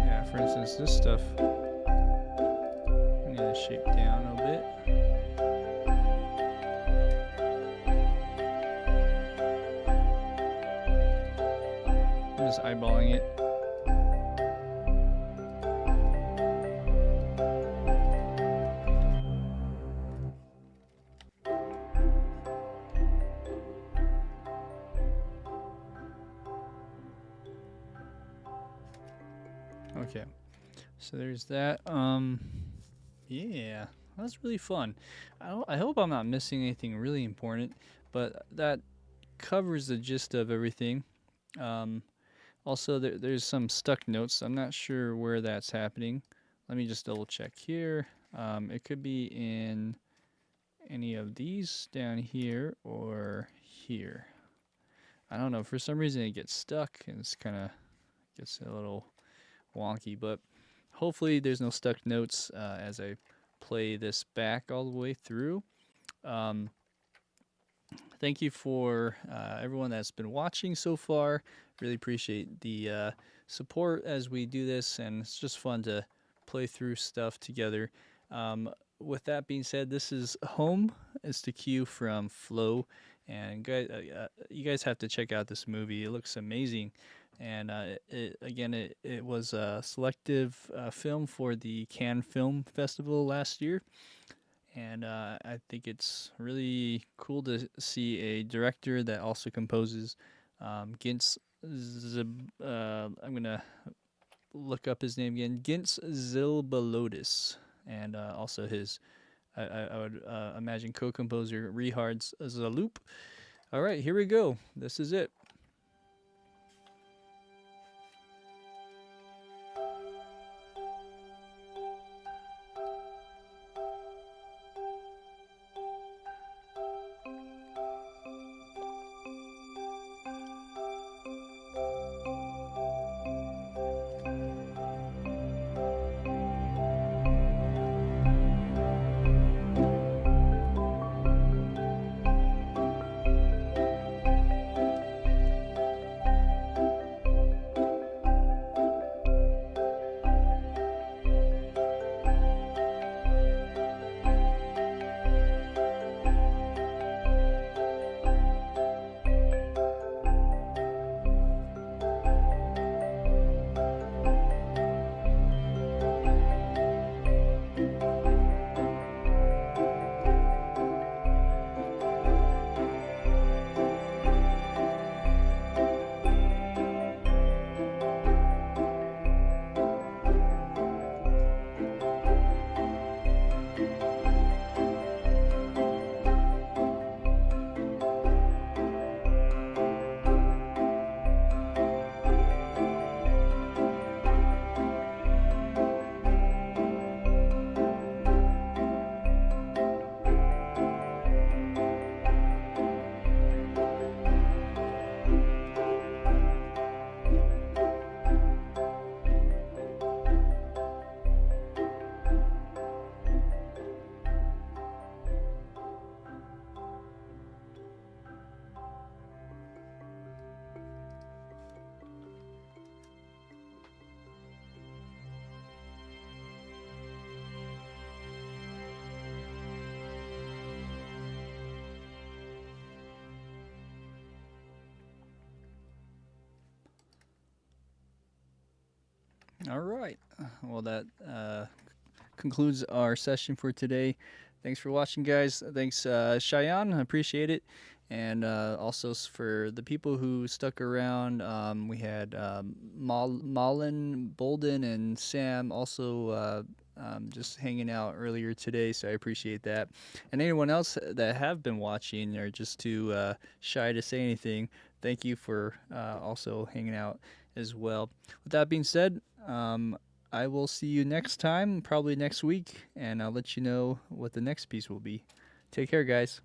Yeah, for instance, this stuff, I need to shape down a bit. I'm just eyeballing it. Okay, so there's that. Yeah, that's really fun. I hope I'm not missing anything really important, but that covers the gist of everything. Also, there's some stuck notes. I'm not sure where that's happening. Let me just double check here. It could be in any of these down here or here. I don't know. For some reason, it gets stuck and it's kind of gets a little wonky, but hopefully there's no stuck notes as I play this back all the way through. Thank you for everyone that's been watching so far. Really appreciate the support as we do this, and it's just fun to play through stuff together. With that being said, this is Home. It's the cue from Flow, and guys, you guys have to check out this movie. It looks amazing. And it was a selective film for the Cannes Film Festival last year. And I think it's really cool to see a director that also composes. Gints I'm going to look up his name again. Gints Zilbalodis. And also his, I would imagine, co-composer Rihards Zalupe. All right, here we go. This is it. All right. Well, that concludes our session for today. Thanks for watching, guys. Thanks, Cheyenne. I appreciate it. And also for the people who stuck around, we had Malin, Bolden, and Sam also just hanging out earlier today, so I appreciate that. And anyone else that have been watching or just too shy to say anything, thank you for also hanging out as well. With that being said, I will see you next time, probably next week, and I'll let you know what the next piece will be. Take care, guys.